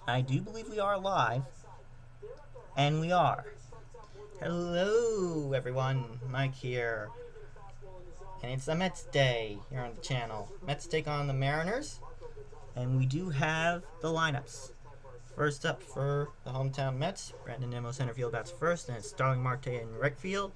I do believe we are live, and we are. Hello, everyone. Mike here. And it's a Mets day here on the channel. Mets take on the Mariners, and we do have the lineups. First up for the hometown Mets, Brandon Nimmo center field bats first, and it's Starling Marte in right field.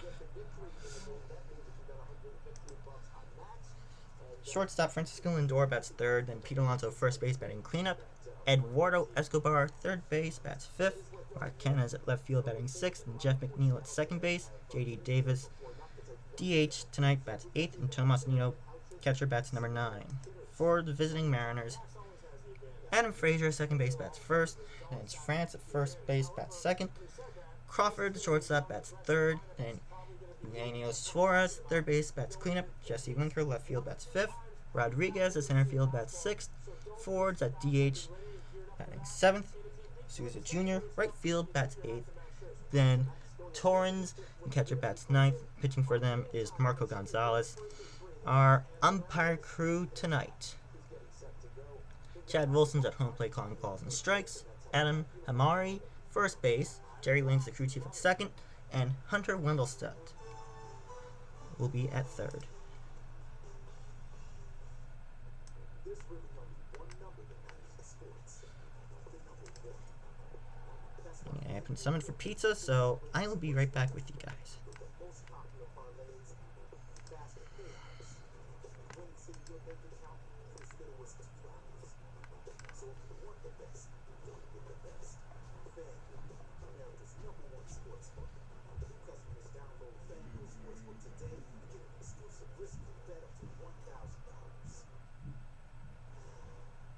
Shortstop Francisco Lindor bats third, then Pete Alonso first base batting cleanup. Eduardo Escobar third base bats fifth. Mark Canha is at left field batting sixth, and Jeff McNeil at second base. J.D. Davis DH tonight bats eighth, and Tomas Nido catcher bats number 9. For the visiting Mariners, Adam Frazier second base bats first, and it's France at first base bats second. Crawford the shortstop bats third, and Eugenio Suarez third base bats cleanup. Jesse Winker left field bats fifth. Rodriguez at center field bats sixth. Fords at DH batting seventh. Souza Jr. right field bats eighth. Then Torrens and catcher bats ninth. Pitching for them is Marco Gonzalez. Our umpire crew tonight: Chad Wilson's at home plate calling balls and strikes. Adam Hamari first base. Jerry Lane's the crew chief at second, and Hunter Wendelstedt will be at third. I've been summoned for pizza, so I will be right back with you guys.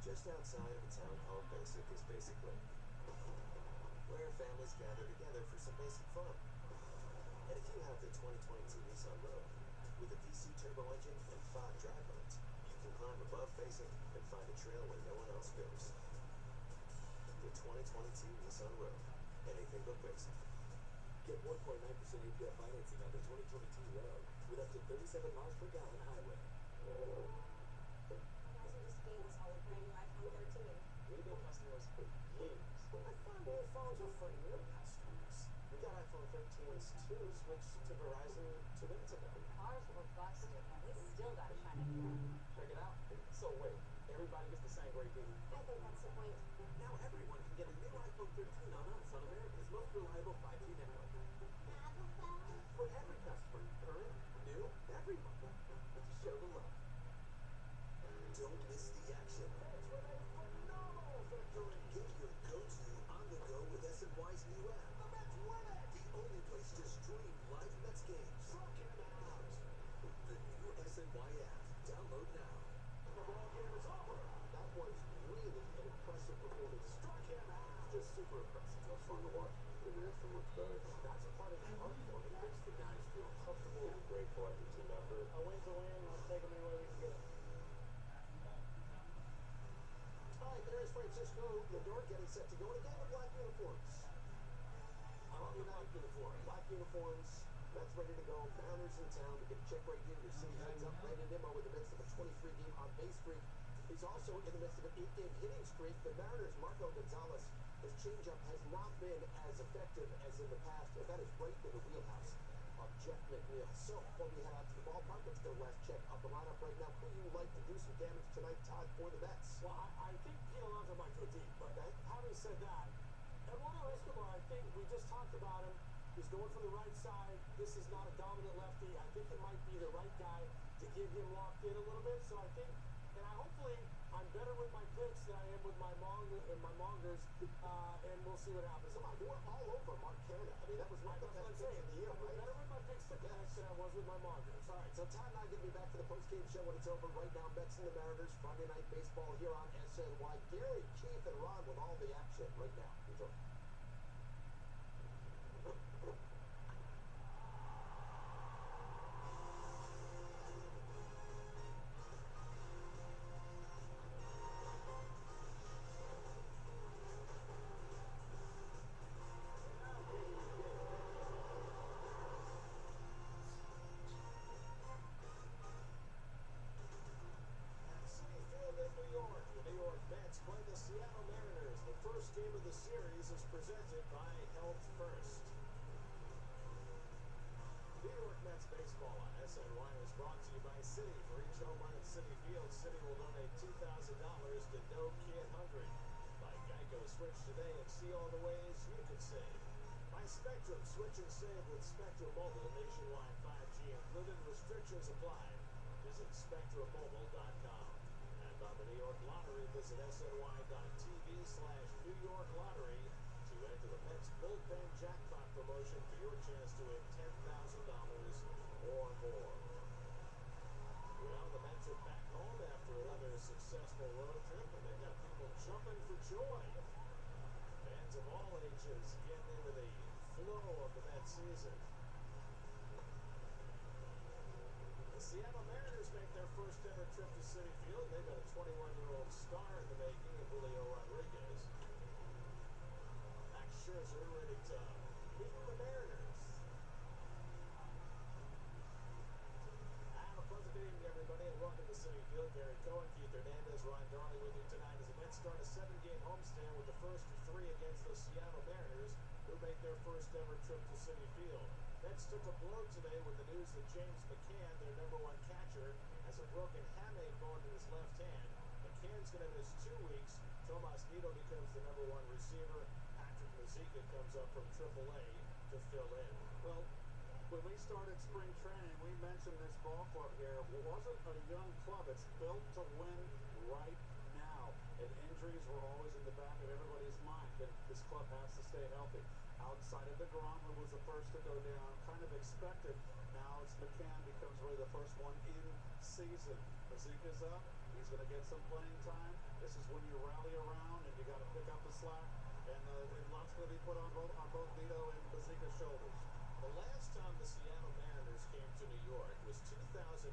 Just outside of a town called Basic is basically where families gather together for some basic fun. And if you have the 2022 Nissan Rogue with a VC turbo engine and 5 drive modes, you can climb above Basic and find a trail where no one else goes. The 2022 Nissan Rogue, anything but basic. Get 1.9% APR financing on the 2022 Rogue with up to 37 miles per gallon highway. Customers for years. I find all phones are for new customers. We got iPhone 13s too, switched to Verizon 2 minutes ago. Ours were busted, and we still got a shiny new one. Check it out. So wait, everybody gets the same great deal? I think that's the point. Now everyone can get a new iPhone 13 on us on America's most reliable 5G network. For every customer, current, new, every month. To show the love. Don't miss the action. Get your go-to on the go with SNY's new app. The only place to stream live Mets games. The new SNY app. Download now. The ball game is over. That was really an impressive performance. Just super impressive. It was fun to watch. The reaction looks better. That's part of the art form. It makes the guys feel comfortable. Great collective team effort. A win's a win. Let's take them any way we can get it. There's Francisco Lindor getting set to go in again with black uniforms. I love the black uniform. Black uniforms. Mets ready to go. Mariners in town to get a check right here. Your city heads up. Brandon Nimmo in the midst of a 23-game on-base streak. He's also in the midst of an 8-game hitting streak. The Mariners' Marco Gonzalez, his changeup has not been as effective as in the past, and that is right in the wheelhouse of Jeff McNeil. So, before we head out to the ballpark, let's get a last check of the lineup right now. Who you like to do some damage tonight, Todd, for the Mets? Well, I think Pete Alonso might go deep, but having said that, Eduardo Escobar, I think we just talked about him. He's going from the right side. This is not a dominant lefty. I think it might be the right guy to get him locked in a little bit. So I think, and hopefully I'm better with my picks than I am with my mongers, and we'll see what happens. You were all over Mark Canha. I mean, that was one of the best picks of the year, right? Better with my picks than I was with my mongers. All right, so Todd and I are going to be back for the post-game show when it's over. Right now, Mets and the Mariners, Friday Night Baseball here on SNY. Gary, Keith, and Ron with all the action right now. Enjoy. SNY was brought to you by Citi. For each home run at Citi Field, Citi will donate $2,000 to No Kid Hungry. By Geico, switch today and see all the ways you can save. By Spectrum, switch and save with Spectrum Mobile, nationwide 5G included, restrictions apply. Visit SpectrumMobile.com. And on the New York Lottery, visit SNY.TV/New York Lottery to enter the Mets bullpen jackpot promotion for your chance to win $10,000 or more. Well, the Mets are back home after another successful road trip, and they got people jumping for joy. Fans of all ages getting into the flow of the Mets season. The Seattle Mariners make their first ever trip to Citi Field. They've got a 21-year-old star in the making of Julio Rodriguez. Max Scherzer ready to meet the Mariners. Have a pleasant evening, everybody, and welcome to Citi Field. Gary Cohen, Keith Hernandez, Ron Darley with you tonight as the Mets start a 7-game homestand with the first of 3 against the Seattle Mariners, who make their first ever trip to Citi Field. Mets took a blow today with the news that James McCann, their #1 catcher, has a broken hamate bone in his left hand. McCann's going to miss 2 weeks. Tomas Nido becomes the #1 receiver. Patrick Mazeika comes up from AAA to fill in. Well, when we started spring training, we mentioned this ball club here. It wasn't a young club. It's built to win right now. And injuries were always in the back of everybody's mind that this club has to stay healthy. Outside of DeGrom, who was the first to go down, kind of expected. Now it's McCann becomes really the first one in season. Mazeika's up. He's going to get some playing time. This is when you rally around and you got to pick up the slack. And lots going to be put on both Nido and Mazeika's shoulders. The last time the Seattle Mariners came to New York was 2008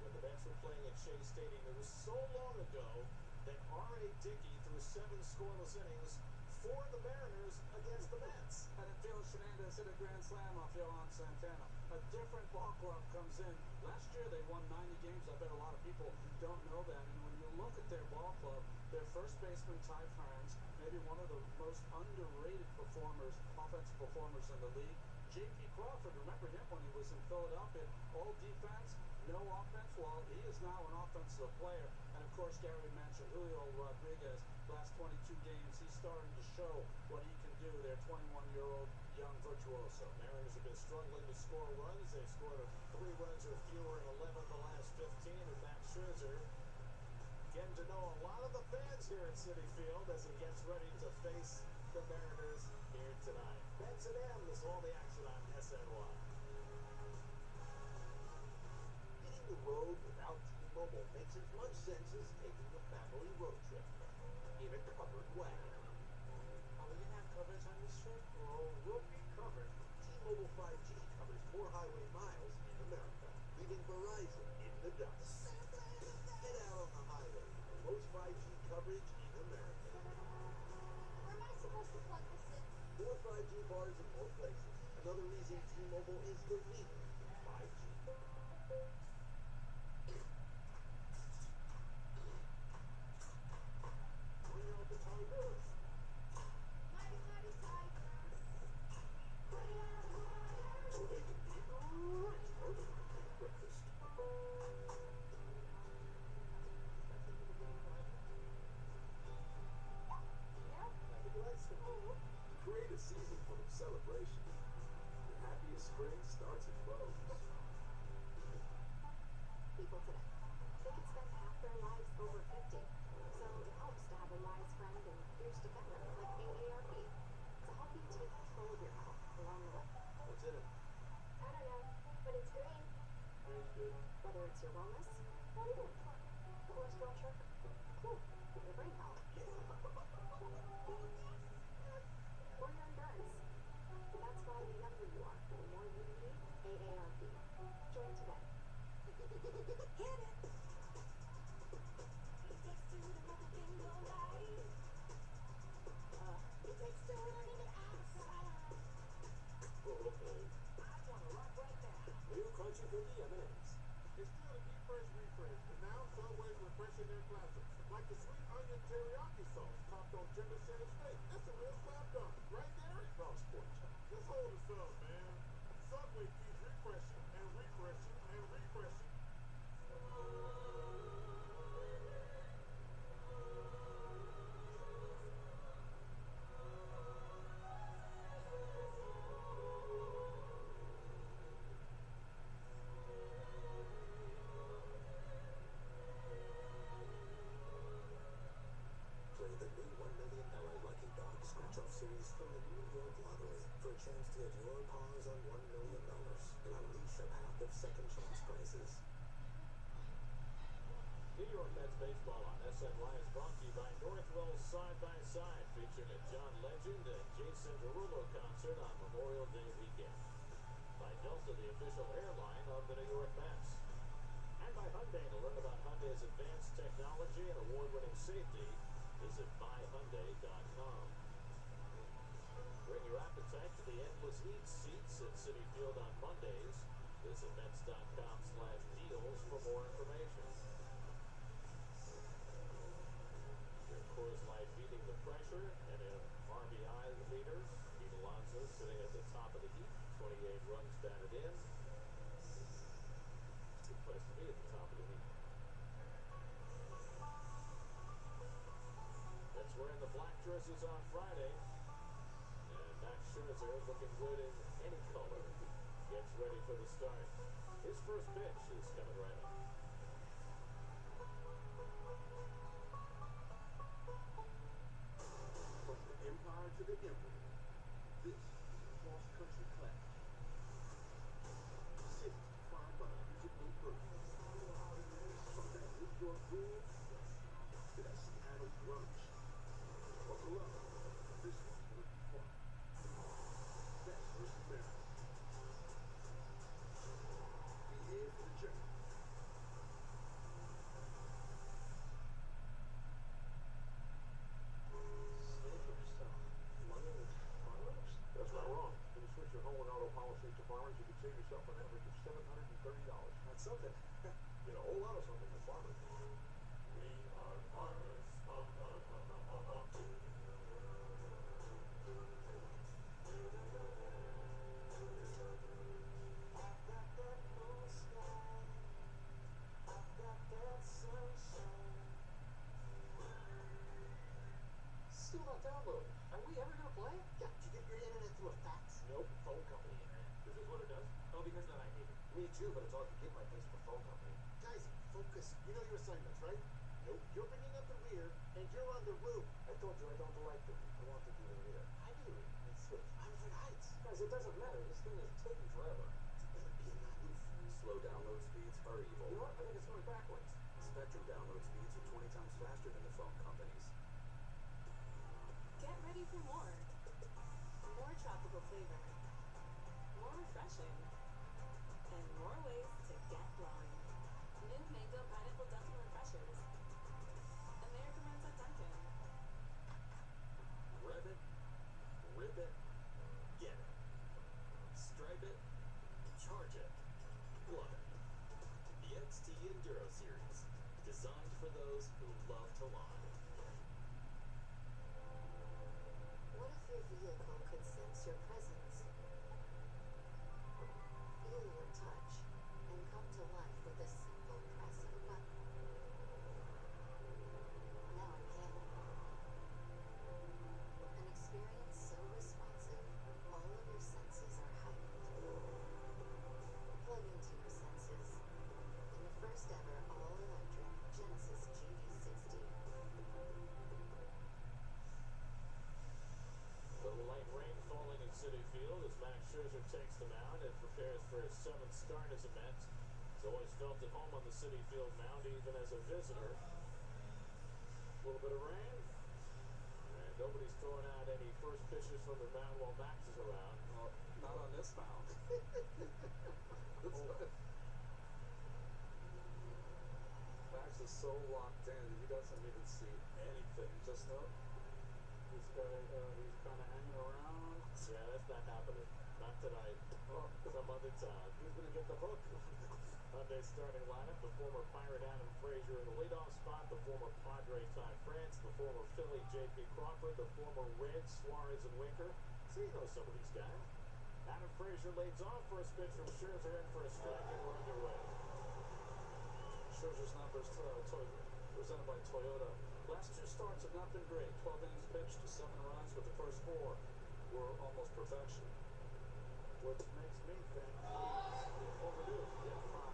when the Mets were playing at Shea Stadium. It was so long ago that R.A. Dickey threw 7 scoreless innings for the Mariners against the Mets. And until Hernandez hit a grand slam off Yohan Santana. A different ball club comes in. Last year they won 90 games. I bet a lot of people don't know that. And when you look at their ball club, their first baseman, Ty France, maybe one of the most underrated performers, offensive performers in the league. J.P. Crawford, remember him when he was in Philadelphia, all defense, no offense. Well, he is now an offensive player. And of course, Gary mentioned Julio Rodriguez, last 22 games, he's starting to show what he can do. Their 21-year-old young virtuoso. Mariners have been struggling to score runs. They've scored 3 runs or fewer in 11 of the last 15, and Max Scherzer getting to know a lot of the fans here at Citi Field as he gets ready to face the Mariners here tonight. Mets and M's, all the action on SNY. Hitting the road without T-Mobile makes as much sense as taking a family road trip in a covered wagon. Are we going to have coverage on this trip? Oh, we'll be covered. T-Mobile 5G covers more highway miles in America, leaving Verizon in the dust. Get out on the highway for the most 5G coverage in America. Where am I supposed to plug this in? More 5G bars in more places. Another reason T-Mobile is the leader in 5G. Bring out the Tigers. Mighty, mighty Tigers. So they can be great partners at breakfast. Create a season full of celebration. The happiest spring starts at Lowe's. People today, they could spend half their lives over 50. So it helps to have a wise friend and ears to gather like AARP to help you take control of your health along the way. What's in it? I don't know, but it's green. Green's good. Whether it's your wellness or your cholesterol check, cool, your brain health, or your endurance. That's why the younger you are, the more you need AARP. Join today. Hit it! It takes two to make a thing go right. It takes two to make it outside. I want to rock right now. New Crunchy Cookie M&M's. It's still a deep fresh refresh, and now Subway's refreshing their classics, like the sweet onion teriyaki sauce topped on tender cheddar steak. That's a real slam dunk, right there. Cross Sport. Just hold us up, man. Subway keeps refreshing and refreshing and chance to get your paws on $1 million and unleash a path of second chance prizes. New York Mets baseball on SNY is brought to you by Northwell Side by Side, featuring a John Legend and Jason Derulo concert on Memorial Day weekend. By Delta, the official airline of the New York Mets. And by Hyundai. To learn about Hyundai's advanced technology and award-winning safety, visit buyhyundai.com. Bring your appetite to the endless eat seats at Citi Field on Mondays. Visit Mets.com/deals for more information. Your Coors Light beating the pressure and in RBI leaders. Pete Alonso sitting at the top of the heap, 28 runs batted in. Good place to be at the top of the heap. That's wearing the black jerseys on Friday. And Max Scherzer, looking good in any color, gets ready for the start. His first pitch is coming right up. From the empire to the emperor, this is Cross Country Clash. Cities defined by the music no purpose. From that New York groove to that Seattle grunge. Buckle up. This one's gonna be fun. That's versus Maryland. Be here for the journey. That's not wrong. When you switch your home and auto policies to Farmers, you can save yourself an average of $730. That's something. You know, a whole lot of something for Farmers. We are farmers. I've got that blue sky. I've got that sunshine. Still not downloading. Are we ever gonna play? Yeah, did you get your internet through a fax? Nope, phone company internet. This is what it does. Oh, because then I hate it. Me too, but it's all I can get my place for phone company. Guys, focus. You know your assignments, right? Nope. You're bringing up the rear, and you're on the roof. I told you I don't like them. I want to do the rear. I do. Let's switch. I'm for heights. Guys, it doesn't matter. This thing is taking forever. Better be in that roof. Slow download speeds are You evil. know what? I think it's going backwards. Spectrum download speeds are 20 times faster than the phone companies. Get ready for more. More tropical flavor. More refreshing. And more ways to get blind. New Mango Pineapple Dunkin' Refreshers. American runs on Dunkin'. Rev it, rip it, get it. Stripe it, charge it, love it. The XT Enduro Series, designed for those who love to lawn. What if your vehicle could sense your presence? Feel your touch and come to life with a simple press of a button. Now it can. An experience so responsive, all of your senses are heightened. Plug into your senses in the first ever all-electric Genesis GV60. Little light rain falling in Citi Field as Max Scherzer takes the mound and prepares for his 7th start as a Met. He's always felt at home on the Citi Field mound, even as a visitor. A little bit of rain, and nobody's throwing out any first pitches from the mound while Max is around. Well, not on this mound. Max is so locked in, he doesn't even see anything. Just know This guy, he's kind of hanging around. Yeah, that's not happening. Not tonight. Oh, Some other time. he's going to get the hook. Hyundai's starting lineup, the former Pirate Adam Frazier in the leadoff spot, the former Padre Ty France, the former Philly J.P. Crawford, the former Reds Suarez and Winker. So you know some of these guys. Adam Frazier leads off, first pitch from Scherzer in for a strike, and we're underway. Scherzer's numbers presented by Toyota. Last 2 starts have not been great. 12 innings pitched to 7 runs, but the first 4 were almost perfection. Which makes me think he's overdue. Hit 5.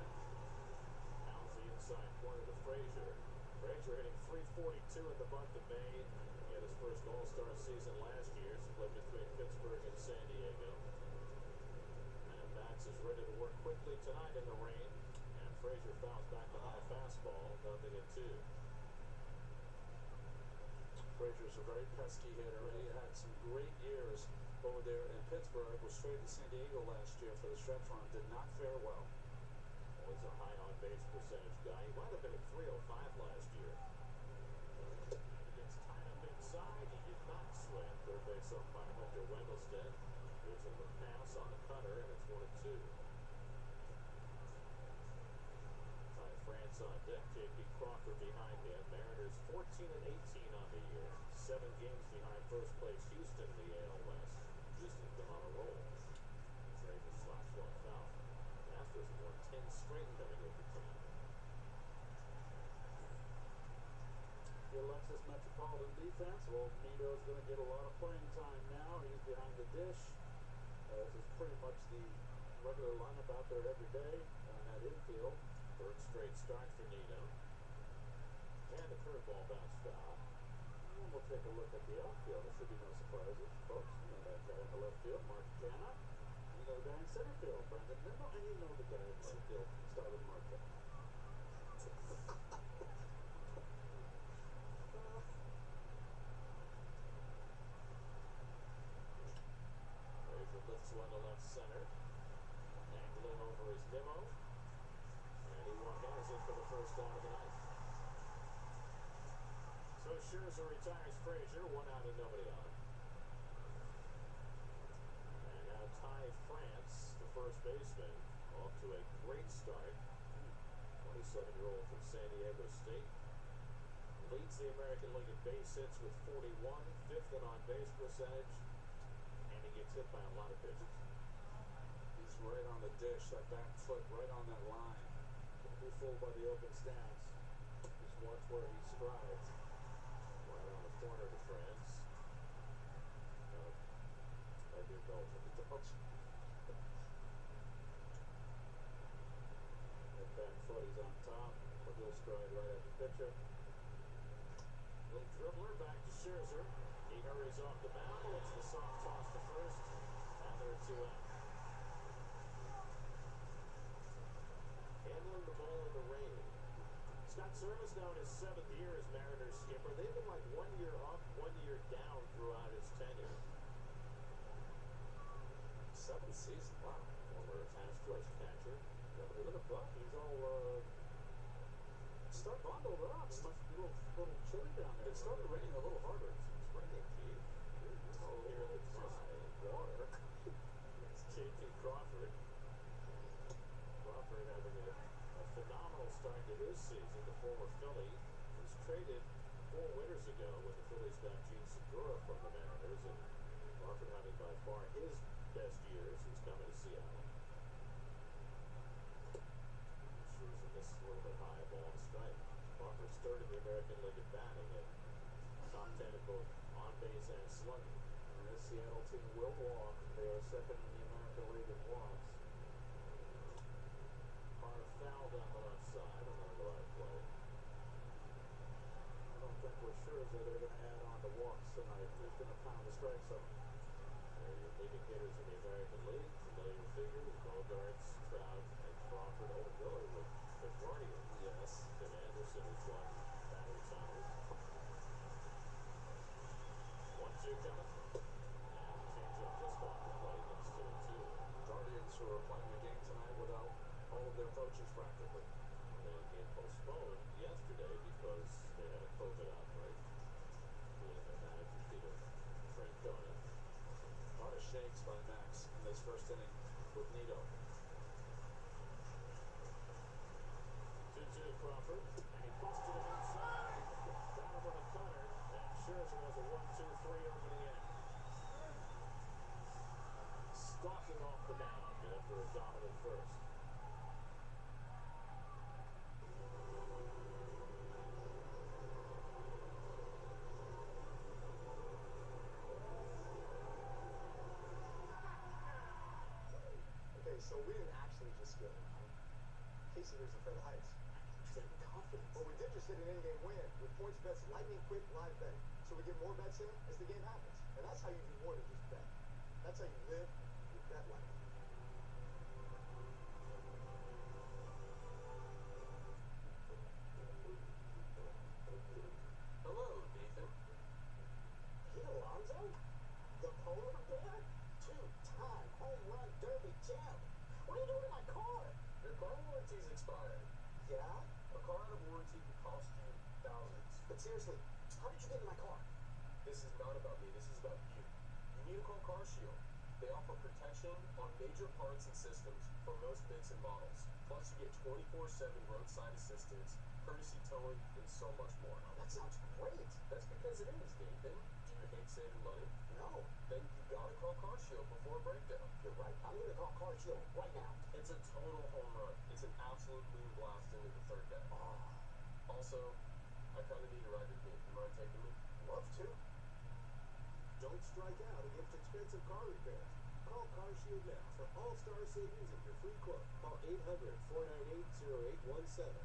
Pounds the inside corner to Frazier. Frazier hitting .342 in the month of May. He had his first All-Star season last year, split between Pittsburgh and San Diego. He's a very pesky hitter. He had some great years over there in Pittsburgh. Was traded to San Diego last year for the stretch run. Did not fare well. Always a high on base percentage guy. He might have been at 305 last year. And he gets tied up inside. He did not swing. Third base umpire Hunter Wendelstedt gives him the pass on the cutter, and it's 1-2. Ty France on deck. J.P. Crawford behind him. Mariners 14 and 18 on the year. 7 games behind first place Houston in the AL West. Houston's been on a roll. Frazier slaps one foul. Astros have won 10 straight coming into town. The Alexis Metropolitan defense. Well, Nito's going to get a lot of playing time now. He's behind the dish. This is pretty much the regular lineup out there every day at infield. Third straight start for Nito. And the curveball bounced foul. And we'll take a look at the outfield. There should be no surprises, folks. You know that guy in the left field, Mark Canna. You know the guy in center field, Brandon Nimmo. And you know the guy in right field, Starlin Marte. Frazier lifts one to left center. Angling over his Nimmo. And he one-handers it for the first out of the night. So Scherzer retires Frazier, 1 out and nobody on. And now Ty France, the first baseman, off to a great start. 27-year-old from San Diego State. Leads the American League in base hits with 41, 5th in on-base percentage, and he gets hit by a lot of pitches. He's right on the dish, that back foot right on that line. Don't be fooled by the open stance. Just watch where he strides. Right on the corner to France. I do Belgium. That back foot, he's on top, but he'll stride right at the pitcher. Little dribbler back to Scherzer. He hurries off the mound. It's the soft toss to first. And there are 2 out. Handling the ball in the rain. Scott Service now in his 7th year as Mariners skipper. They've been like 1 year up, 1 year down throughout his tenure. 7th season, wow. Former Astros catcher. Look at Buck, he's all start bundled up. It must be a little chilly down there. It started raining a little harder. It's raining, Keith. Here in the dry water. It's J.P. Crawford. Crawford having a phenomenal start to his season. The former Philly was traded 4 winters ago when the Phillies got Gene Segura from the Mariners, and Crawford having by far his best years since coming to Seattle. Scherzer misses a little bit high, ball and strike. Crawford's 3rd in the American League in batting and top 10 in both on base and slugging. And this Seattle team will walk. They are 2nd in the American League in walks. Par foul down the left side on the right play. I don't think we're sure that they're going to add on the walks tonight. Who's going to pound the strike zone? They're your leading hitters in the American League. Familiar figures, Bogarts, Trout, and Crawford. Oh, Miller with the Guardians. Yes. Tim Anderson has won batting titles. 1-2 coming. And the changeup just off the plate. It's 2-2. Guardians who are playing the game tonight without all of their coaches practically. The game postponed yesterday because they had a COVID outbreak. Including their manager, Peter Francona. A lot of shakes by Max in this first inning with Nito. 2-2 Crawford, and he busted him inside. Got him with a cutter, and Scherzer has a 1-2-3 opening inning. Stalking off the mound after a dominant first. Okay, so we didn't actually just get around. Casey here's afraid of heights. Getting confidence. But we did just hit an in-game win with points bets, lightning quick live betting. So we get more bets in as the game happens. And that's how you do more than just bet. That's how you live your bet life. Hello, Nathan. But seriously, how did you get in my car? This is not about me. This is about you. You need to call Car Shield. They offer protection on major parts and systems for most makes and models. Plus, you get 24/7 roadside assistance, courtesy towing, and so much more. Oh, that sounds great. That's because it is, Nathan. Do you hate saving money? No, Then you gotta call Car Shield before a breakdown. you're right. I'm going to call Car Shield right now. It's a total home run. It's an absolute moon blast into the third deck. Also, I kind of need a ride with me. You mind taking me? Love to. Don't strike out against expensive car repairs. Call Car Shield now for all-star savings and your free quote. Call 800-498-0817.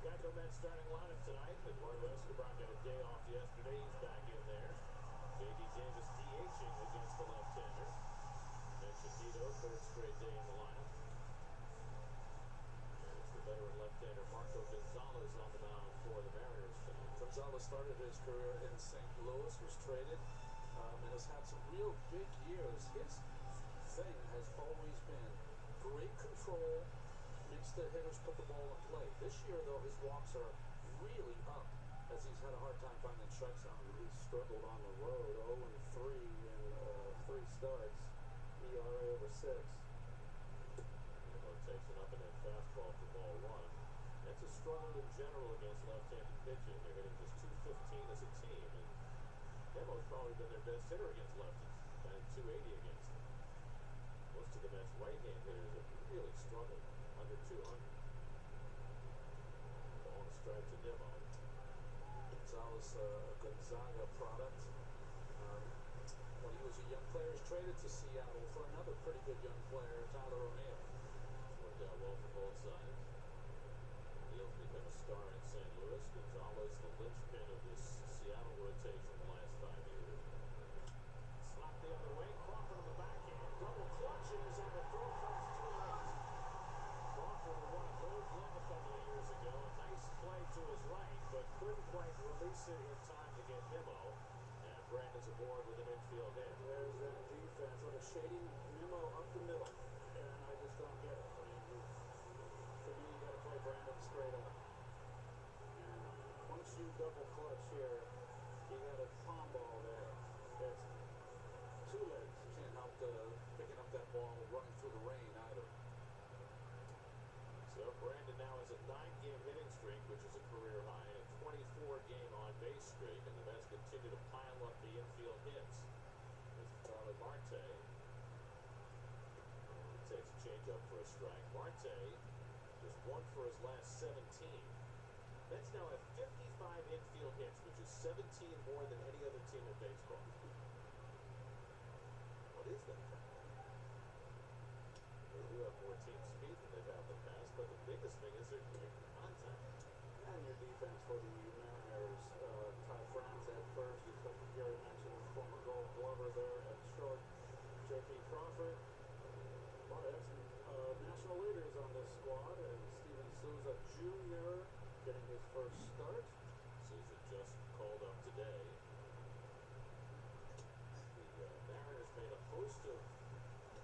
Geico Mets starting lineup tonight. Eduardo Escobar got a day off yesterday. He's back in there. J.D. Davis DHing against the left-hander. Menchito, third straight day in the lineup. And it's the veteran left-hander Marco Gonzalez on the mound for the Mariners tonight. Gonzalez started his career in St. Louis, was traded, and has had some real big years. His thing has always been great control, makes the hitters put the ball in play. This year, though, his walks are really up as he's had a hard time finding strike zone. He's struggled on the road, 0-3 in 3 starts, ERA over 6. Nimmo takes it up and then fastball for ball 1. That's a struggle in general against left-handed pitching. They're hitting just .215 as a team, and Nimmo's probably been their best hitter against lefties, batting .280 against them. Most of the Mets' right-hand hitters have really struggled under 200. Ball and a strike to Nimmo. Gonzalez, Gonzaga product. When he was a young player, he was traded to Seattle for another pretty good young player, Tyler O'Neill. Worked out well for both sides. Neal's become a star in St. Louis. Gonzalez, the linchpin of this Seattle rotation the last 5 years. Slap the other way. Crawford on the backhand. Double clutches and the throw comes too late. Crawford won a Gold Glove a couple of years ago. A nice play to his right, but couldn't quite release it in time to get Nimmo. And Brandon's aboard with an infield hit. There's that defense, sort of shading Nimmo up the middle, and I just don't get it. I mean, to me, you got to play Brandon straight up. And once you double clutch here, you got a palm ball there. It's too late. You can't help picking up that ball running through the rain either. So Brandon now has a 9-game hitting streak, which is a career high, and a 24-game on-base streak, and the Mets continue to pile up the infield hits. This is Charlie Marte. He takes a changeup for a strike. Marte just 1 for his last 17. Mets now have 55 infield hits, which is 17 more than any other team in baseball. What is that? They do have more team speed than they've had in the past, but the biggest thing is they're quick contact. And your defense for the Mariners, Ty France at first. Gary mentioned former Gold Glover there at short. J.P. Crawford. Well, they have some national leaders on this squad, and Steven Souza Jr. getting his first start. Souza just called up today. The Mariners made a host of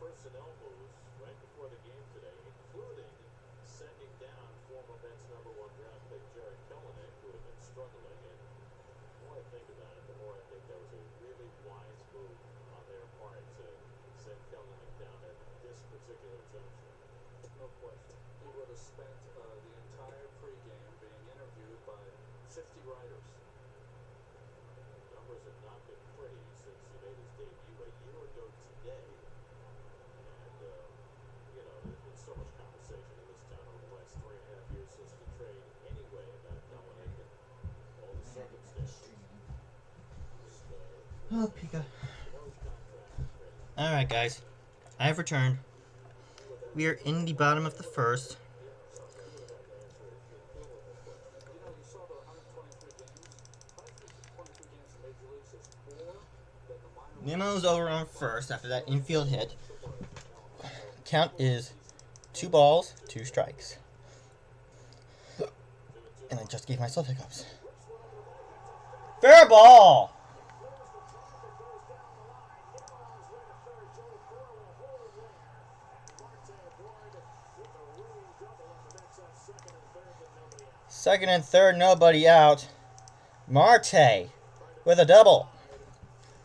personnel moves right before the game today, including sending down former Mets #1 draft pick Jarred Kelenic, who had been struggling. And the more I think about it, the more I think that was a really wise move on their part to send Kelenic down at this particular juncture. No question. He would have spent the entire pregame being interviewed by 50 writers. Numbers have not been pretty since he made his debut a year ago today. And, you know, there's been so much conversation in this town over the last 3.5 years since the trade anyway about Kelenic and all the circumstances. Oh, Pika. No contract trade. Alright, guys. I have returned. We are in the bottom of the first. You know, you saw the 123 games. 123 games in Major Leagues is more than the minor Nimmo's over on first after that infield hit. Count is 2 balls, 2 strikes. And I just gave myself hiccups. Fair ball! Second and third, nobody out. Marte with a double.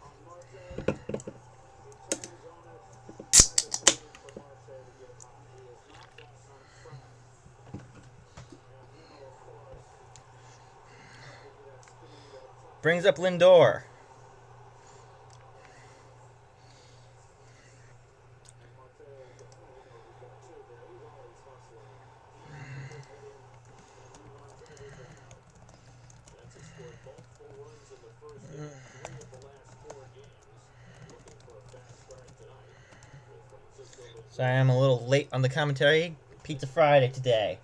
On Marte, he turns on it. I've been waiting for Marte to get hot. He has not gotten on track. And Nemo, of course, gives you that speed, that top Brings up Lindor. And Marte, even though he's got two there, he's always hustling. He can hit him, and he wants everything out. Mets have scored multiple runs in the first inning, 3 of the last 4 games. Looking for a fast start tonight with Francisco Lindor. Sorry, I'm a little late on the commentary. Pizza Friday today.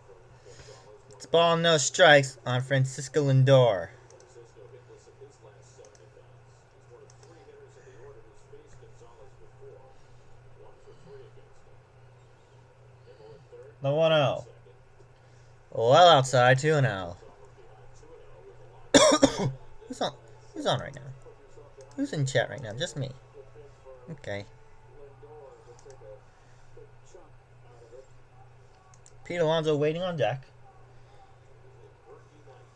It's ball no strikes on Francisco Lindor. Francisco hitless in his last 7 at-bats. He's one of 3 hitters in the order who's faced Gonzalez before. 1 for 3 against him. Nimmo at third. The 1-0. Second. Well outside, 2-0. Gonzalez behind 2-0 with a line. Who's on right now? Who's in chat right now? Just me. Okay. Lindor to take a big chunk out of it. Pete Alonso waiting on deck. Murky night.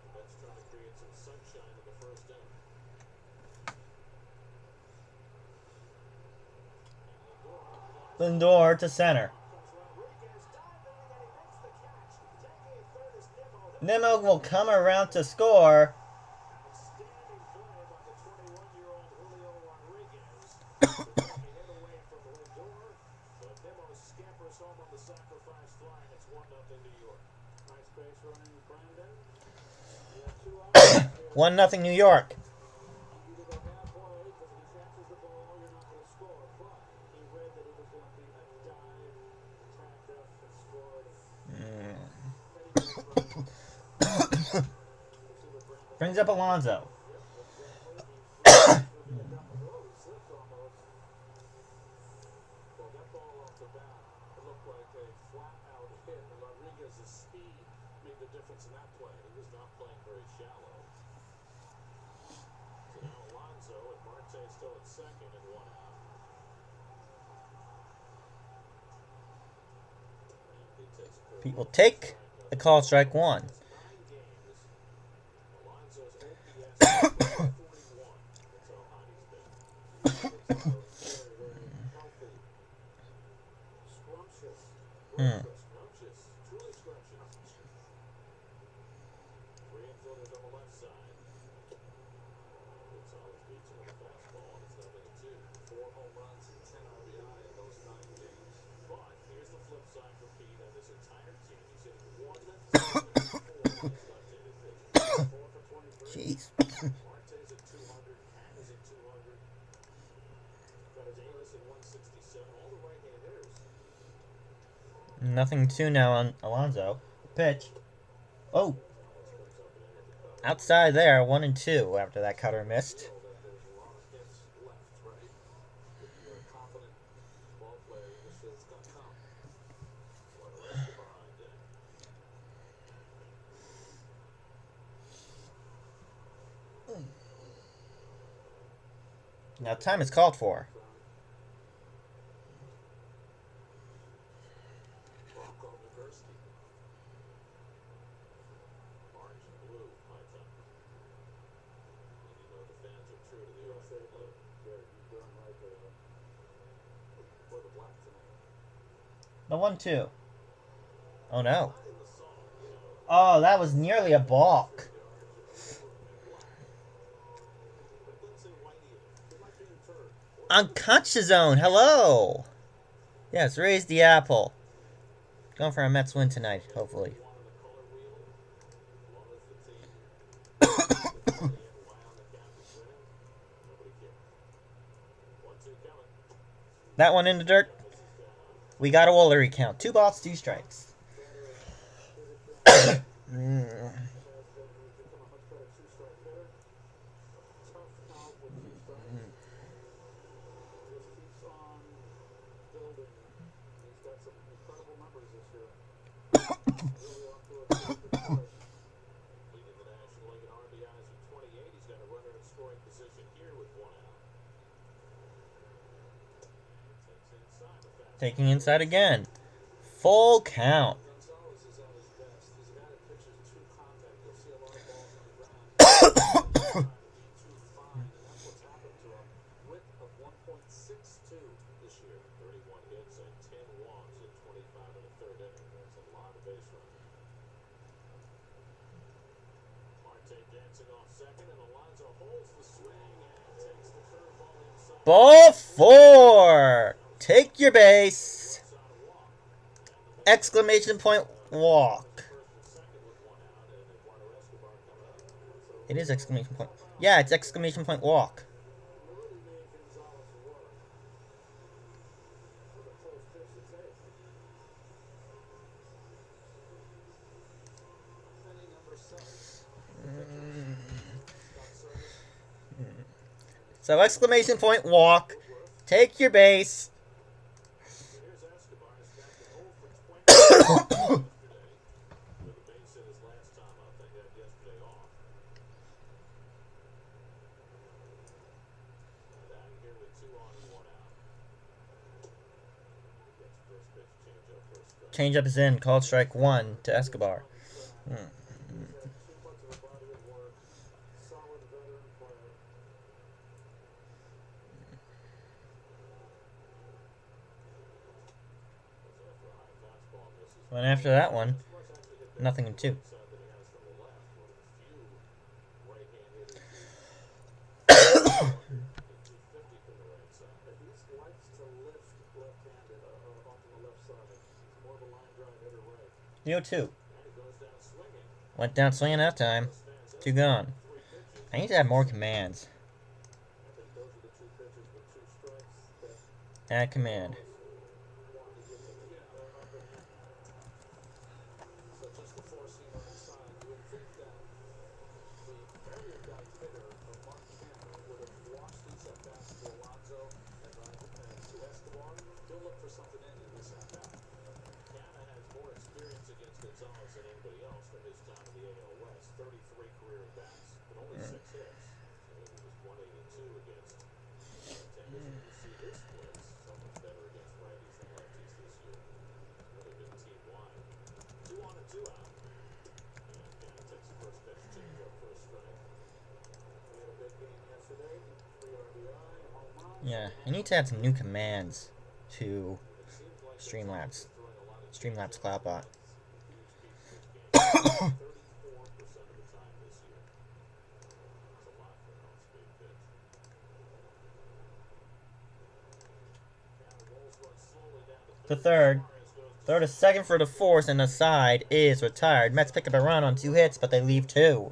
The Mets trying to create some sunshine in the first inning. Lindor to center. Nimmo will come around to score. Outstanding play by the 21-year-old Julio Rodriguez. The hit away from Lindor, but Nimmo scampers home on the sacrifice fly, and it's 1-0 New York. Nice base running, Brandon. You have 2 outs. 1-0 New York. Easy to go halfway because if he catches the ball, you're not going to score. But he read that it was going to be a dive, tagged up, and scored. Brings up Alonso. Well, that ball off the bat, it looked like a flat-out hit, and Rodriguez's speed made the difference in that play. He was not playing very shallow. So now Alonso and Marte still at second and 1 out. And he takes a curve. Pete will take the call, strike 1. 9 games. Alonso's OPS is 41. That's how hot he's been. Very, very healthy. Scrumptious. Scrumptious. Truly scrumptious. 3 infielders on the left side. Gonzalez beats him with a fastball, and it's 0-2. 4 home runs and 10 RBI in those 9 games. But here's the flip side for Pete and this entire team. He's hitting 174 in his left-handed pitch. 4 for 23. Jeez. Marte's at 200. Cat is at 200. Got his Alis at 167. All the right-hand hitters. 0-2 now on Alonso. Pitch. Oh, Brings up an inning at the cutter. outside there, 1-2 after that cutter missed. There's a lot of hits left, right? If you're a confident ball player, you just feel it's going to come. What a rest behind deck. Now time is called for. Bronco Nagurski. Orange and blue, high top. And you know the fans are true to the orange and blue. You're doing right there. For the black tonight. The 1-2. Oh no. In the song, you know, Oh, that was nearly a balk. but it doesn't say white either. It might be in third. Unconscious zone. Hello. Yes, raise the apple. Going for a Mets win tonight, hopefully. One on the color wheel. As long as the team the money and why on the cap is winning, nobody cares. 1-2 coming. That one in the dirt. This is down. We got a Woolery count. 2 balls, 2 strikes. Has become a much better two-strike hitter. Tough out with two strikes. Just keeps on building. He's got some incredible numbers this year. Really off to a good start. Leading the National League in RBIs with 28. He's got a runner in scoring position here with 1 out. And takes inside the fastball. Taking inside again. Full count. Gonzalez is at his best. He's an 6-2 this year. 31 hits and 10 walks in 25 and a third inning. That's a lot of base running. Marte dancing off second, and Alonso holds the swing and takes the curveball inside. Ball 4. Take your base. Exclamation point walk. It is exclamation point. Yeah, it's exclamation point walk. Really made Gonzalez work with a close pitch to take. Inning number 7. So exclamation point walk. Take your base. Here's Escobar, snapped an 0 for 20 yesterday with a base hit his last time up. They had yesterday off. And out of here with 2 on and 1 out. Gets first pitch, change up, first strike. Change up is in. Called strike 1 to Escobar. He's had too much of a body of work. Solid veteran player. After a high fastball misses. And after that one, Escobar's actually hit better nothing in from the 2. right side than he has from the left. One of the few right-hand hitters who 250 from the right side. He likes to lift left-handed off on the left side. He's more of a line drive hitter right. 0-2. And he goes down swinging. Went down swinging that time. 2 gone. 3 pitches. I need to have more commands. I think those are the 2 pitches with 2 strikes that Add command. want to give him the upper hand. So just the 4-seamer inside. You would think that the erudite hitter of Mark Canha would have watched these at-bats to Alonso and to Escobar. He'll look for something in this at-bat. Canha has more experience against Gonzalez than anybody else from his time in the AL West. 33 career at-bats, but only 6 hits. And he was 182 against left-handers. And you see his splits so much better against righties than lefties this year. Really been team-wide. 2 on and 2 out. And Canha takes the first pitch, change up for a strike. He had a big game yesterday. 3 RBI, home run. Yeah, I need to add some new commands to It seems like Streamlabs. Gonzalez is throwing a lot of Streamlabs Cloudbot. huge piece of his game. 34% of the time this year. That's a lot for an off-speed pitch. Canha rolls one slowly down The to third. Suarez goes to Throw to second for the fourth, and the side is retired. Mets pick up a run on 2 hits, but they leave 2.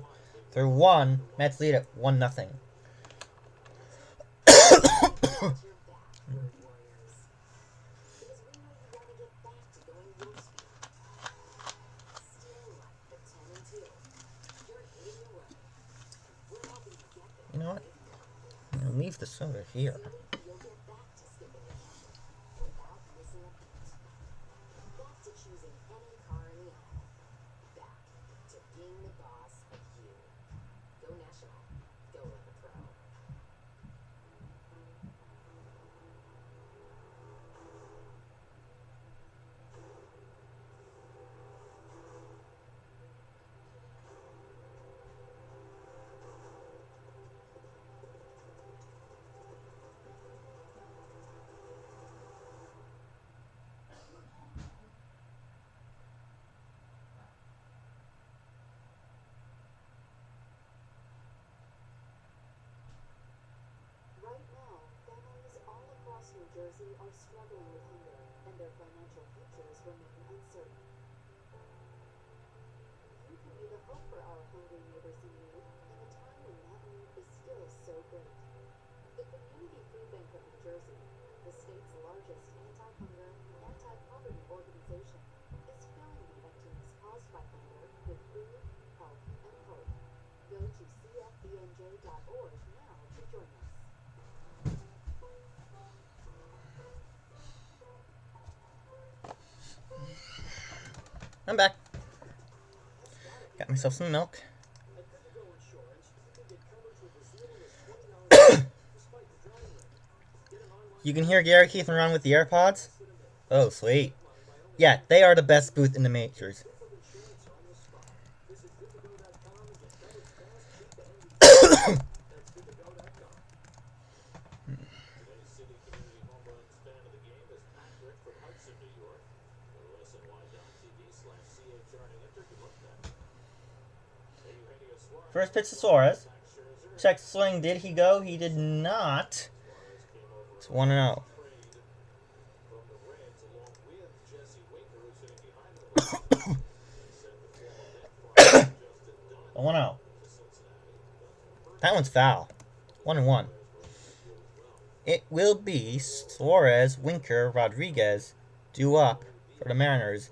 Through 1, Mets lead at 1-0. You know what? I'm gonna leave the soda here. You'll get back to skipping ahead without missing a beat. Back to choosing any car in the aisle. Back to being the boss of you. Go National. Go like a pro. Right now, families all across New Jersey are struggling with hunger, and their financial futures remain uncertain. You can be the hope for our hungry neighbors in need in a time when that need is still so great. The Community Food Bank of New Jersey, the state's largest anti-hunger, anti-poverty organization, is filling the emptiness caused by hunger with food, help, and hope. Go to cfbnj.org now to join us. I'm back. Got myself some milk. At Pregame Insurance, you can get coverage with as little as $20 despite the driving record. Get an online You can hear Gary, Keith, and Ron with the AirPods? Oh, sweet. Yeah, they are the best booth in the majors. proof of insurance on the spot. Visit goodtogo.com and get coverage fast, cheap, and easy. That's goodtogo.com. Today's City Community Jackson, New York. Go to SNY.TV/CHRNinter. Good luck that. Eugenio Suarez. First pitch to Suarez. Max Scherzer. Check swing. Did he go? He did not. Suarez came over It's 1-0. trade from the Reds along with Jesse Winker, who's sitting behind him. They sent the former Met Justin Dunn 1-0. to Cincinnati. That one's foul. 1-1. It will be Suarez, Winker, Rodriguez due up for the Mariners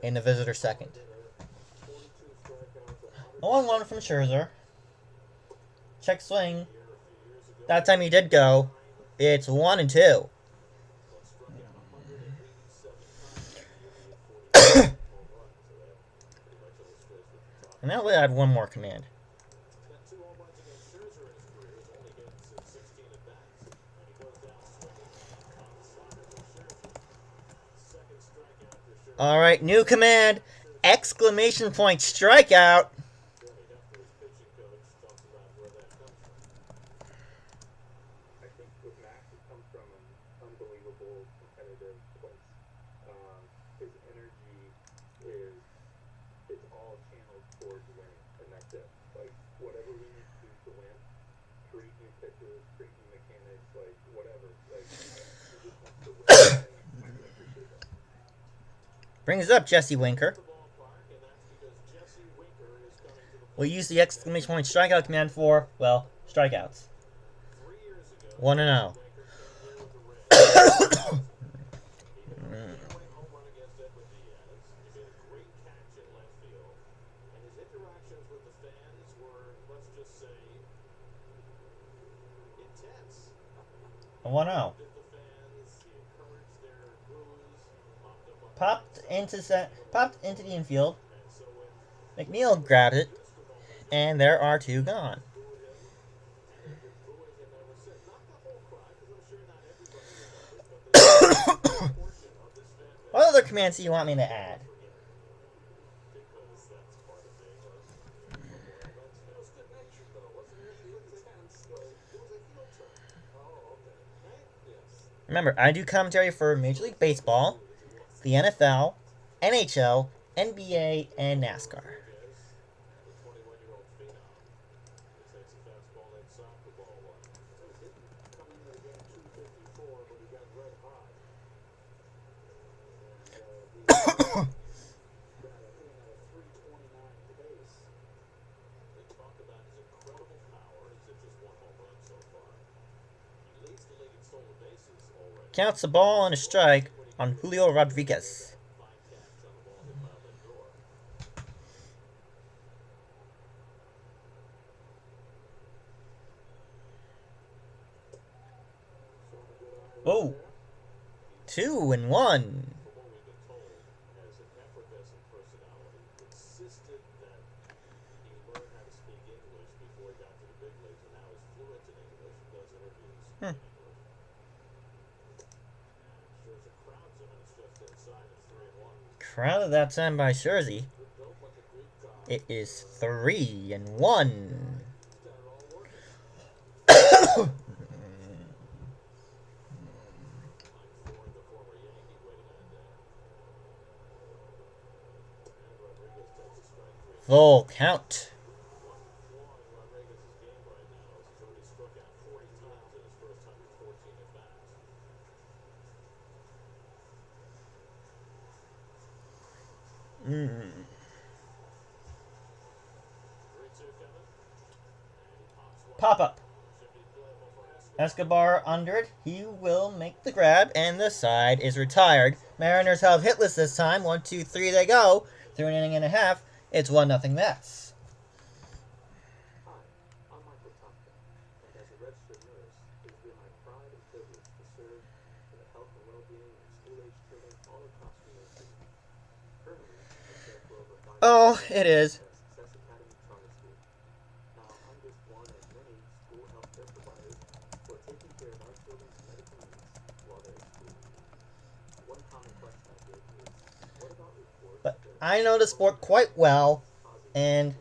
in the visitor second. 0-1 from Scherzer. Check swing. That time he did go. It's 1-2. And now we add one more command. Got 2 home runs against Scherzer in his career. He's only hit 16 at bats. And he goes down swinging on the slider for Scherzer. Second strikeout for Scherzer. All right, new command! Exclamation point strikeout! Right after his pitching coach talks about where that comes from. I think with Max, it comes from an unbelievable competitive place. His energy is, it's all channeled towards winning, and that's it. Like, whatever we need to do to win, create new pitches, create new mechanics, like, whatever. Like, he just wants to win, and I appreciate that. Brings up Jesse Winker. The ballpark, and that's because Jesse Winker is coming to the plate. We'll use the exclamation point strikeout command for, well, strikeouts. 3 years ago, 1-0. Winker came here with the Reds. He hit a running home run against Edwin Diaz. He made a great catch in left field. And his interactions with the fans were, let's just say, intense. 1-0. Did the fans, he encouraged their boos, mopped them up. Popped into the infield. And so when McNeil grabbed it, and there are 2 gone. booed him, and they've been booing him ever since. Not the whole crowd, because I'm sure not everybody remembers, but there's a portion of this fan base What other commands do you want me to add? because that's part of being a That's good natured, though, wasn't it? It was intense. It was a heel turn. Oh, okay. Right? Yes. Remember, I do commentary for Major League Baseball, the NFL, NHL, NBA, and NASCAR. The 21-year-old phenom who takes a fastball inside the ball one. He was hitting coming into the game 254, but he got red hot. And got a hitting at a 329 pace. They talk about his incredible power. He's hit just 1 home run so far. He leads the league in stolen bases already. Counts the ball and a strike on Julio Rodriguez. 5 catch on the ball hit by Lindor. Oh, 2-1. From what we've been told, as an effervescent personality, insisted that he learn how to speak English before he got to the big leagues, and now is fluent in English and does interviews in English. And Scherzer crowds him, and it's just inside. It's 3-1. Crowded that time by Scherzer. Good built like a Greek god. It is 3-1. He's got it all working. Mike Ford, the former Yankee, waiting on that. And Rodriguez takes a strike 3. Full count. One flaw in Rodriguez's game right now is he's already struck out 40 times in his first 114 at bats. Mm. 3-2 coming. And he pops one. Pop up. Should be playable for Escobar. Escobar under it. He will make the grab, and the side is retired. Mariners have hitless this time. 1, 2, 3, they go. Through an inning and a half. It's 1-0 Mets. Hi, I'm Michael Tomka, and as a registered nurse, it has been my pride and privilege to serve for the health and well-being of school-aged children all across New York City. Currently, I care for over 5 Oh, it is. Success Academy Charter School. Now, I'm just one of many school healthcare providers who are taking care of our children's medical needs while they're at school. One common question I get is, what about reports But that I know the sport quite well, and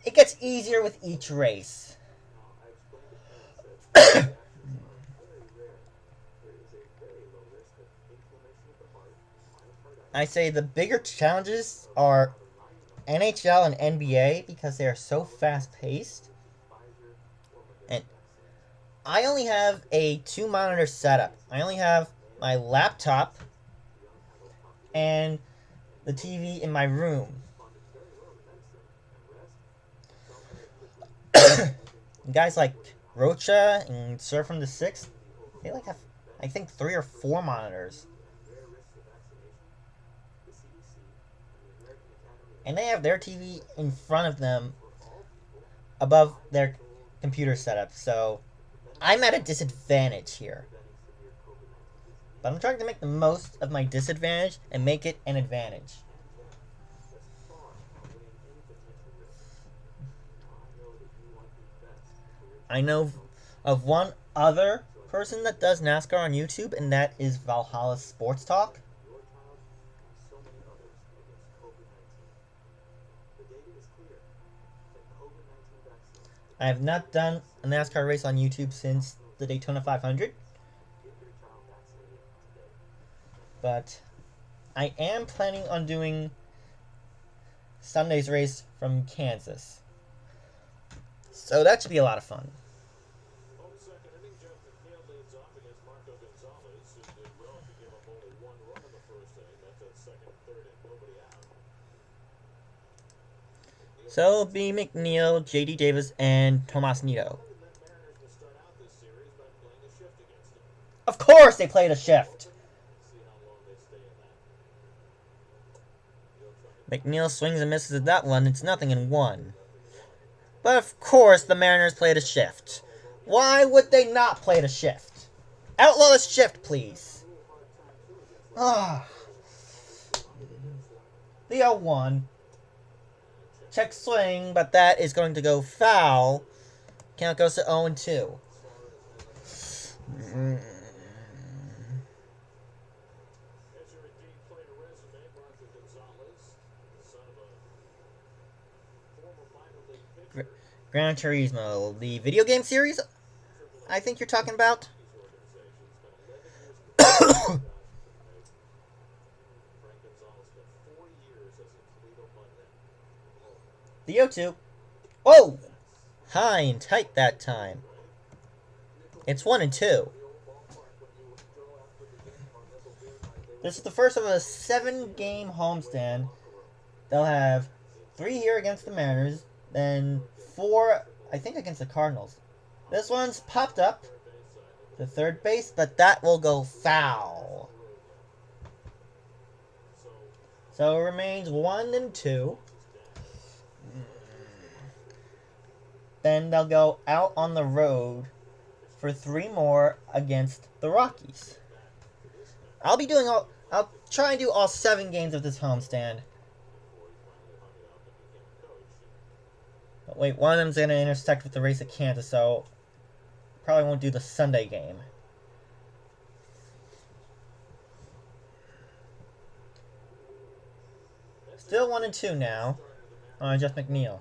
it gets easier with each race. Now, I explained to parents that reactions are very rare. There is a very low risk of I say the bigger challenges are NHL and NBA because they are so fast paced. And I only have a 2-monitor setup. I only have my laptop and the TV in my room. Guys like Rocha and Surf from the Sixth, they like have, I think, 3 or 4 monitors. And they have their TV in front of them above their computer setup, so I'm at a disadvantage here. But I'm trying to make the most of my disadvantage and make it an advantage. I know of one other person that does NASCAR on YouTube, and that is Valhalla Sports Talk. I have not done a NASCAR race on YouTube since the Daytona 500. But I am planning on doing Sunday's race from Kansas. So that should be a lot of fun. On the second inning, Jeff McNeil leads off against Marco Gonzalez, who did well to give up only 1 run in the first inning. That's at second and third and nobody out. So it'll be McNeil, JD Davis, and Tomas Nido. Mariners will start out this series by playing a shift against him. Of course they played a shift. See how long they stay in that. McNeil swings and misses at that one. It's 0-1. But of course the Mariners played a shift. Why would they not play the shift? Outlaw the shift, please. Ah. The 0-1. Check swing, but that is going to go foul. Count goes to 0-2. Gran Turismo, the video game series, I think you're talking about. The O2. Oh! High and tight that time. It's 1-2. This is the first of a 7-game homestand. They'll have 3 here against the Mariners, then 4, I think, against the Cardinals. This one's popped up to third base, but that will go foul. So it remains 1-2. Then they'll go out on the road for 3 more against the Rockies. I'll try and do all 7 games of this homestand. But wait, one of them's going to intersect with the race at Kansas, so probably won't do the Sunday game. Still 1-2 now on Jeff McNeil.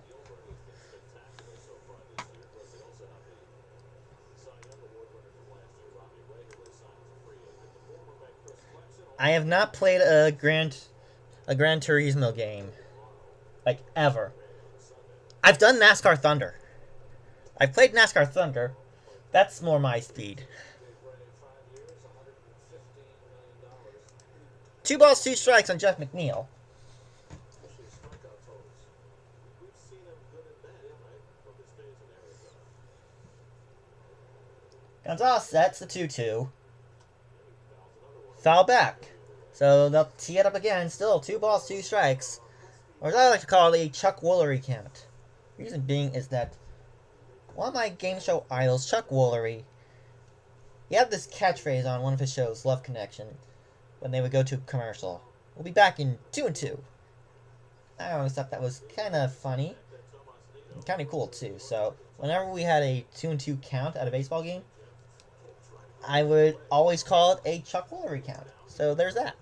I have not played a Gran Turismo game, like, ever. I've done NASCAR Thunder. I've played NASCAR Thunder. That's more my speed. 2 balls, 2 strikes on Jeff McNeil. Gonzalez sets the 2-2. Foul back. So they'll tee it up again. Still 2 balls, 2 strikes. Or as I like to call it, a Chuck Woolery count. Reason being is that one of my game show idols, Chuck Woolery, he had this catchphrase on one of his shows, Love Connection, when they would go to commercial. We'll be back in 2-2. I always thought that was kind of funny. Kind of cool, too. So, whenever we had a 2-2 count at a baseball game, I would always call it a Chuck Woolery count. So, there's that.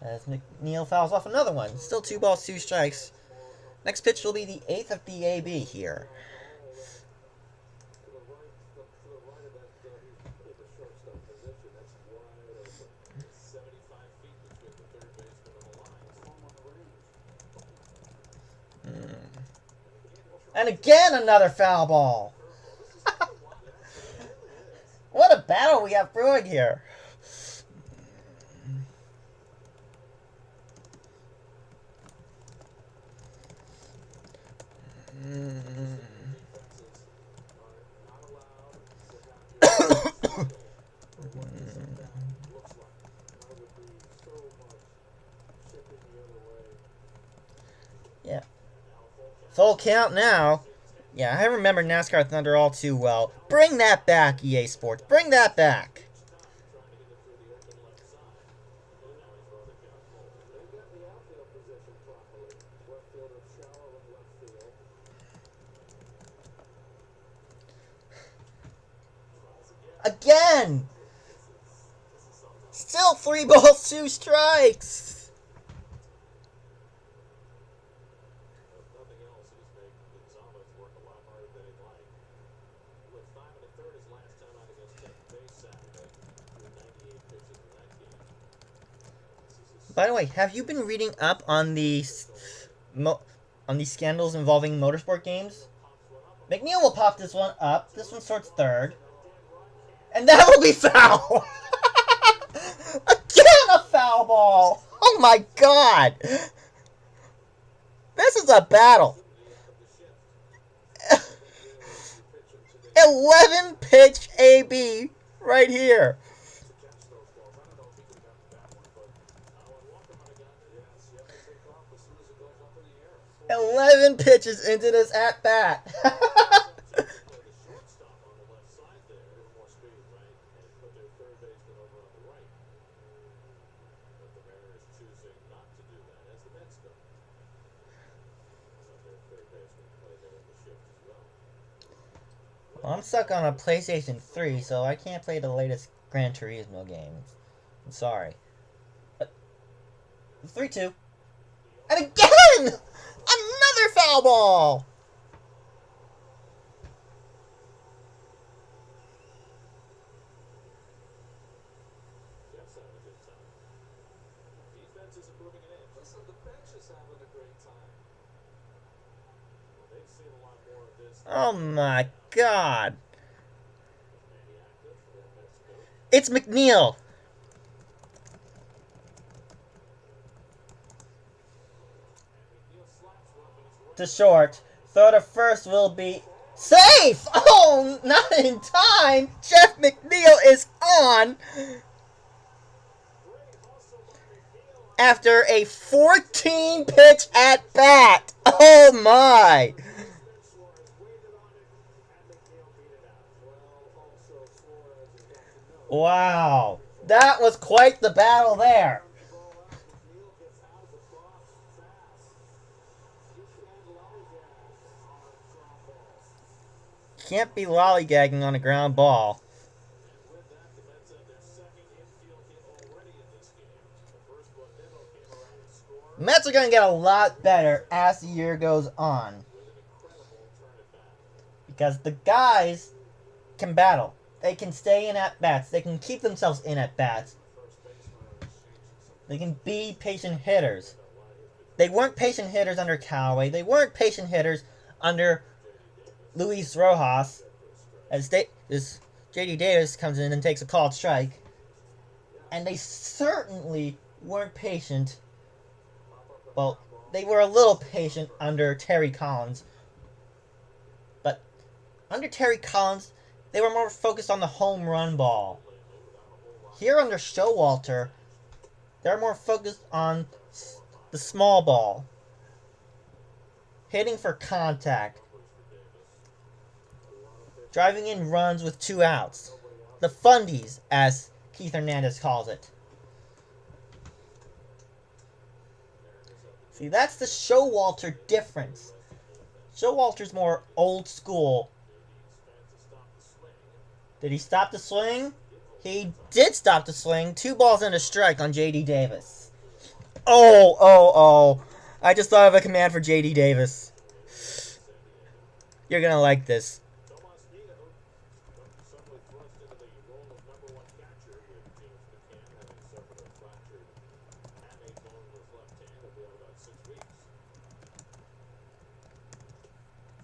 As McNeil fouls off another one. Still 2 balls, 2 strikes. Next pitch will be the 8th of the AB here. And again, another foul ball. What a battle we have brewing here. Yeah. Full count now. Yeah, I remember NASCAR Thunder all too well. Bring that back, EA Sports. Bring that back. Again! Still 3 balls, 2 strikes! Nothing else, he's made Gonzalez work a lot harder than he'd like. He went 5 1/3 his last time out against second base Saturday. Threw 98 pitches in that game. By the way, have you been reading up on these scandals involving motorsport games? McNeil will pop this one up. This one sorts third. And that will be foul! Again a foul ball! Oh my god! This is a battle. 11 pitch AB right here. 11 pitches into this at bat. Well, I'm stuck on a PlayStation 3, so I can't play the latest Gran Turismo games. I'm sorry. 3-2. And again! Another foul ball! Defense is improving an inch. Listen, the bench is having a great time. They've seen a lot more of this. Oh my god. It's McNeil. To short. Throw to first will be safe! Oh, not in time! Jeff McNeil is on! After a 14 pitch at bat! Oh my! Wow. That was quite the battle there. Can't be lollygagging on a ground ball. Mets are going to get a lot better as the year goes on. Because the guys can battle. They can stay in at-bats. They can keep themselves in at-bats. They can be patient hitters. They weren't patient hitters under Callaway. They weren't patient hitters under Luis Rojas. As J.D. Davis comes in and takes a called strike. And they certainly weren't patient. Well, they were a little patient under Terry Collins. But under Terry Collins, they were more focused on the home run ball. Here under Showalter, they're more focused on the small ball. Hitting for contact. Driving in runs with 2 outs. The fundies, as Keith Hernandez calls it. See, that's the Showalter difference. Showalter's more old school. Did he stop the swing? He did stop the swing. 2 balls and a strike on J.D. Davis. Oh. I just thought of a command for J.D. Davis. You're gonna like this.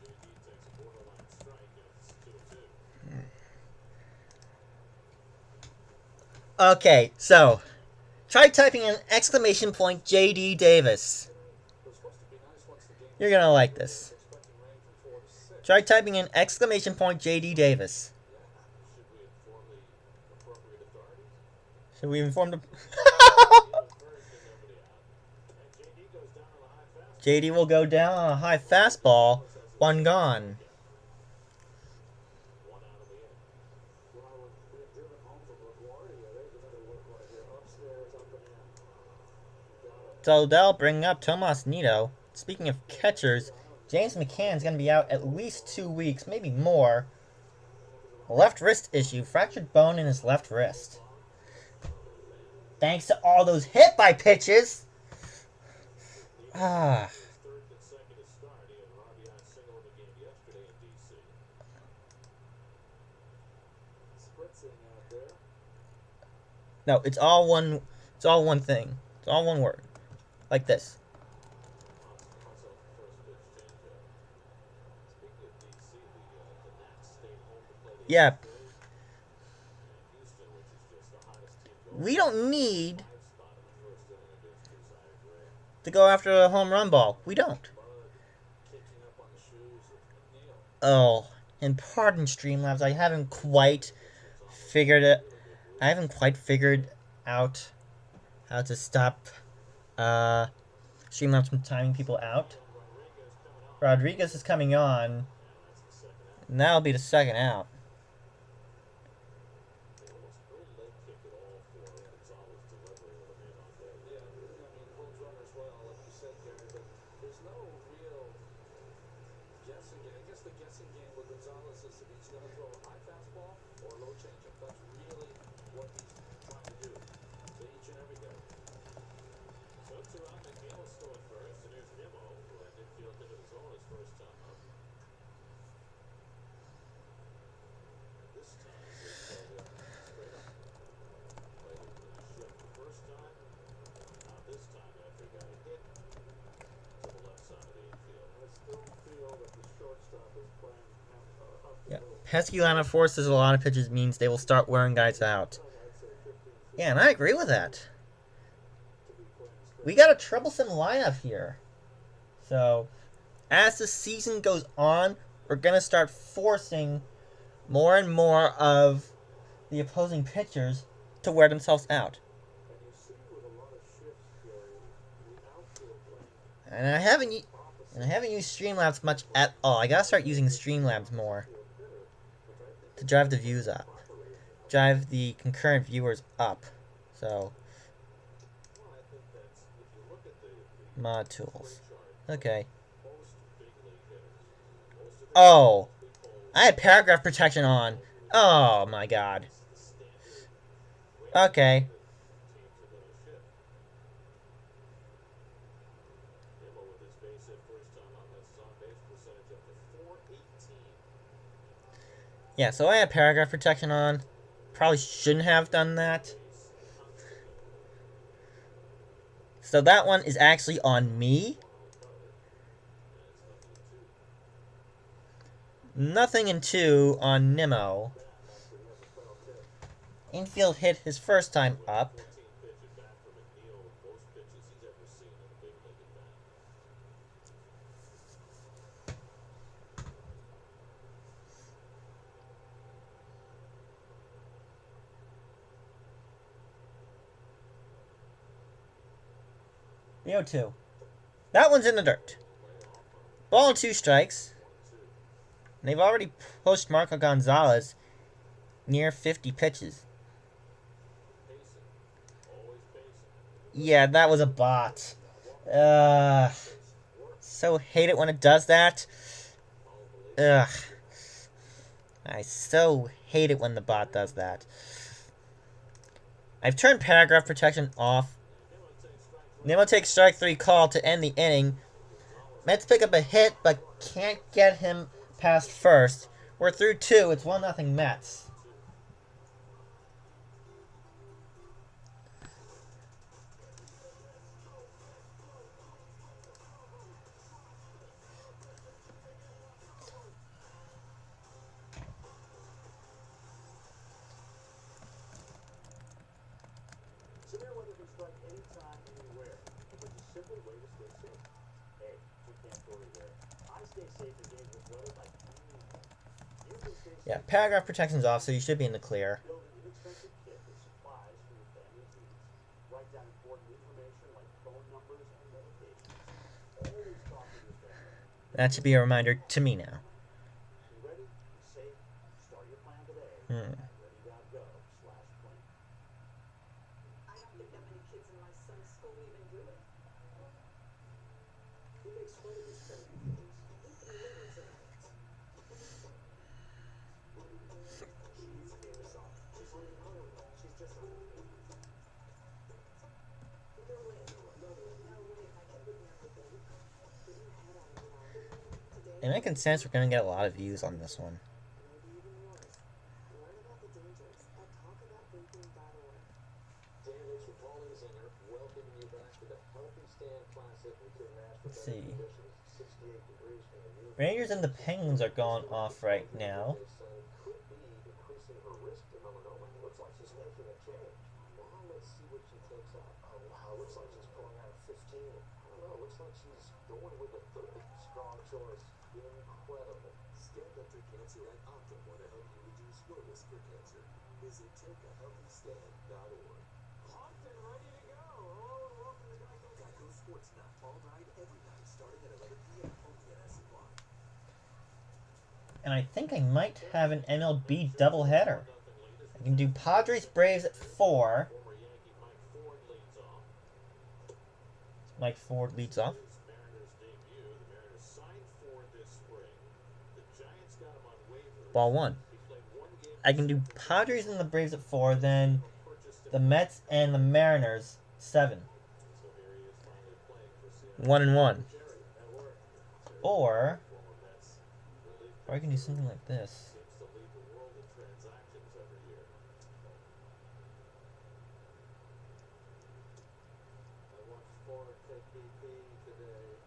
JD Okay, so try typing in exclamation point JD Davis. You're gonna like this. Try typing in exclamation point JD Davis. Should we inform the... JD will go down on a high fastball. One gone. So they'll bring up Tomas Nido. Speaking of catchers, James McCann's going to be out at least 2 weeks, maybe more. Left wrist issue, fractured bone in his left wrist. Thanks to all those hit by pitches. Ah. No, it's all one. It's all one thing. It's all one word, like this. Yeah. We don't need to go after a home run ball. We don't. Oh, and pardon Streamlabs, I haven't quite figured it. I haven't quite figured out how to stop Streamlabs from timing people out. Rodriguez is coming on, and that'll be the second out. Yeah, pesky lineup forces a lot of pitches means they will start wearing guys out. Yeah, and I agree with that. We got a troublesome lineup here. So, as the season goes on, we're going to start forcing more and more of the opposing pitchers to wear themselves out. And I haven't used Streamlabs much at all. I gotta start using Streamlabs more to drive the views up, drive the concurrent viewers up. So, mod tools. Okay. Oh, I had paragraph protection on. Oh my god. Okay. Yeah, so I had paragraph protection on. Probably shouldn't have done that. So that one is actually on me. Nothing in 2 on Nimmo. Infield hit his first time up. The 0-2. That one's in the dirt. Ball and 2 strikes. And they've already pushed Marco Gonzalez near 50 pitches. Yeah, that was a bot. So hate it when it does that. Ugh. I so hate it when the bot does that. I've turned paragraph protection off. Nimmo takes strike 3 call to end the inning. Mets pick up a hit, but can't get him past first. We're through 2. It's 1-0 Mets. strike anytime, anywhere. But it's a simple way to stay safe. Hey, we can't go there. I stay safe in dangerous weather by cleaning. You can stay Yeah, safe. paragraph protection's off, so you should be in the clear. Build an inexpensive kit with supplies for your family's needs. Write down important information like phone numbers and medications. Always talk with your family. That should be a reminder to me now. Be ready, be safe, start your plan today. Ready.gov/plan. I don't think that many kids in my son's school even do it. He makes fun of his family features. He delivers it. She's famous off. She's learning Harlem. She's just on her feet. No way. No way. I can live near the baby. Get your head out of the line. Today, And I can sense we're going to get a lot of views on this one. maybe even yours. Learn about the dangers at talkaboutdrinking.org. Dan, it's your Pauline Zinger welcoming you back to the Healthy Stand Classic with your match for Let's better see. conditions. 68 degrees from the new Rangers and the Penguins are going off right now. could be increasing her risk to melanoma. Looks like she's making a change. Now let's see what she takes out. Oh wow, looks like she's pulling out a 15. I don't know, looks like she's going with a 30. Strong choice. Incredible. Stand up to cancer at Optum want to help you reduce your risk for cancer. Visit takeahealthystand.org. Pumped and ready to go. Hello and welcome to Geico Sports Night. All night, every night, starting at 11 p.m. only at SNY. And I think I might have an MLB doubleheader. I can do Padres Braves at 4. Former Yankee Mike Ford leads off. Mike Ford leads off. Mariners debut. The Mariners signed Ford this spring. The Giants got him on waivers. Ball 1. He played one game. I can do Padres and the Braves at 4, then the Mets and the Mariners 7. So here he is finally playing for Seattle. 1 and 1. Jerry, that worked. Or Former Mets relief I can do something like this. seems to lead the world in transactions every year. I watched Ford take BP today.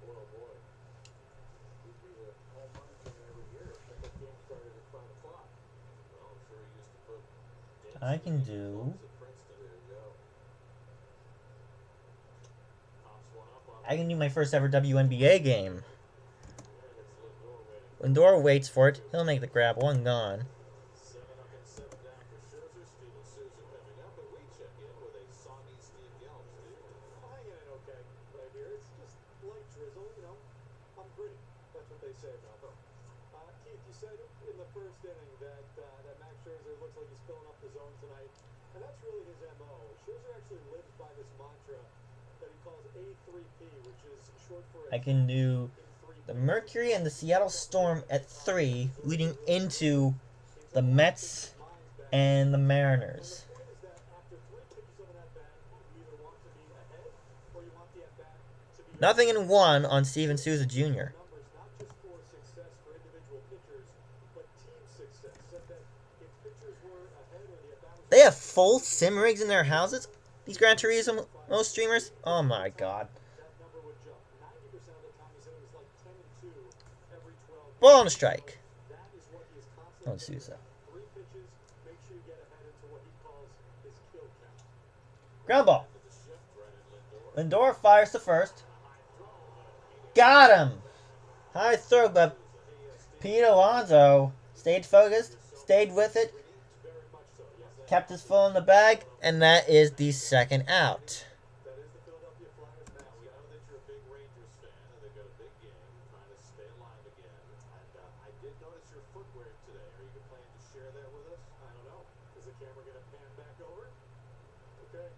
Boy, oh boy. He'd be the home run king every year. But the game started at 5 o'clock. Well, I'm sure he used to put I can do. at Princeton. There you go. Pops one up on I can do my first ever WNBA game. there. That's Lindor waiting. Lindor waits for it. He'll make the grab. 1 gone. 7 up and 7 down for Scherzer. Steven Souza coming up, and we check in with a soggy Steve Gelb. Steve. I'm hanging in okay right here. It's just light drizzle, you know. I'm gritty. That's what they say about them. Keith, you said in the first inning that Max Scherzer looks like he's filling up the zone tonight, and that's really his MO. Scherzer actually lives by this mantra that he calls A3P, which is short for I can do the Mercury and the Seattle Storm at 3, leading into the Mets and the Mariners. The point is that after 3 pitches of an at-bat, you either want to be ahead or you want the at-bat to be Nothing in 1 on Steven Souza Jr. numbers, not just for success for individual pitchers, but team success. Said that if pitchers were ahead or the at-bat was They have full sim rigs in their houses? These Gran Turismo streamers? Oh my god. that number would jump. 90% of the time he said it was like 10 and 2 every 12. Ball on a strike. That is what he is On constantly Souza. 3 pitches, make sure you get ahead into what he calls his kill count. Ground ball. The shift right at Lindor Lindor. fires to first. Got him. High throw, but Pete Alonso stayed focused, stayed with it, Very much so. Yes, kept his full in the bag, and that is the second out. that is the Philadelphia Flyers Now, mascot. we know that you're a big Rangers fan, and they've got a big game, trying to stay alive again. And I did notice your footwear today. Are you planning to share that with us? I don't know. Is the camera going to pan back over? Okay.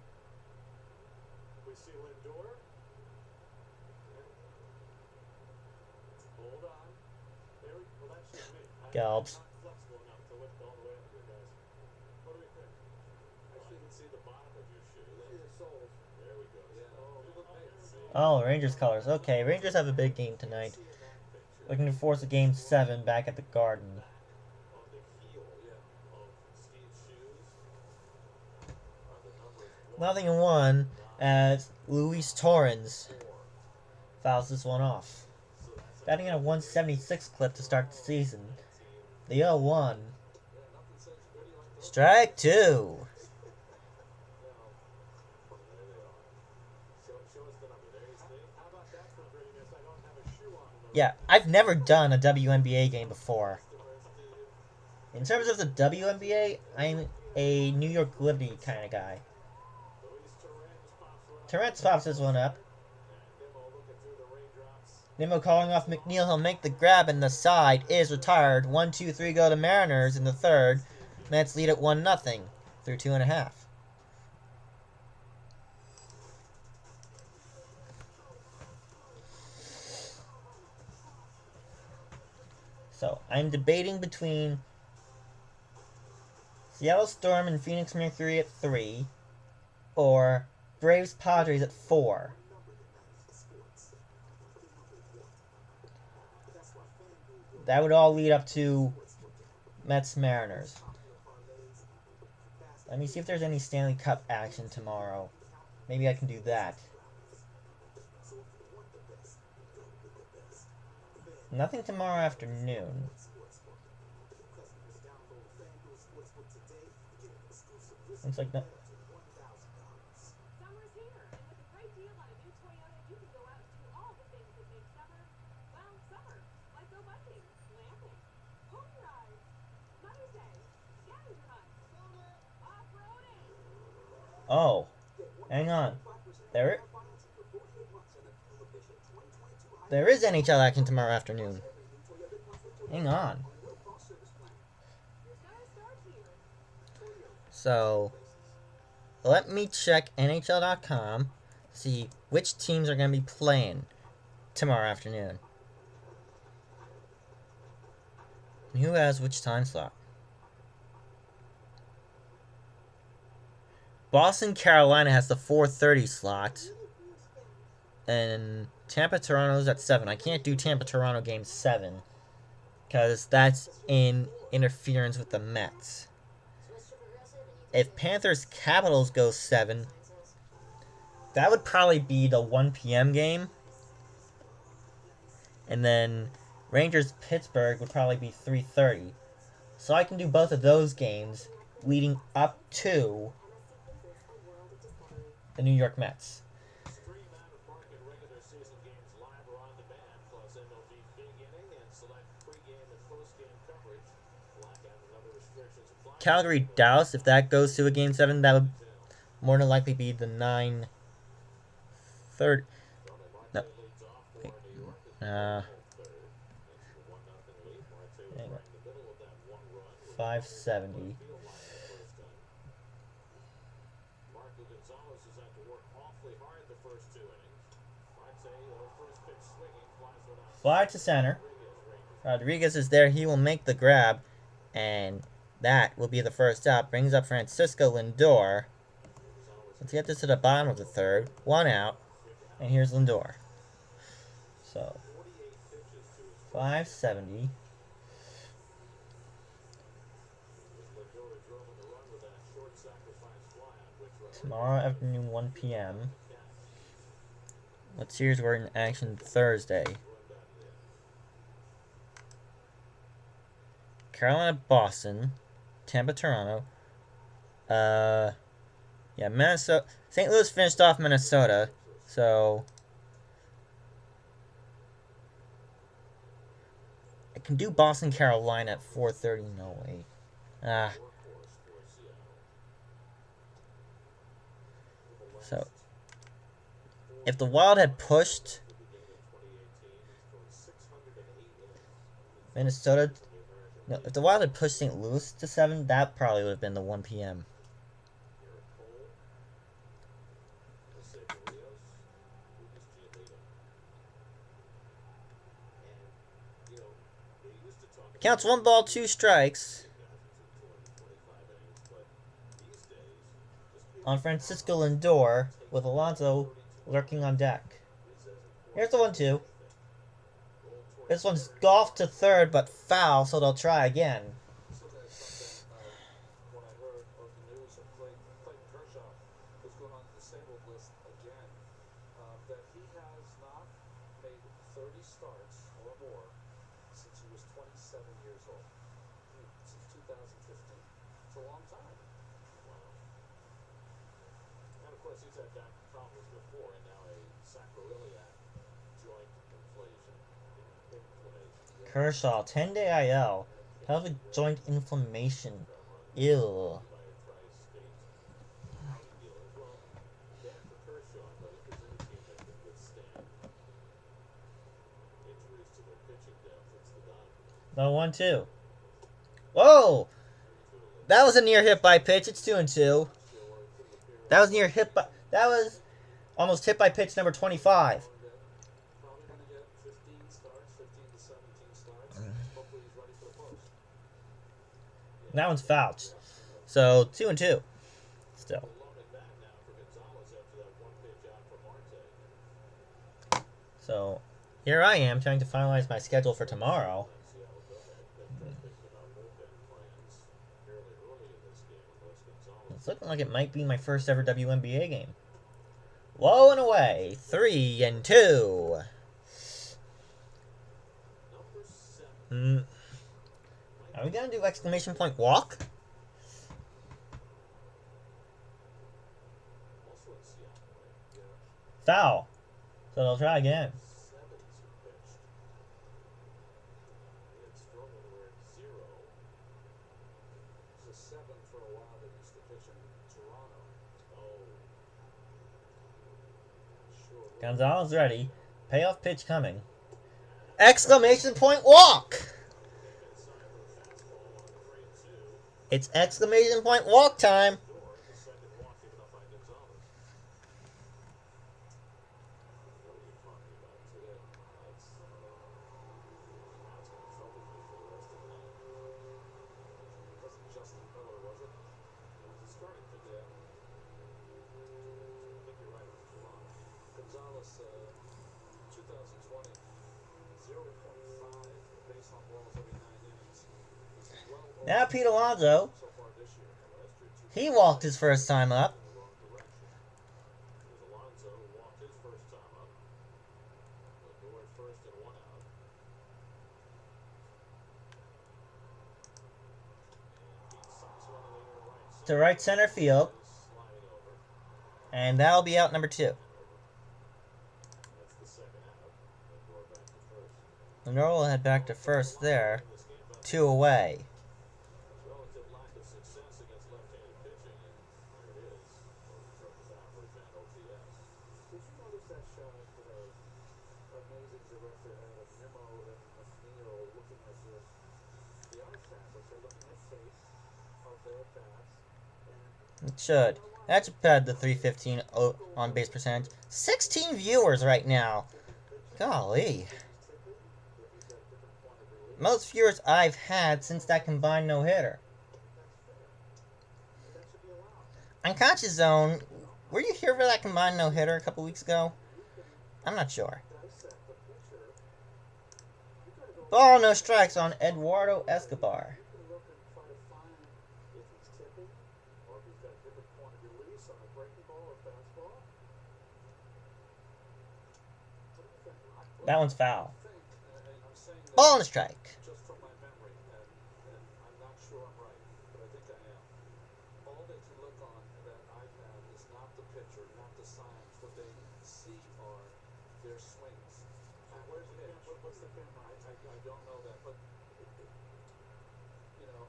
We see Lindor. Hold on. There we well, that's just me. Gelbs. I'm not flexible enough to lift all the way up here, guys. What do we think? Actually, you can see the bottom of your shoe. See the soles. There we go. Yeah. Oh, we look nice. See Oh, Rangers colors. Okay, Rangers have a big game tonight. in that picture Looking to force a game 7 back at the Garden. on the heel of Steve's shoes are the numbers 1, Nothing in 1 as Luis Torrens 4. fouls this one off. So that's Batting at a 176 clip to start the season. The 0-1. yeah, nothing says gritty like those. Strike 2. Now, Yeah, I've never done a WNBA game before. In terms of the WNBA, I'm a New York Liberty kind of guy. Terrence pops this one up. Nimmo calling off McNeil. He'll make the grab, and the side is retired. 1, 2, 3 go to Mariners in the third. Mets lead at 1-0 through 2.5. So, I'm debating between Seattle Storm and Phoenix Mercury at 3, or Braves Padres at 4. That would all lead up to Mets Mariners. Let me see if there's any Stanley Cup action tomorrow. Maybe I can do that. Nothing tomorrow afternoon. Looks like no. Summer's here, and with a great deal on a new Toyota, you can go out and do all the things that make summer, well, summer. Like go biking, glamping, pony rides, Mother's Day, scavenger hunts, off-roading. Oh, hang on. There is NHL action tomorrow afternoon. Hang on. So, let me check NHL.com, see which teams are going to be playing tomorrow afternoon. And who has which time slot? Boston, Carolina has the 4:30 slot. And Tampa, Toronto's at 7. I can't do Tampa, Toronto game 7. Because that's in interference with the Mets. If Panthers, Capitals goes 7, that would probably be the 1 p.m. game. And then Rangers, Pittsburgh would probably be 3:30. So I can do both of those games leading up to the New York Mets. Stream out-of-market regular season games live or on demand, plus MLB Big Inning and select pregame and postgame coverage. Blackout and other restrictions apply. Calgary, Dallas, if that goes to a game 7, that would more than likely be the 9:30. No. Wait. 570. Fly to center. Rodriguez is there. He will make the grab. And that will be the first out. Brings up Francisco Lindor. Let's get this to the bottom of the third. 1 out. And here's Lindor. So, 570. Tomorrow afternoon, 1 p.m. What series were in action Thursday? Carolina, Boston, Tampa, Toronto. Yeah, Minnesota. St. Louis finished off Minnesota, so I can do Boston, Carolina at 4:30. No way. So if the Wild had pushed Minnesota. No, if the Wild had pushed St. Louis to 7, that probably would have been the 1 p.m. Counts 1 ball, 2 strikes on Francisco Lindor with Alonso lurking on deck. Here's the 1-2. This one's golfed to third, but foul, so they'll try again. When I heard of the news of Clayton Kershaw was going on the disabled list again, that he has not made 30 starts or more since he was 27 years old. Since 2015. It's a long time. Wow. And of course, he's had back problems before, and now a sacroiliac joint inflasion. Kershaw, 10-day IL. Pelvic joint inflammation. Ew. by a tri-state outing dealers. Well, bad for Kershaw, but if there's any team that can withstand injuries to their pitching depth, it's the Dodgers. No 1-2. Whoa! That was a near hit by pitch. It's 2-2. That was near hit by. That was almost hit by pitch number 25. Probably going to get 15 starts, 15 to 17 starts. Hopefully he's ready for the post. That one's fouled. So 2-2. Still. Loaded back now for Gonzalez after that one pitch out for Marte. So here I am trying to finalize my schedule for tomorrow. Seattle go ahead. Thinking about bullpen plans fairly early in this game unless Gonzalez. It's looking like it might be my first ever WNBA game. Low and away. 3-2. Number 7. Are we gonna do exclamation point walk? Also in Seattle, right? Yeah. Foul. So they'll try again. 7s who pitched. They had struggled to where it's 0. It's a 7 for a while that used to pitch in Toronto. Oh, Sure. Gonzalez ready. Payoff pitch coming. Exclamation point walk! inside for the fastball on the 3-2. It's exclamation point walk time. Door, the second walk given up by Gonzalez. What are you talking about today? That's going to trouble me for the rest of the night. Wasn't Justin Miller, was it? It was a starting pitch. Yeah. I think you're right. It was Toronto. Gonzalez, 2020, 0.5 base on balls every 9 innings. This is well over Now Pete Alonso. so far this year. Last year, 2 He walked his first time up. in the wrong direction. It was Alonso who walked his first time up. Lindor at first and 1 out. And Pete sinks one in the air right To right center field. sliding over. And that'll be out number 2. That's the second out. Lindor back to first. Lindor will head back to first there. This game back 2 away. relative lack of success against left-handed pitching, and there it is. In terms of average and OPS. Did you notice that shot that amazing director had of Nimmo and McNeil looking at the eye samples? They're looking at face of their bats. And It should. That should pad the 315 on base percentage. 16 viewers right now. Golly. Most viewers I've had since that combined no-hitter. Unconscious Zone, were you here for that combined no-hitter a couple weeks ago? I'm not sure. Ball, no strikes on Eduardo Escobar. you can look and try to find if he's tipping or if he's got a different point of release on a breaking ball or fastball. What do you think, Rock? That one's foul. I think, and I'm saying that Ball and a strike. just from my memory, and I'm not sure I'm right, but I think I am. All that you look on that iPad is not the pitcher, not the signs. What they see are their swings. Where's the camera? What's the camera? I don't know that, but you know,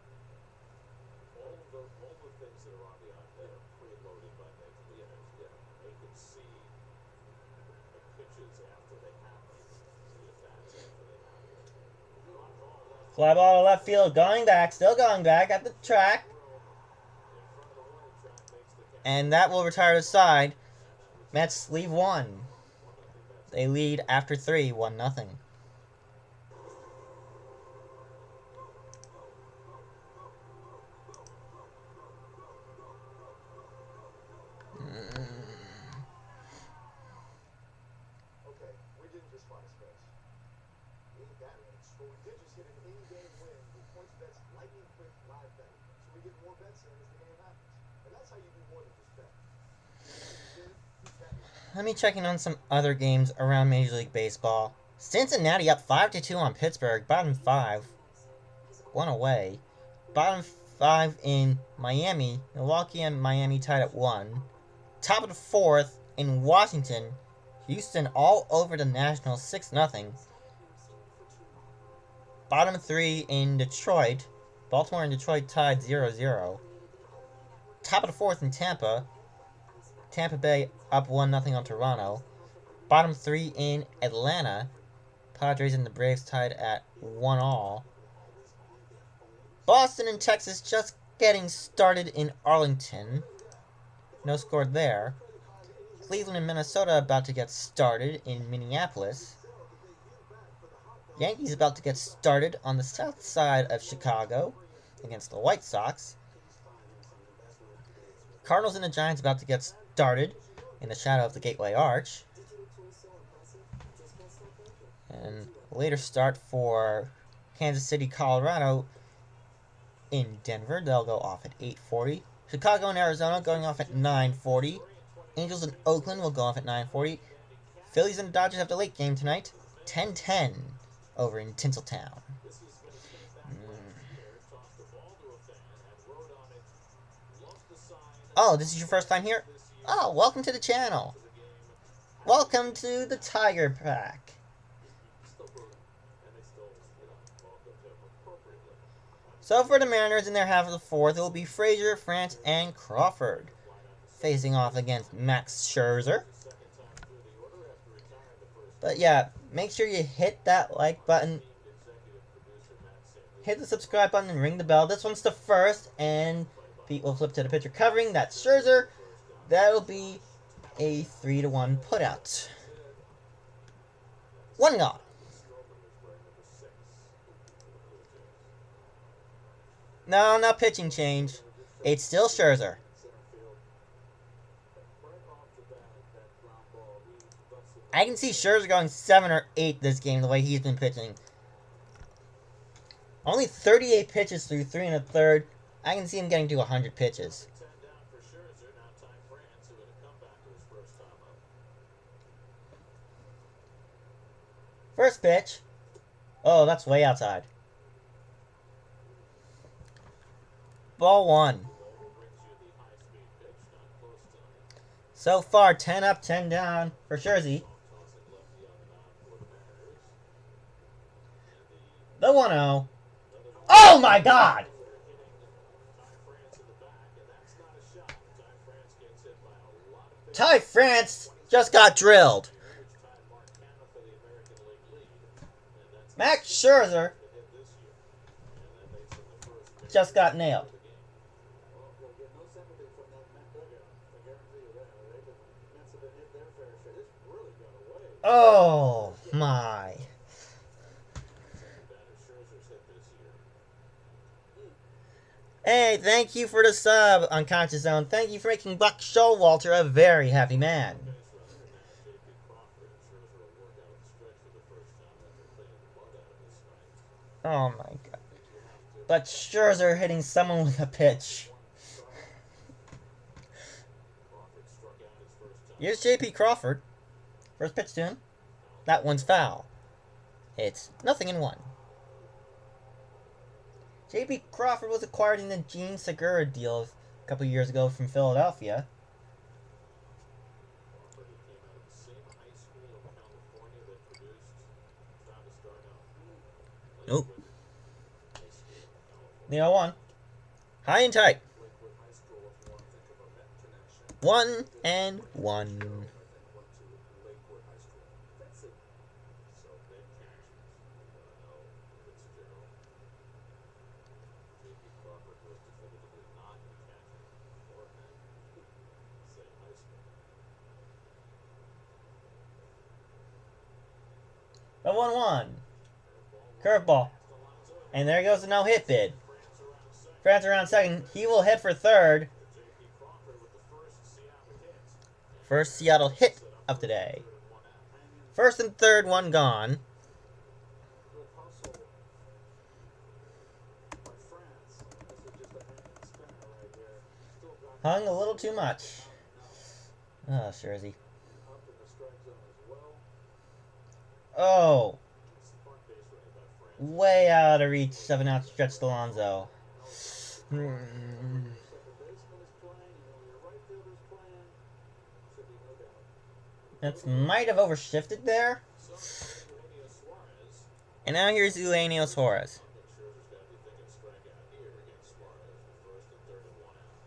All the things that are on the iPad are preloaded by Major League. Yeah, they can see the pitches after they happen, see the bats after they happen. Fly ball left Fly ball to left field, going back, still going back at the track. in front of the warning track makes the catch. And that will retire to side. Mets leave 1. They lead after 3, 1-0. Okay, we didn't just find space. We ain't that rich, but we did just get an in-game win with PointsBet's lightning quick live betting. So we get more bets in as the game happens. And that's how you do more than just bet. Let me check in on some other games around Major League Baseball. Cincinnati up 5-2 on Pittsburgh. Bottom 5. 1 away. Bottom 5 in Miami. Milwaukee and Miami tied at 1. Top of the 4th in Washington. Houston all over the Nationals 6-0. Bottom 3 in Detroit. Baltimore and Detroit tied 0-0. Top of the 4th in Tampa. Tampa Bay up 1-0 on Toronto. Bottom 3 in Atlanta. Padres and the Braves tied at 1-1. Boston and Texas just getting started in Arlington. No score there. Cleveland and Minnesota about to get started in Minneapolis. Yankees about to get started on the south side of Chicago against the White Sox. Cardinals and the Giants about to get started in the shadow of the Gateway Arch. And later start for Kansas City, Colorado in Denver. They'll go off at 8:40. Chicago and Arizona going off at 9:40. Angels and Oakland will go off at 9:40. Phillies and Dodgers have the late game tonight. 10:10 over in Tinseltown. Oh, this is your first time here? Oh, welcome to the channel. Welcome to the Tiger Pack. So for the Mariners in their half of the 4th, it will be Frazier, France, and Crawford facing off against Max Scherzer. But yeah, make sure you hit that like button, hit the subscribe button, and ring the bell. This one's the first, and Pete will flip to the pitcher covering. That's Scherzer. That'll be a 3-1 putout. 1 gone. No, not pitching change. It's still Scherzer. I can see Scherzer going 7 or 8 this game the way he's been pitching. Only 38 pitches through 3 1/3. I can see him getting to 100 pitches. First pitch. Oh, that's way outside. Ball 1. So far, 10 up, 10 down for Scherzer. The 1-0. Oh my God! Ty France just got drilled. Max Scherzer just got nailed. Oh my. Hey, thank you for the sub, Unconscious Zone. Thank you for making Buck Showalter a very happy man. Oh my God. But Scherzer hitting someone with a pitch. Here's J.P. Crawford. First pitch to him. That one's foul. It's 0-1. J.P. Crawford was acquired in the Gene Segura deal a couple years ago from Philadelphia. Nope. 0-1. High and tight. 1-1. A 1-1. Curveball. And there goes the no-hit bid. France around second. He will hit for third. First Seattle hit of the day. First and third, one gone. Hung a little too much. Oh, Scherzer. Oh. Way out of reach, 7-out stretch to Alonso. That might have overshifted there. And now here's Eugenio Suarez. I think Scherzer's got to be thinking strikeout here against Suarez with first and third and one out.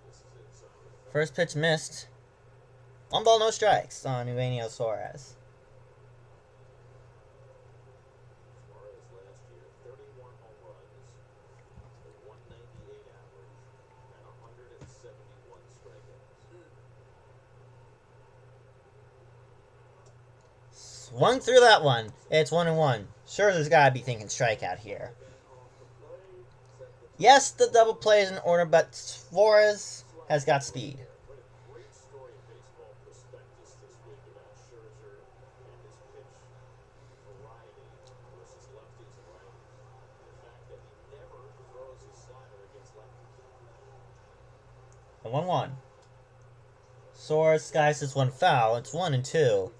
And this is inside of the fence. First pitch missed. 1 ball, no strikes on Eugenio Suarez. Suarez last year, 31 home runs, a 198 average, and 171 strikeouts. Swung through that one. It's 1-1. Scherzer's got to be thinking strikeout here. Yes, the double play is in order, but Suarez has got speed. What a great story in Baseball Prospectus this week about Scherzer and his pitch variety versus lefties and righties. The fact that he never throws his slider against lefties. And 1-1. Suarez skies this one foul. It's 1-2. Everything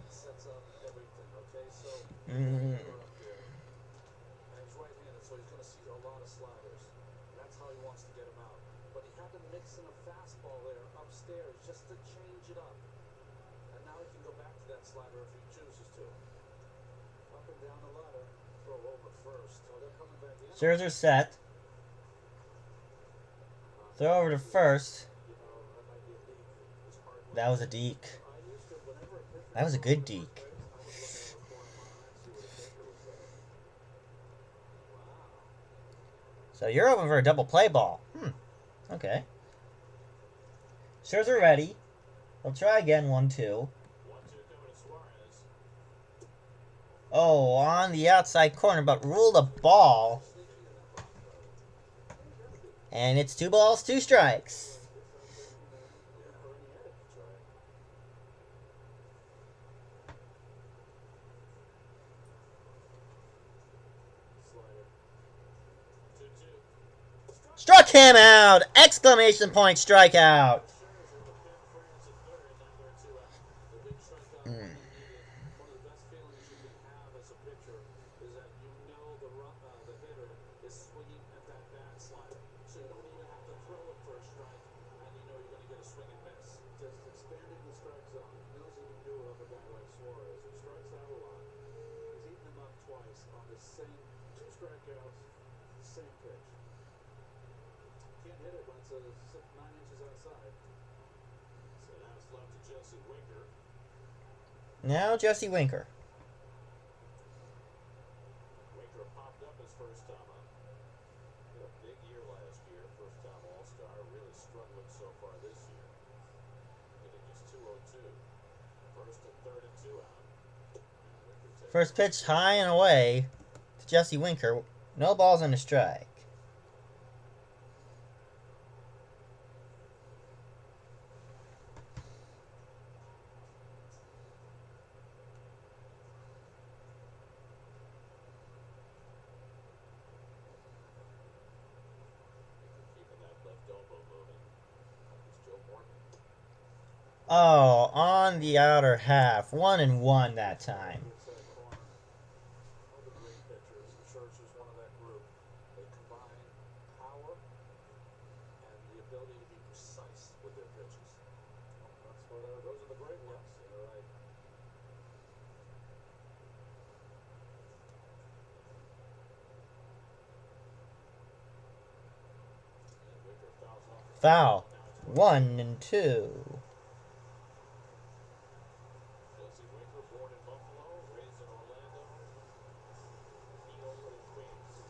sets up everything, okay? So, Mm. up there. And he's right-handed, so he's going to see a lot of sliders. And that's how he wants to get him out. But he had to mix in a fastball there upstairs just to change it up. And now he can go back to that slider if he chooses to. Up and down the ladder, throw over first. So they're coming back in. Scherzer set. Throw over to first. You know, that might be a leak. It's hard work. That was a deke. I used to, whenever a pitcher That was a good deke. I would look over corner of my eye and see where the pitcher was at. Wow. So you're open for a double play ball. Okay. Scherzer ready. He'll try again. 1-2. 1-2 coming to Suarez. Oh, on the outside corner, but ruled a ball. And it's 2 balls, 2 strikes. Slider. 2-2. Struck him out! Exclamation point strikeout! Scherzer, the pin France at third, now they're 2 out. The big strikeout really needed. One of the best feelings you can have as a pitcher is that you know the hitter is swinging at that bad slider. So you don't even have to throw it for a strike, and you know you're going to get a swing and miss. Just expanding the strike zone. He knows he can do it up a guy like Suarez, who strikes out a lot. He's eaten him up twice on the same 2 strikeouts, same pitch. Can't hit it when it's 9 inches outside. So now it's left to Jesse Winker. Now Jesse Winker. Winker popped up his first time up. Had a big year last year, first time All-Star. Really struggling so far this year. Hitting just 202. First and third and 2 out. And Winker takes First pitch high and away to Jesse Winker. No balls and a strike. keeping that left elbow moving. It's Joe Morton. Oh, on the outer half. 1-1 that time. Inside corner. All the great pitchers, and Scherzer's one of that group. They combine power and the ability to be precise with their pitches. Those are the great ones. You're right. And Winker fouls off the Foul. Now it's 1-2. Jesse Winker, born in Buffalo, raised in Orlando, beat over in Queens.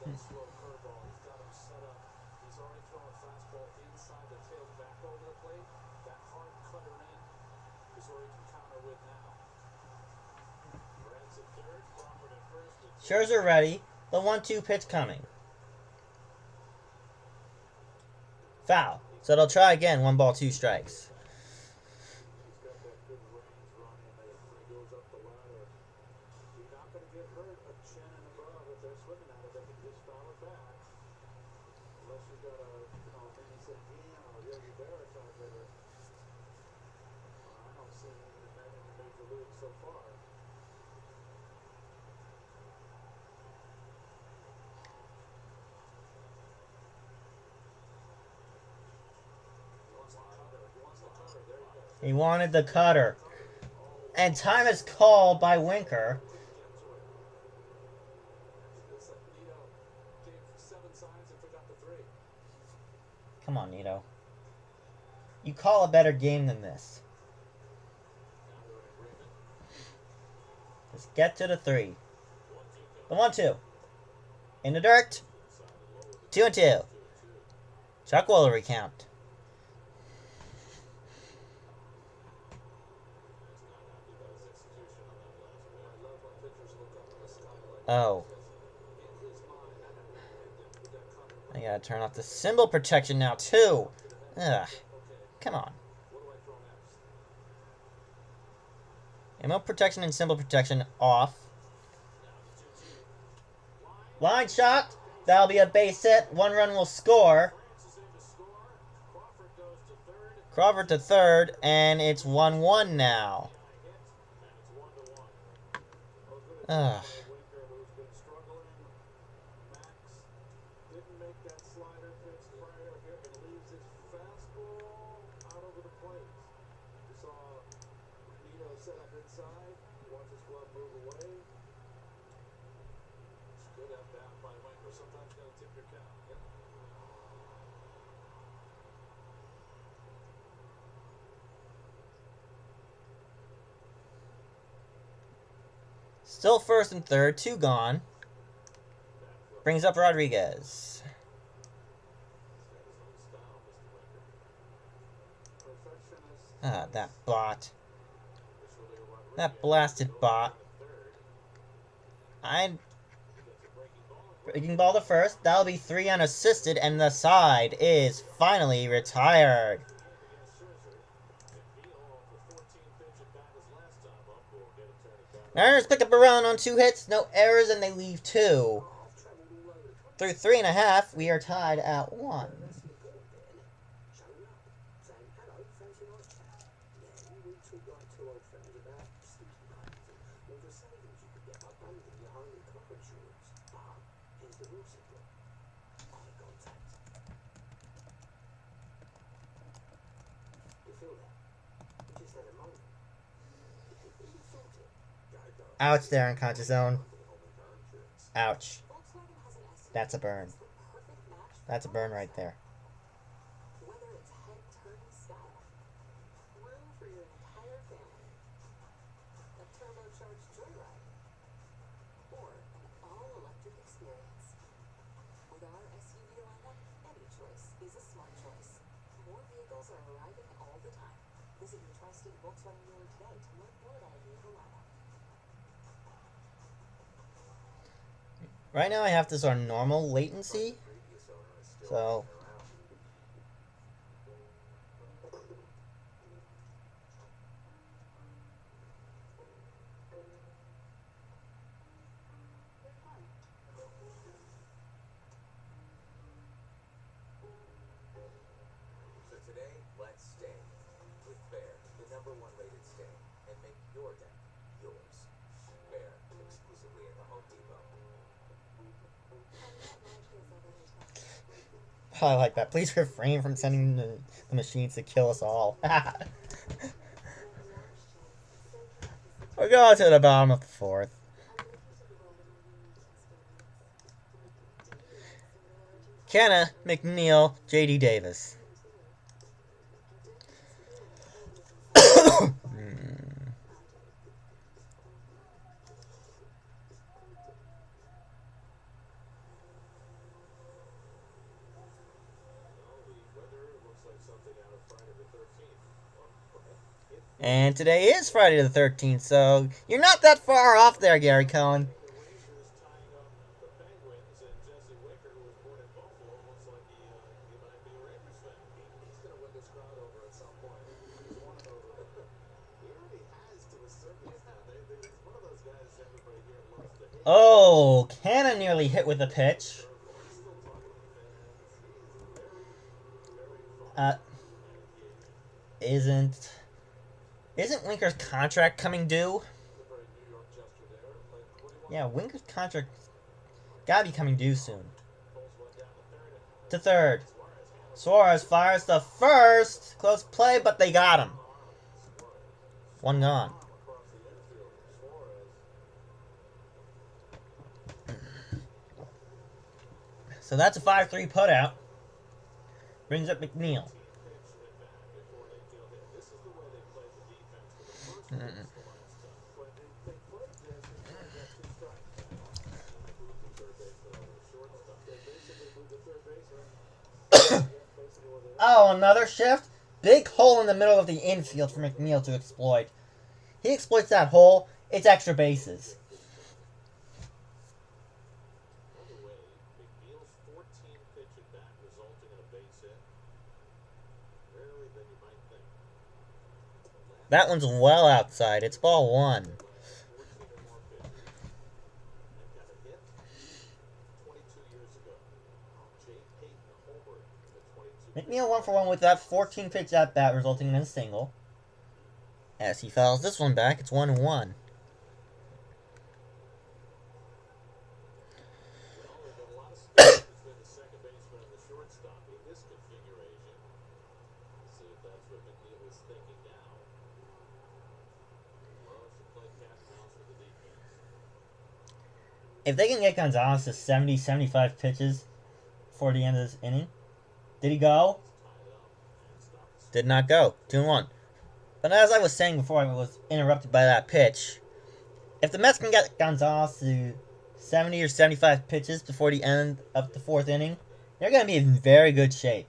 That slow curveball, he's got him set up. He's already thrown a fastball inside the tail back over the plate. That hard cutter in is where he can counter with now. France at third, Crawford at first. and Scherzer ready. The 1-2 pitch coming. Foul. So they'll try again. 1 ball, 2 strikes. He's got that good range running when he goes up the ladder. You're not going to get hurt a chin and above if they're swinging at it. They can just foul it back. Unless you've got a, Manny Santino or Yogi Berra type hitter. I don't see any in the major league so far. He wanted the cutter. And time is called by Winker. Come on, Nito. You call a better game than this. Let's get to the 3. The 1-2. In the dirt. 2-2. Chuck will recount. Oh. I gotta turn off the symbol protection now, too. Ugh. Come on. Ammo protection and symbol protection off. Line shot. That'll be a base hit. 1 run will score. Crawford to third, and it's 1-1 now. Ugh. Still first and third, 2 gone. Brings up Rodriguez. Ah, that bot. That blasted bot. Breaking ball to first. That'll be 3 unassisted, and the side is finally retired. Mariners pick up a run on 2 hits, no errors, and they leave 2. Through 3.5, we are tied at 1. Ouch there, unconscious zone. Ouch. That's a burn. That's a burn right there. Whether it's head-turning style, room for your entire family, a turbocharged joyride, or an all-electric experience. With our SUV lineup, any choice is a smart choice. More vehicles are arriving all the time. Visit your trusted Volkswagen dealer today to learn more about our vehicle lineup. Right now I have this on normal latency. So today, let's stay with Bear, the #1 rated stay, and make your deck yours. Bear, exclusively at the Home Depot. I like that. Please refrain from sending the machines to kill us all. We're going to the bottom of the 4th. Kenna, McNeil, J.D. Davis. And today is Friday the 13th, so you're not that far off there, Gary Cohen. Oh, Cannon nearly hit with a pitch. Isn't Winker's contract coming due? Yeah, Winker's contract gotta be coming due soon. To third. Suarez fires the first. Close play, but they got him. One gone. Across the infield from Suarez. So that's a 5-3 putout. Brings up McNeil. This is the way they played the defense for the first innings the last time. When they played this, they only got 2 strikes. They moved the third baseman over to shortstop. They basically moved the third baseman. Basically what they Oh, another shift? Big hole in the middle of the infield for McNeil to exploit. He exploits that hole. It's extra bases. By the way, McNeil's 14-pitch at bat resulting in a base hit. Rarely than you might think. That one's well outside. It's ball 1. 14 or more pitches and got a hit 22 years ago. Jay Payton, a homer in the 22. McNeil 1 for 1 with that 14-pitch at bat, resulting in a single. As he fouls this one back, it's 1-1. Well, there's been a lot of space between the second baseman and the shortstop in this configuration. Let's see if that's what McNeil is thinking now. Loves to play cat and mouse with the defense. If they can get Gonzalez to 70, 75 pitches before the end of this inning, did he go? Tied up and stopped. Did not go. 2-1. But as I was saying before I was interrupted by that pitch, if the Mets can get Gonzalez to 70 or 75 pitches before the end of the 4th inning, they're going to be in very good shape.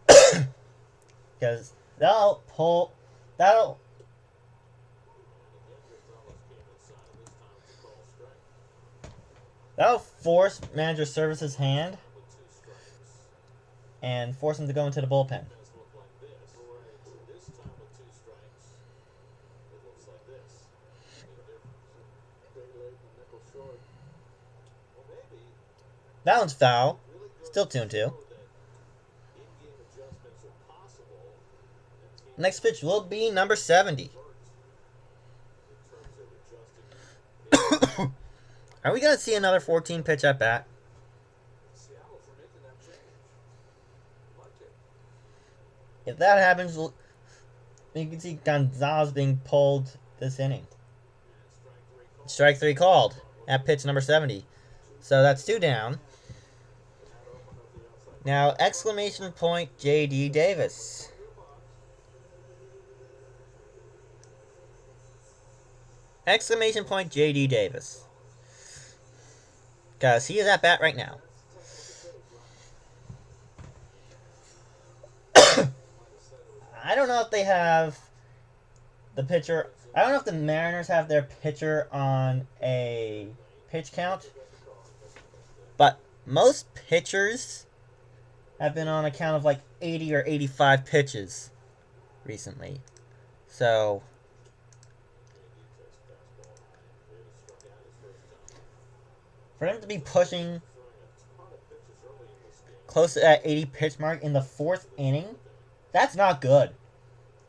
Because that'll And again, Gonzalez came inside, and this time it's a call strike. that'll force manager Service's hand With 2 strikes. and force him to go into the bullpen. It does look like this. This time with 2 strikes, it looks like this. Big difference. Big late and nickel short. Well, maybe That one's foul. really goes Still to 2-2. show that in-game adjustments are possible. And teams Next pitch will be number 70. work in terms of adjusting. Are we going to see another 14-pitch at bat? Seattle for making that change. Like it. If that happens, you can see Gonzalez being pulled this inning. And Strike 3 called at pitch number 70. So that's 2 down. Now, exclamation point J.D. Davis. Exclamation point J.D. Davis. Because he is at bat right now. I don't know if they have the pitcher. I don't know if the Mariners have their pitcher on a pitch count. But most pitchers have been on a count of like 80 or 85 pitches recently. So, for him to be pushing close to that 80 pitch mark in the 4th inning, that's not good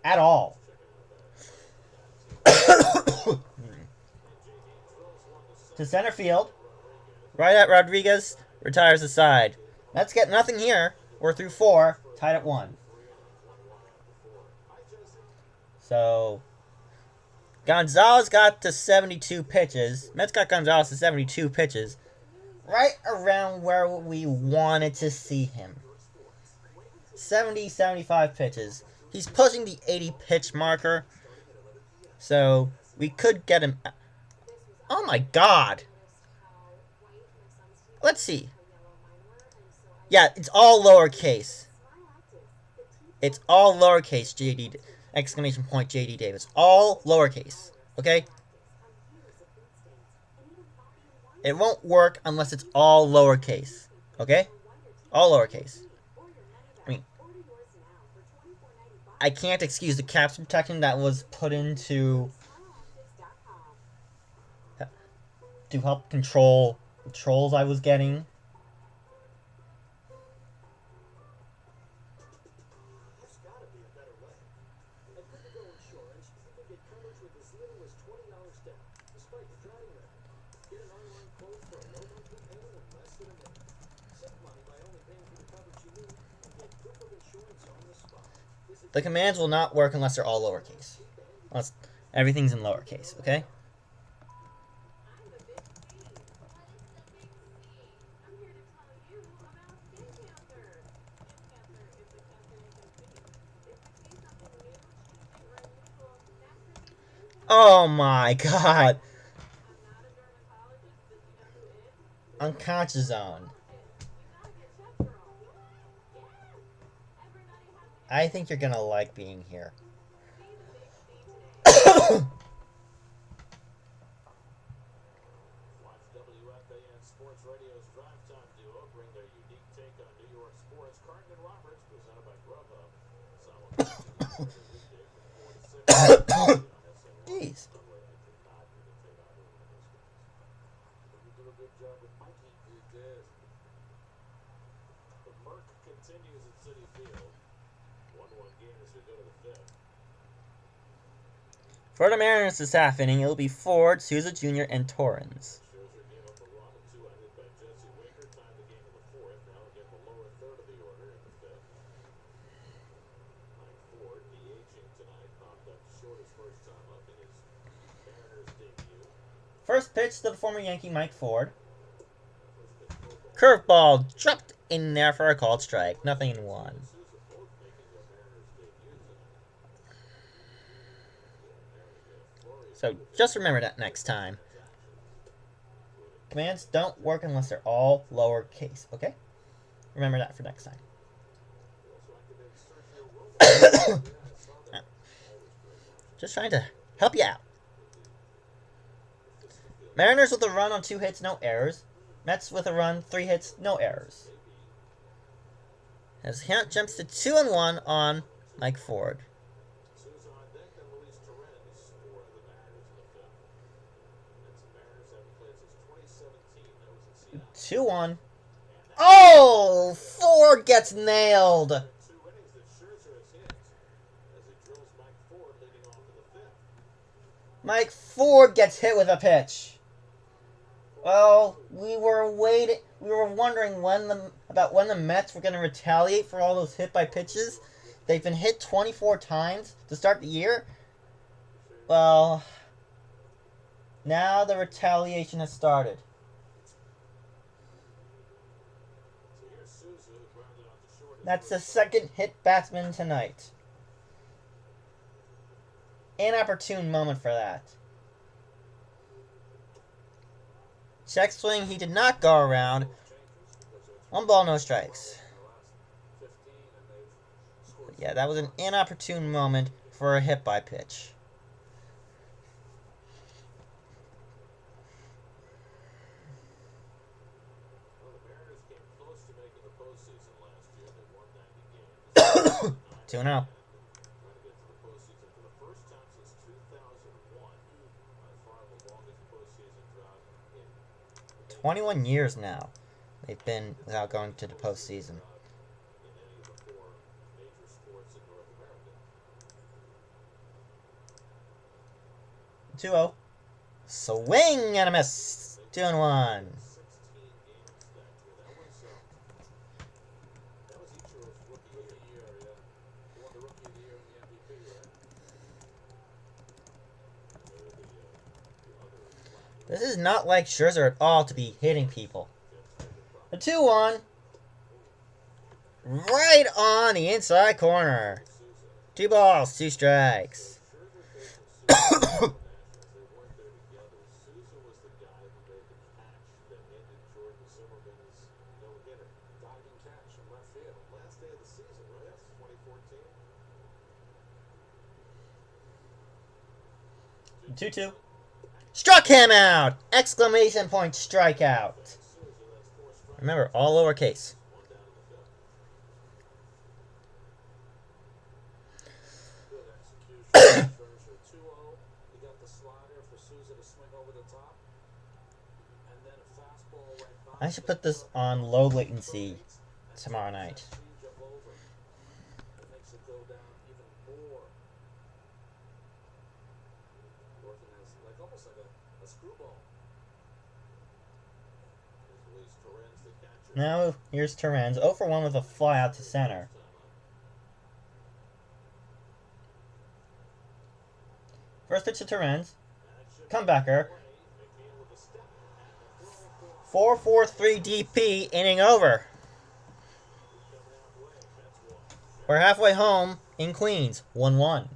at all. To center field, right at Rodriguez, retires the side. Let's get nothing here. We're through 4, tied at 1. So, Gonzalez got to 72 pitches. Mets got Gonzalez to 72 pitches. Right around where we wanted to see him. 70, 75 pitches. He's pushing the 80 pitch marker. So, we could get him. Oh my god. Let's see. Yeah, it's all lowercase. It's all lowercase JD. Exclamation point JD Davis. All lowercase. Okay? It won't work unless it's all lowercase. Okay? All lowercase. I mean, I can't excuse the caps protection that was put into to help control the trolls I was getting. There's gotta be a better way. At PBP Insurance, you can get coverage with as little as $20 down, despite the driving record. Get an online quote for a low monthly payment in less than a minute. Save money by only paying for the coverage you need and get proof of insurance on the spot. The commands will not work unless they're all lowercase. Unless everything's in lowercase, okay? I'm the big C. What is the big C? I'm here to tell you about Skin Cancer. Skin cancer is the cancer you can see. If you see something new, changing, or unusual, that could be skin cancer. Oh my god. I'm not a dermatologist, but you know who is? Unconscious zone. You gotta get checked, girl. Yes! Everybody has to I think you're gonna like being here. see the big C today. Watch WFAN Sports Radio's Drive Time Duo bring their unique take on New York sports. Carton and Roberts, presented by Grubhub. Simulcasting every weekday from 4 to 6 on SN1. Jeez. Unlike I did not imitate either one of those guys. But you did a good job with Mikey. You did. The Merc continues at Citi Field. 1-1 game as we go to the fifth. For the Mariners this half inning, it will be Ford, Souza Jr., and Torrens. Scherzer gave up a run, a two-ended by Jesse Winker, tied the game in the fourth. Now we get the lower third of the order in the fifth. Mike Ford, DHing tonight, popped up short his first time up in his Mariners debut. First pitch to the former Yankee Mike Ford. First pitch curveball. Curveball dropped in there for a called strike. Nothing in one. Souza both making their Mariners debuts tonight. Mariners get a flurry of So just remember that next time. Commands don't work unless they're all lowercase, okay? Remember that for next time. also activated Sergio Romo. Yeah, I saw that. Always great watching. Just trying to help you out. Mariners with a run on 2 hits, no errors. Mets with a run, 3 hits, no errors. As Hunt jumps to 2-1 on Mike Ford. Souza on deck, then Luis Torrens for the Mariners in the fifth. And some Mariners haven't played since 2017. That was in Seattle. 2-1. And that Oh! Ford gets nailed! 2 innings that Scherzer has hit as he drills Mike Ford leading off in the fifth. Mike Ford gets hit with a pitch. Well, we were wondering when the Mets were going to retaliate for all those hit by pitches. They've been hit 24 times to start the year. Well, now the retaliation has started. So here's Souza who grounded out to short. That's the second hit batsman tonight. Inopportune moment for that. Check swing, he did not go around. 1 ball, no strikes. Yeah, that was an inopportune moment for a hit by pitch. Well, the Mariners came close to making the postseason last year. They won 90 games. 2-0. Trying to get to the postseason for the first time since 2001. By far the longest postseason drought in 21 years now they've been without going to the postseason. in any of the 4 major sports in North America. 2-0. Swing and a miss. 2-1. 16 games that year. That was Ichiro's rookie of the year. Yeah, he won the rookie of the year and the MVP, right? They're the other This is not like Scherzer at all to be hitting people. A 2-1. Right on the inside corner. 2 balls, 2 strikes. They weren't there together. Souza was the guy who made the catch that ended Jordan Zimmerman's no-hitter. Diving catch from left field. Last day of the season, right? Yes, 2014. 2-2. Struck him out! Exclamation point strikeout. Souza, that's 4 strikes. Remember, all lowercase. 1 down in the fifth. Good execution. Scherzer 2-0. He got the slider for Souza to swing over the top. And then a fastball right by. I should put this on low latency tomorrow night. Change up over. That makes it go down even more. Working as like almost like a screwball. Here's Luis Torrens, the catcher. Now, here's Torrens. 0 for 1 with a fly out to center. First pitch to Terrence. Comebacker. 4-4-3 DP, inning over. We're halfway home in Queens, 1-1.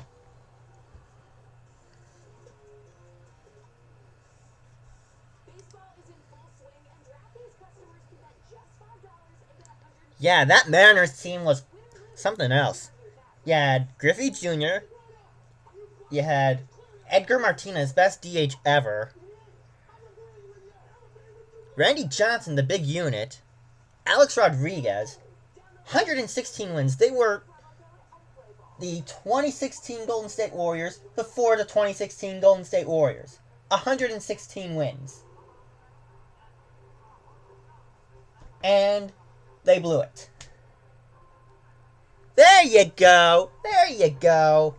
Baseball is in full swing, and DraftKings customers can bet just $5 and get $100. Yeah, that Mariners team was something else. You had Griffey Jr., you had Edgar Martinez, best DH ever, Randy Johnson, the big unit, Alex Rodriguez, 116 wins. They were the 2016 Golden State Warriors before the 2016 Golden State Warriors. 116 wins. And they blew it. There you go. There you go.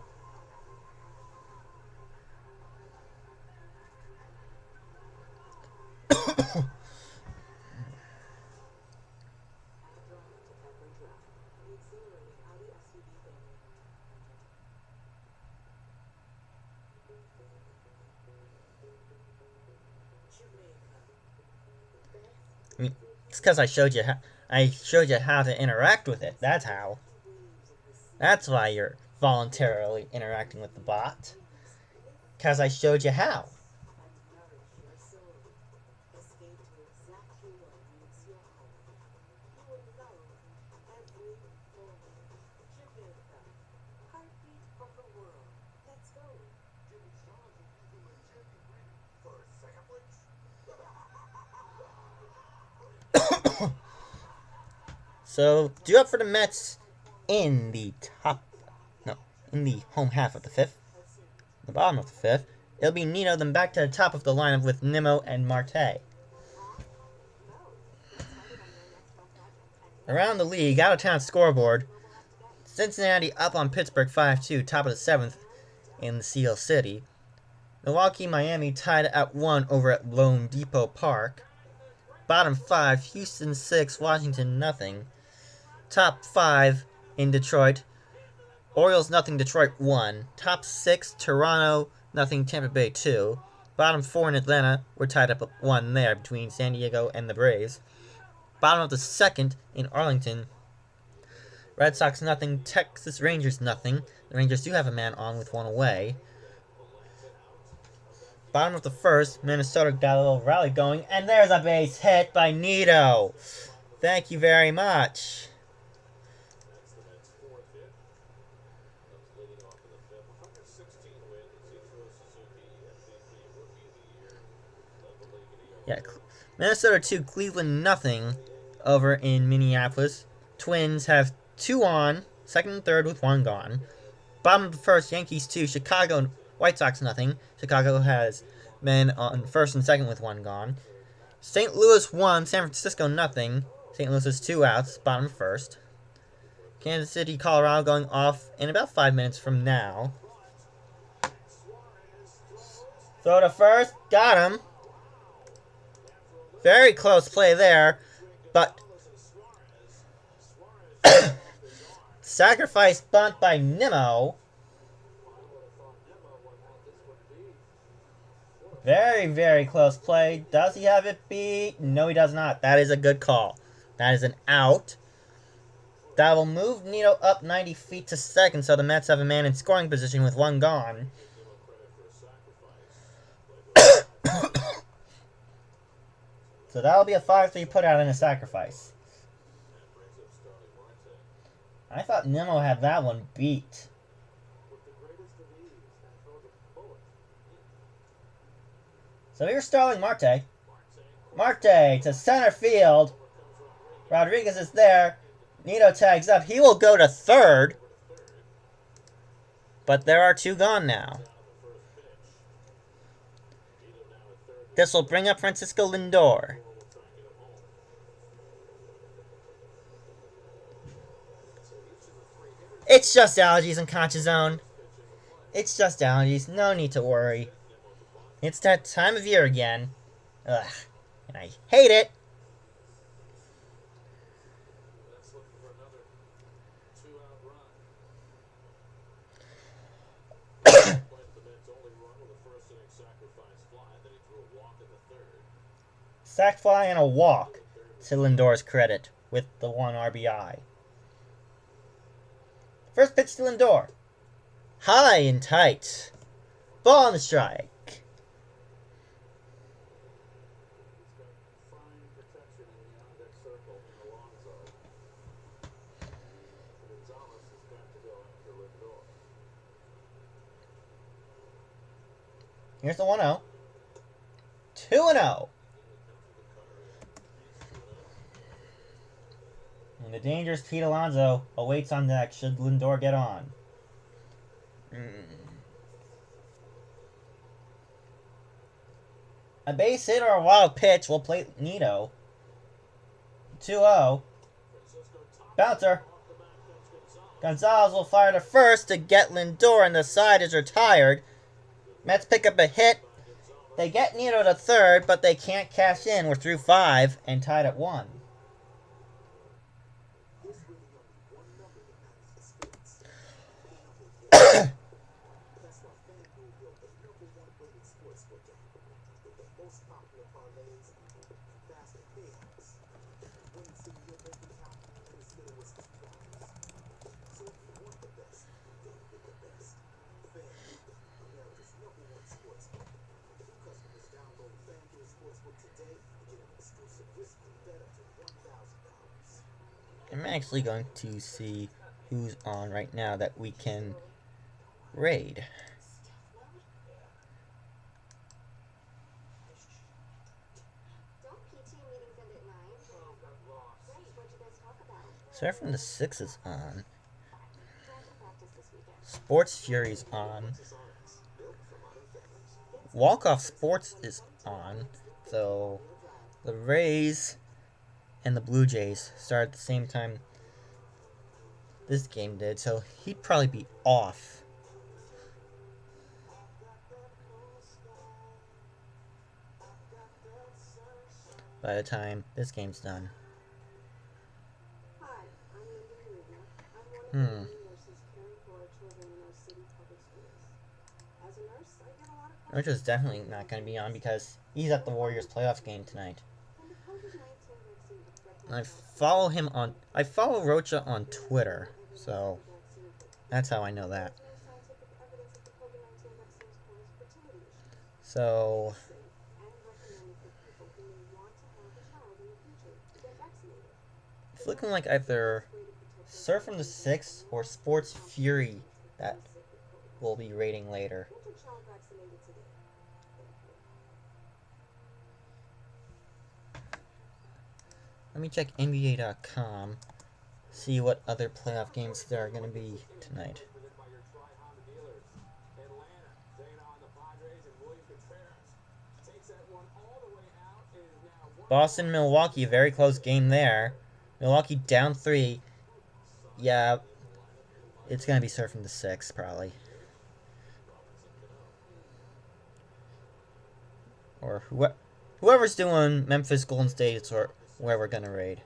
I mean, it's because I showed you how to interact with it. That's how. That's why you're voluntarily interacting with the bot. Because I showed you how. So, due up for the Mets in the home half of the fifth, the bottom of the fifth, it'll be Nino, then back to the top of the lineup with Nimmo and Marte. Around the league, out-of-town scoreboard, Cincinnati up on Pittsburgh 5-2, top of the seventh in the Steel City. Milwaukee, Miami tied at 1 over at Lone Depot Park. Bottom 5, Houston 6, Washington nothing. Top 5 in Detroit, Orioles nothing, Detroit 1. Top 6, Toronto nothing, Tampa Bay 2. Bottom 4 in Atlanta, we're tied up at 1 there between San Diego and the Braves. Bottom of the second in Arlington, Red Sox nothing, Texas Rangers nothing. The Rangers do have a man on with 1 away. Bottom of the first, Minnesota got a little rally going, and there's a base hit by Nito. Thank you very much. Yeah, Minnesota 2, Cleveland nothing over in Minneapolis. Twins have 2 on, second and third with 1 gone. Bottom of the first, Yankees 2, Chicago and White Sox nothing. Chicago has men on first and second with 1 gone. St. Louis 1, San Francisco nothing. St. Louis has 2 outs, bottom first. Kansas City, Colorado going off in about 5 minutes from now. Throw to first, got him. Very close play there, but sacrifice bunt by Nimmo. Very, very close play. Does he have it beat? No, he does not. That is a good call. That is an out. That will move Nito up 90 feet to second, so the Mets have a man in scoring position with 1 gone. So that'll be a 5-3 put out and a sacrifice. I thought Nimmo had that one beat. So here's Starling Marte. Marte to center field. Rodriguez is there. Nito tags up. He will go to third. But there are 2 gone now. This will bring up Francisco Lindor. It's just allergies in Concha Zone. It's just allergies. No need to worry. It's that time of year again. Ugh. And I hate it. forcing sacrifice fly, then he threw a walk in the third. Sac fly and a walk to Lindor's credit with the 1 RBI. First pitch to Lindor. High and tight. Ball on the strike. He's got fine protection in the on-deck circle in Alonso. Gonzalez has got to go after Lindor. Here's the 1-0. 2-0. And the dangerous Pete Alonso awaits on deck should Lindor get on. A base hit or a wild pitch will play Nito. 2-0. Bouncer. Gonzalez will fire to first to get Lindor, and the side is retired. Mets pick up a hit. They get Nito to third, but they can't cash in. We're through 5 and tied at 1. I'm actually going to see who's on right now that we can raid. Surf from the 6 is on. Sports Fury's on. Walk-Off Sports is on. So the Rays and the Blue Jays start at the same time this game did, so he'd probably be off. By the time this game's done. Hi, I'm Linda Karina. I'm one of the nurses caring for our children in our city public schools. As a nurse, I get a lot of Rich is definitely not going to be on because he's at the Warriors playoff game tonight. I follow Rocha on Twitter, so that's how I know that. So it's looking like either Surf from the 6 or Sports Fury that we'll be rating later. Let me check NBA.com, see what other playoff games there are going to be tonight. Boston, Milwaukee, very close game there. Milwaukee down 3. Yeah, it's going to be Surf from the 6, probably. Or whoever's doing Memphis, Golden State, or where we're gonna raid.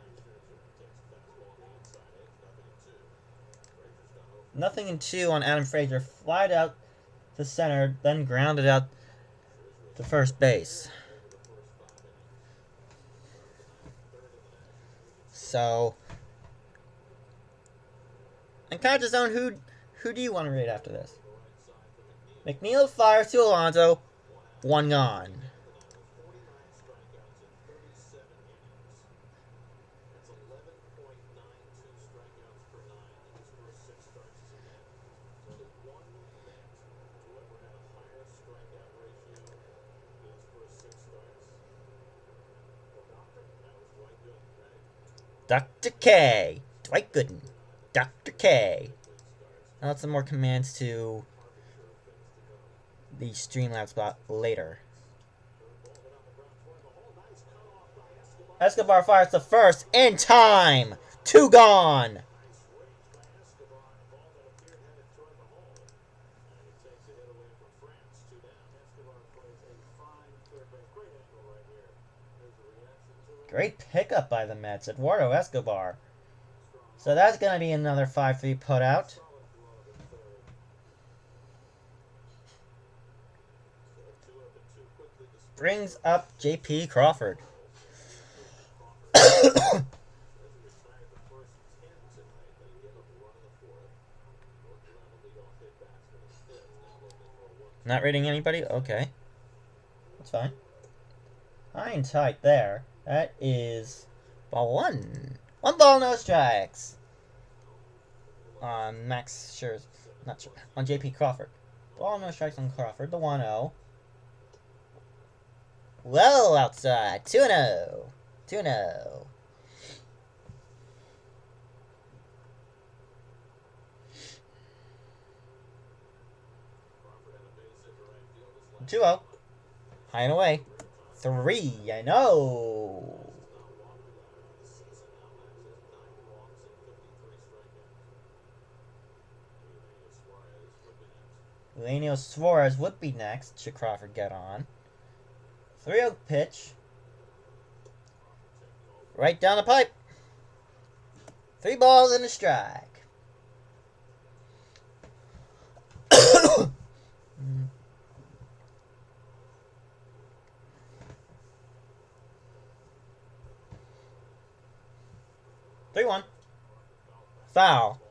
Nothing in 2 on Adam Frazier. Flied out to center, then grounded out to first base. So, unconscious zone. Who do you want to raid after this? McNeil fires to Alonso. 1 gone. Dr. K. Dwight Gooden. Dr. K. I'll add some more commands to the Streamlabs spot later. Escobar fires the first in time. 2 gone. Great pickup by the Mets, Eduardo Escobar. So that's going to be another 5-3 putout. brings up J.P. Crawford. Not rating anybody? Okay. That's fine. High and tight there. That is ball one. One ball, no strikes. On Max Scherzer. Not sure. On J.P. Crawford. Ball, no strikes on Crawford. The 1-0. Well outside. 2-0. 2-0. Two zero. High and away. 3. I know. Eugenio Suarez would be next. Should Crawford get on? 3-0 pitch. Right down the pipe. 3 balls and a strike. 3-1. Foul.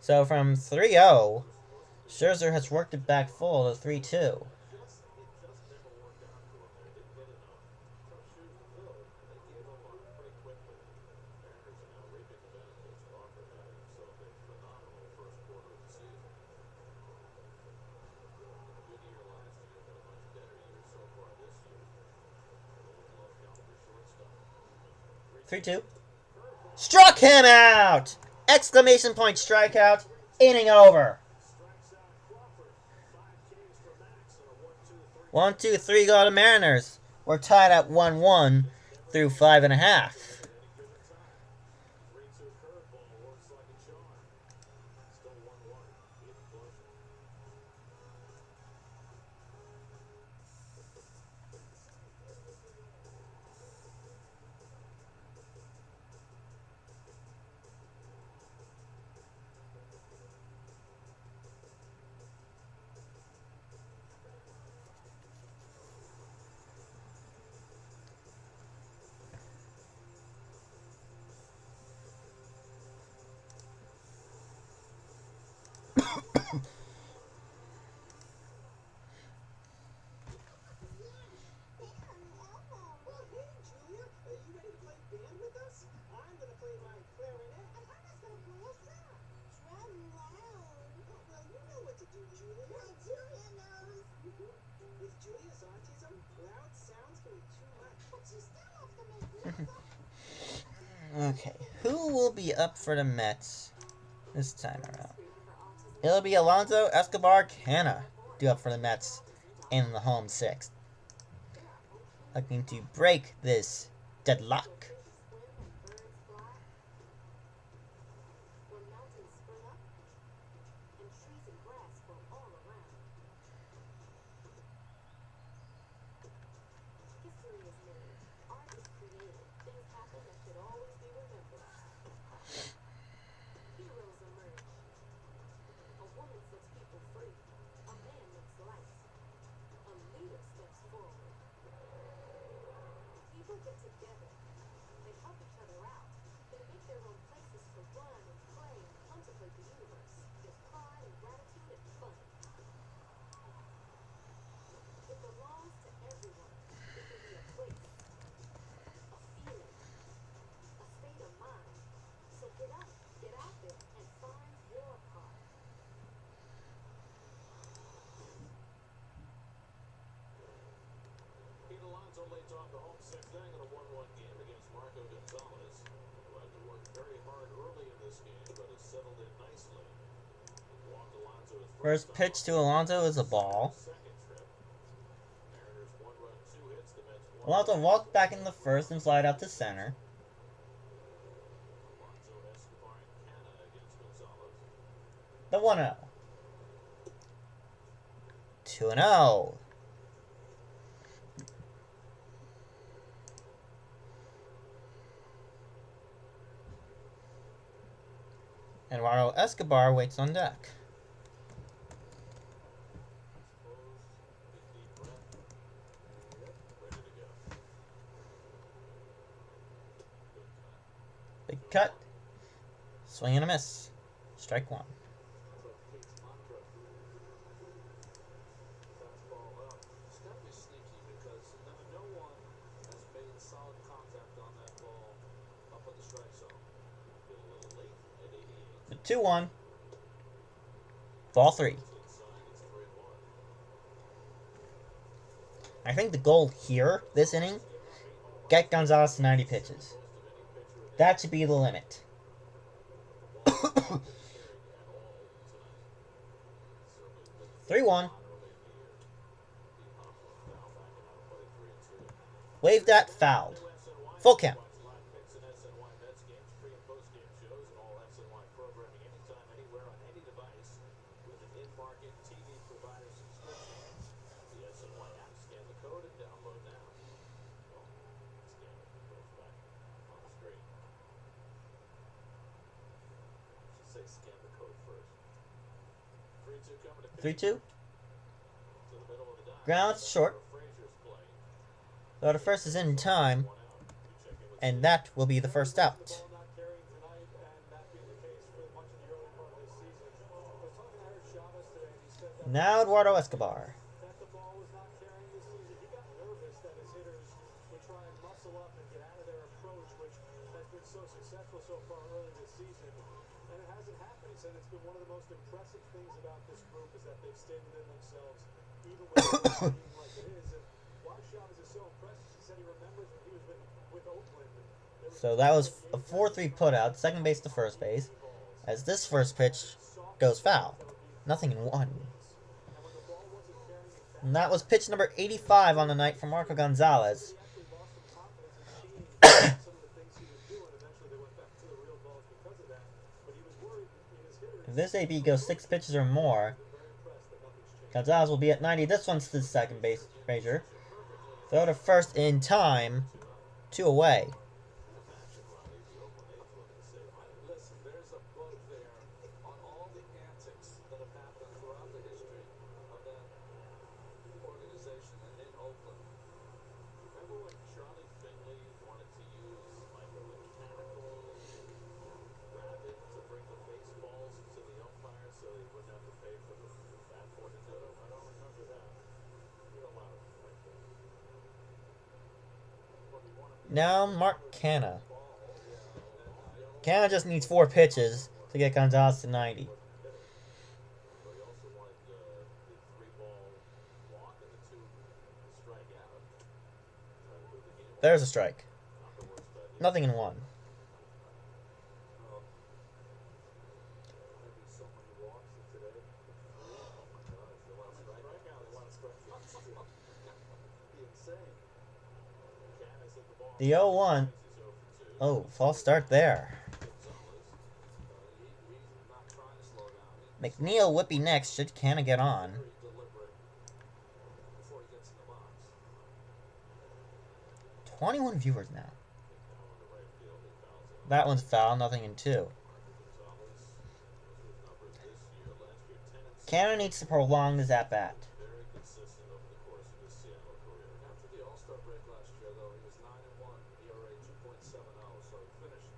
So from 3-0, Scherzer has worked it back full to 3-2. Struck him out! Exclamation point strikeout. Inning over. 1-2-3 go to Mariners. We're tied at 1-1 through 5.5. Okay, who will be up for the Mets this time around? It'll be Alonso Escobar Canna due up for the Mets in the home sixth. Looking to break this deadlock. Leads off the home sixth inning in a 1-1 game against Marco Gonzalez, who had to work very hard early in this game, but has settled in nicely. Walked Alonso his First pitch to Alonso is a ball. Mariners 1 run, 2 hits. The Mets 1 Alonso walked back in the first and slide out to center. Alonso, Escobar, and Canna against Gonzalez. The 1-0. 2-0. Eduardo Escobar waits on deck. Cut. Swing and a miss. Strike one. Fastball up. It's got to be sneaky because no one has made solid contact on that ball up at the strike zone. Been a little late at 88. 2-1. Ball 3. I think the goal here, this inning, get Gonzalez to 90 pitches. That should be the limit. 3-1. Wave that, fouled. Full count. Scan the code first. 3-2 coming to 3-2. to the middle of the diamond. Ground short. Frazier's play. Though the first is in time, One out. You check in with and that will be the first out. Ball not carrying tonight, and that being the case for much of the early part of this season. I was talking to Eric Chavez today, and he said that Now Eduardo Escobar. the ball was not carrying this season. He got nervous that his hitters would try and muscle up and get out of their approach, which has been so successful so far early this season. And it hasn't happened. He said it's been one of the most impressive things about this group is that they've stayed within themselves, even with it being like it is. And why Chavez is so impressive, he said he remembers when he was with Oakland. So that was a 4-3 putout, second base to first base, as this first pitch goes foul. Nothing in one. And that was pitch number 85 on the night for Marco Gonzalez. If this AB goes 6 pitches or more, Gonzalez will be at 90. This one's to the second base measure. Throw to first in time. 2 away. Listen, there's a book there on all the antics that have happened throughout the history of that organization in Oakland. Remember when Charlie Finley wanted to use like a mechanical rabbit to bring the baseballs to the umpire so he wouldn't have to pay for the bat for to do it? I don't remember that. You're allowed to like that. Well, he wanted Now Mark Canha. Canha just needs 4 pitches to get Gonzalez to 90. But he also wanted the 3-ball walk and the 2 strikeout. Try to move the game along. There's a strike. Not the worst idea. Nothing in one. Well, maybe so many walks in today. Oh my gosh, they want to strike out. They want to strike out. Be insane. Canha's hit the ball. The 0-1. He's 0 for 2. Oh, false start there. Gonzalez, he's not trying to slow down. He's McNeil would be next should Canha get on. very deliberate before he gets in the box. 21 viewers now. Now on the right field, he fouls it. That one's foul, nothing in 2. Gonzalez, his numbers this year, last year 10 and 6. Canha needs to prolong his at-bat. Very consistent over the course of his Seattle career. After the All-Star break last year, though, he was 9 and 1, ERA 2.70, so he finished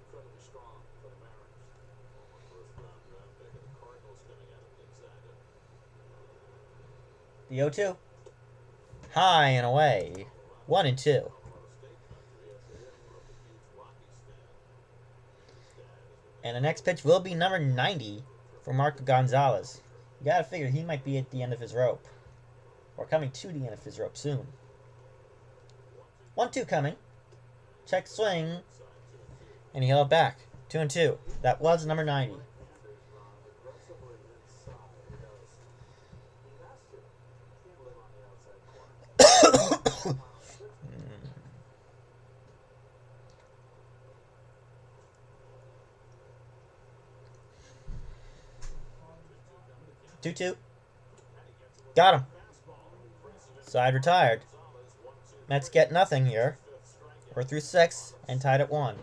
incredibly strong for the Mariners. Former first-round draft pick of the Cardinals coming out of Gonzaga. The 0-2. High and away. 1 and 2. Colorado State country after him, grew up a huge Rockies fan. His dad is And the next pitch will be number 90 for Marco Gonzalez. You gotta figure he might be at the end of his rope. Or coming to the end of his rope soon. 1-2 coming. Check swing. And he held back. 2 and 2. That was number 90. aggressively inside because he has to. He can't live on the outside corner. 2-2. Got him. Side retired. Mets get nothing here. We're through 6 and tied at 1.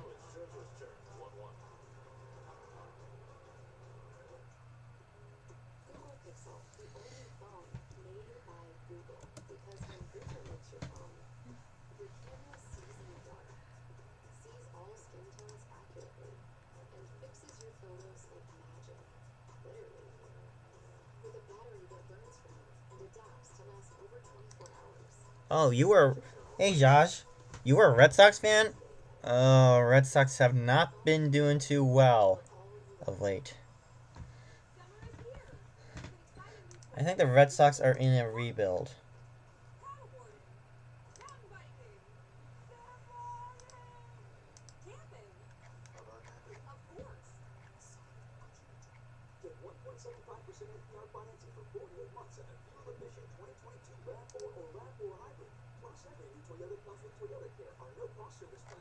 Google Pixel, the only phone made by Google. Because when Google makes your phone, your camera sees in the dark, sees all skin tones accurately, photos like magic. Literally. With a battery that learns from you and adapts to last over 24 hours. Oh, you were... Hey, Josh. You were a Red Sox fan? Oh, Red Sox have not been doing too well of late. Summer is here! With an exciting new I think the Red Sox are in a rebuild. paddleboarding, mountain biking, sandboarding, camping. How about hybrid? Of course. Get 1.75% APR financing for 48 months at a fuel efficient 2022 RAV4 or RAV4 hybrid. Plus, every new Toyota comes with Toyota Care, our no-cost service plan.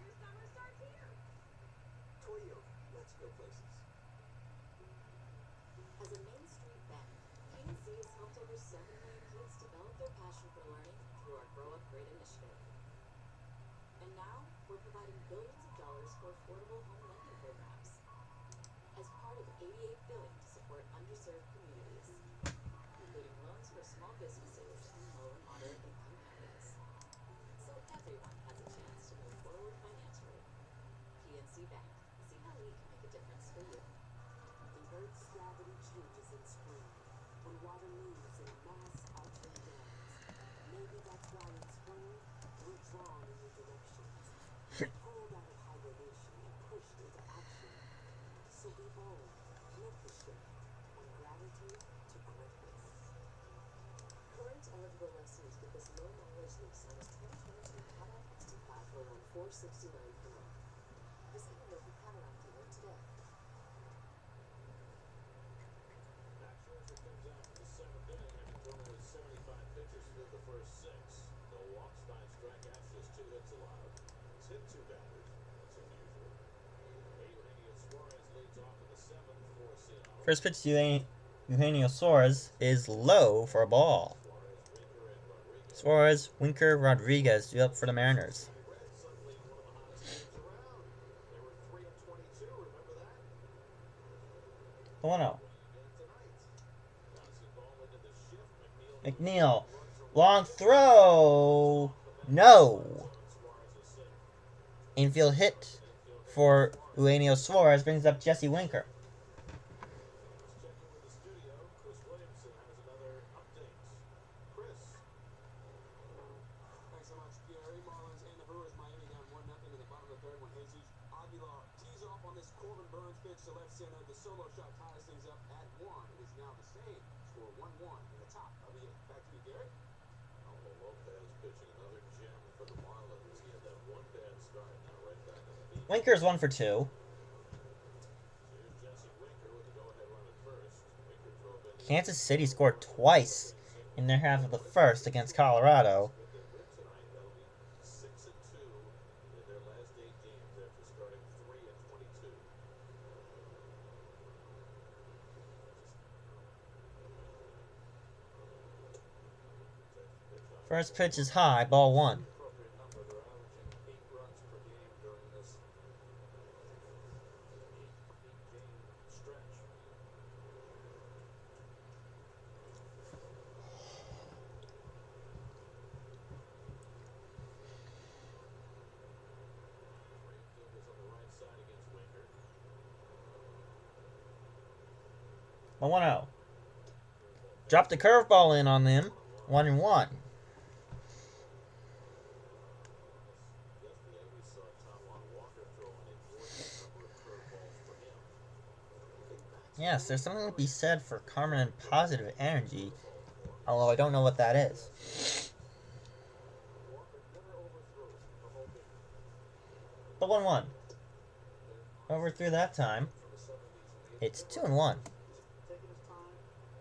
Your summer starts here. Toyota, let's go places. As a Main Street bank, PNC has helped over 7 million kids develop their passion for learning through our Grow Up Great initiative. And now, we're providing billions of dollars for affordable home lending programs. As part of $88 billion to support underserved communities, including loans for small businesses and low and moderate income families. So everyone has a chance to move forward financially. PNC Bank. See how we can make a difference for you. The Earth's gravity changes in spring, when water moves in mass altering dams. Maybe that's why in spring, we're drawn in new directions, pulled out of hibernation and pushed into action. So be bold, make the shift, and gravitate to greatness. Current eligible lessees with this low mileage lease on this 2022 Cadillac XT5 for around $469 per month. Visit your local Cadillac dealer today. Max Scherzer comes out for the seventh inning after throwing only 75 pitches through the first 6. No walks, 9 strikeouts, just 2 hits allowed. He's hit 2 batters. That's unusual. Eugenio Suarez leads off in the 7th for Seattle. First pitch to Eugenio Suarez is low for a ball. Suarez, Winker, Rodriguez due up for the Mariners. Reds suddenly one of the hottest teams around. They were 3-22, remember that? 1-0. Again tonight. Bouncing ball into the shift. McNeil. Long throw. No. Suarez is safe. Infield hit for Eugenio Suarez brings up Jesse Winker. Let's check in with the studio. Chris Williamson has another update. Chris. Thanks so much, Gary. Marlins and the Brewers, Miami down 1-0 in the bottom of the third when Jesus Aguilar tees off on this Corbin Burns pitch to left center. The solo shot ties things up at 1. It is now the same score 1-1 in the top of the 8th. Back to you, Gary. Almo Lopez pitching another gem for the Marlins. He had that one bad start, now right back on the beat. Winker's 1 for 2. So here's Jesse Winker with the go-ahead run at first. Winker drove in. Kansas City scored twice in their half of the first against Colorado. They win tonight. That'll be 6-2 in their last 8 games after starting 3-22. First pitch is high, ball 1. Appropriate number. They're averaging 8 runs per game during this 8-game stretch. Greenfield is on the right side against Winker. 1-0. Dropped the curveball in on them. 1-1. Yesterday we saw Taiwan Walker throw in a voice number of curveballs for him. Yes, there's something to be said for karma and positive energy, although I don't know what that is. Walker never overthrew the whole game. But 1-1. Overthrew that time. From the 70s and 80s. It's 2-1. Taking his time,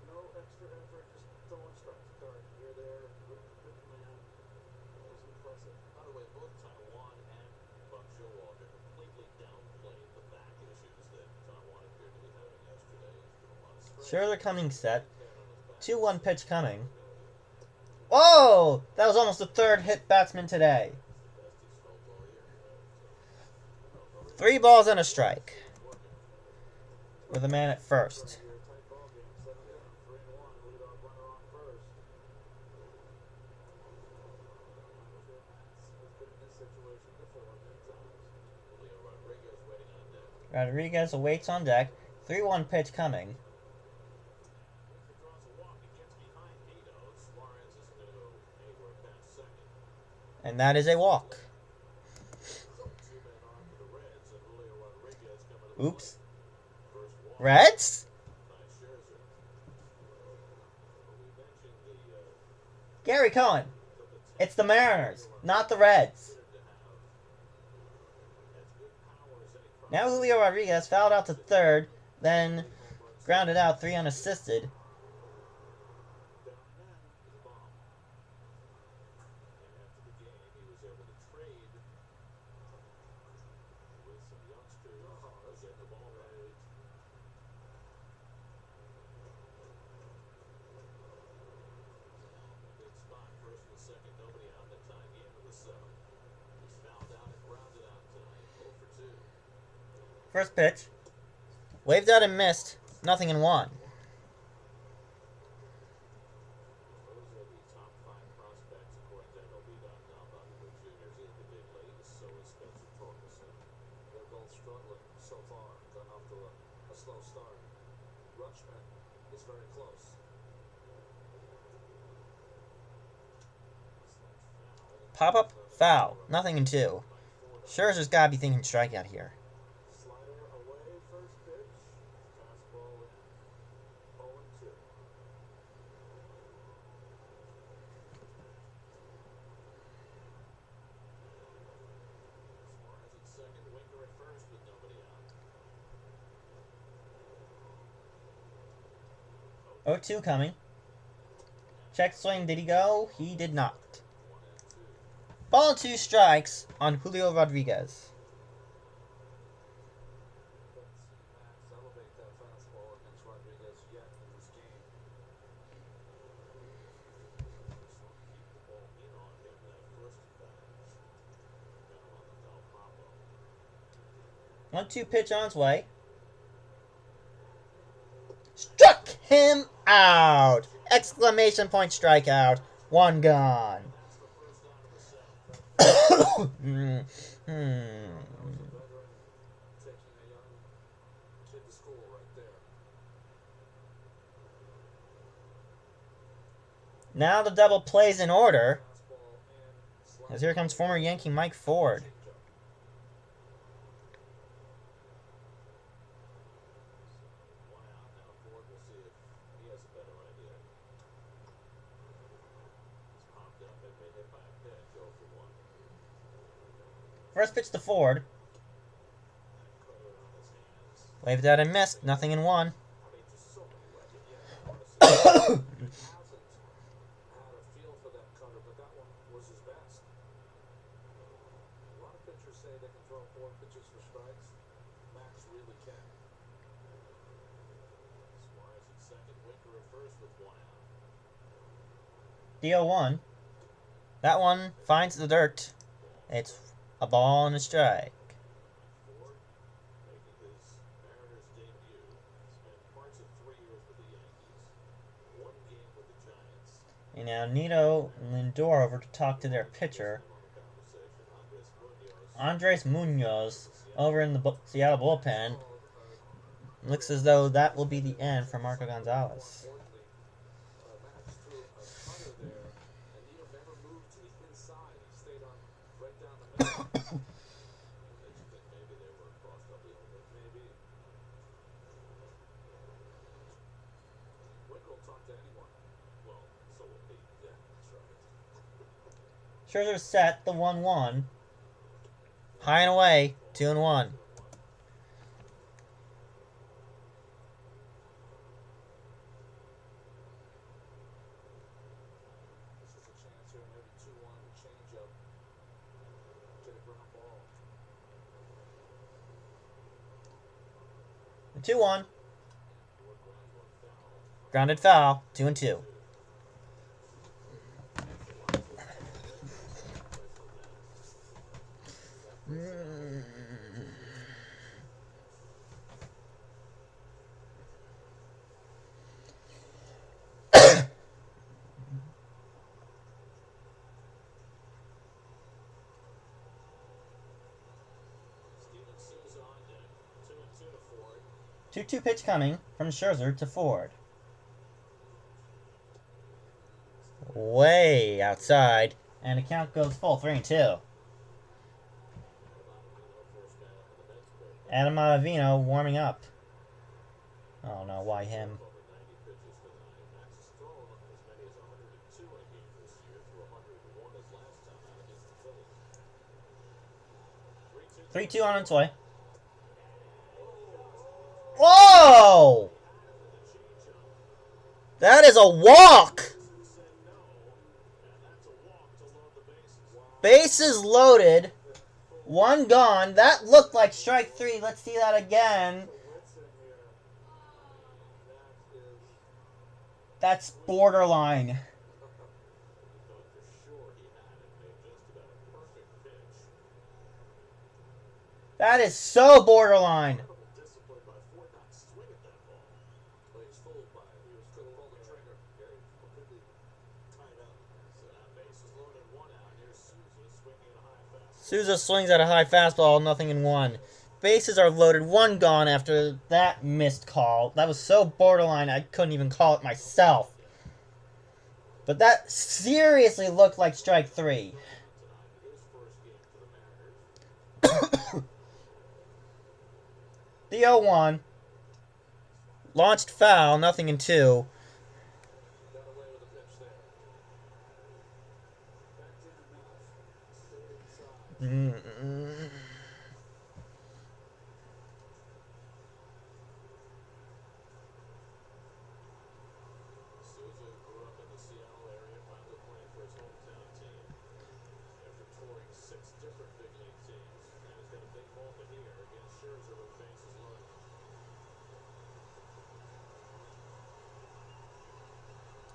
no extra effort, just throwing strikes. Start here, there, good command. It was impressive. By the way, both Taiwan and Buck Showalter completely downplayed the back issues that Taiwan appeared to be having yesterday. He's doing a lot of stretching. Sure, they're coming set. Pat on his back. 2-1 pitch coming. Oh! That was almost the third hit batsman today. Best he's felt all year. 3 balls and a strike. With a man at first. Here, tight ball game, 7 down, 3-1, leadoff runner on first. I'm sure Matt's has been in this situation before many times. Julio Rodriguez waiting on deck. Rodriguez awaits on deck. 3-1 pitch coming. Winker draws a walk and gets behind Nito. Suarez is going to go anywhere past second. And that is a walk. Two men on for the Reds, and Julio Rodriguez coming to the Oops. plate. First walk Reds? by Scherzer. We mentioned the Gary Cohen. It's the Mariners, not the Reds. Now Julio Rodriguez fouled out to third, then grounded out 3 unassisted. First pitch. Waved out and missed. Nothing in 1. They're both struggling so far, gotten off to a slow start. Rutschman is very close. Pop up, foul. Nothing in 2. Scherzer's gotta be thinking strikeout here. Slider away, first pitch. Fastball in. 0-2. Suarez at second, Winker at first with nobody out. 0-2 coming. Check swing, did he go? He did not. 1-2. Ball and 2 strikes on Julio Rodriguez. Let's see Max elevate that fastball against Rodriguez yet in this game. Just want to keep the ball in on him that first at bat. Down on the Del Papa. 1-2 pitch on its way. Struck him out! Exclamation point strikeout. 1 gone. That's the first out of the 7th. Hmm. Taking a young kid to school right there. Now the double plays in order, Fastball and as here comes former Yankee Mike Ford. changeup. One out now. Ford will see if he has a better idea. He's popped up and been hit by a pitch. 0 for 1. First pitch to Ford. Cutter on his hands. Waved out and missed. Nothing in 1. I mean, just so many weapons. Yeah, I want to see. He hasn't had a feel for that cutter, but that one was his best. A lot of pitchers say they can throw 4 pitches for strikes. Max really can. Suarez at second, Winker at first with 1 out. DO1. That one finds the dirt. It's a ball and a strike. Ford making his Mariners debut. Spent parts of 3 years with the Yankees. 1 game with the Giants. And now Nito and Lindor over to talk to their pitcher, On the conversation, Andres Munoz, over in the Seattle bullpen. Looks as though that will be the end for Marco Gonzalez. Importantly, Max threw a cutter there, and Neal never moved to the inside. He stayed on right down the middle. Makes you think maybe they were crossed up a little bit. Maybe. Winker will talk to anyone. Well, so will he. Yeah, that's right. Scherzer set the 1-1. High and away, 2-1. This is a chance here, maybe 2-1 change up. Get a ground ball. The 2-1. Ford grounds one foul. Grounded foul, 2-2. Steven Souza on deck. 2-2. 2-2 pitch coming from Scherzer to Ford. Way outside, and the count goes full, 3-2. Adam Ottavino warming up. Oh no, why him? 3-2 on its way. Whoa! That is a walk! Bases loaded. One gone. That looked like strike 3. Let's see that again. That's borderline. That is so borderline. Souza swings at a high fastball, nothing in one. Bases are loaded, one gone after that missed call. That was so borderline, I couldn't even call it myself. But that seriously looked like strike 3. The 0-1. Launched foul, nothing in 2.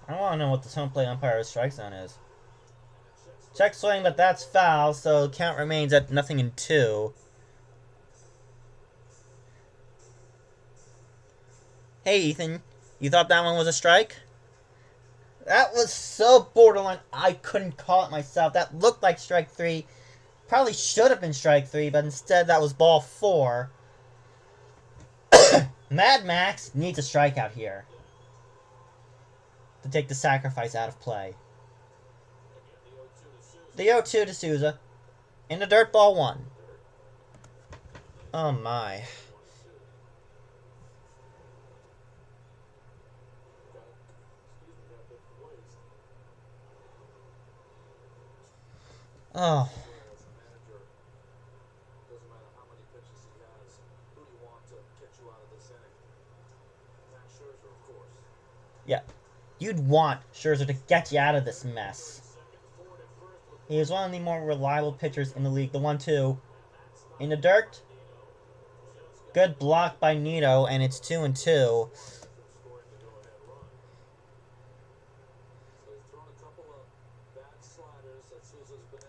I want to know what this home plate umpire's strike zone is. Check swing, but that's foul, so count remains at nothing in 2. Hey, Ethan, you thought that one was a strike? That was so borderline, I couldn't call it myself. That looked like strike 3. Probably should have been strike 3, but instead that was ball 4. Mad Max needs a strikeout here to take the sacrifice out of play. The 0-2 to Souza. In the dirt, ball 1. Oh my. Oh. Yeah. You'd want Scherzer to get you out of this mess. He is one of the more reliable pitchers in the league. The 1-2. In the dirt. Good block by Nito, and it's 2-2.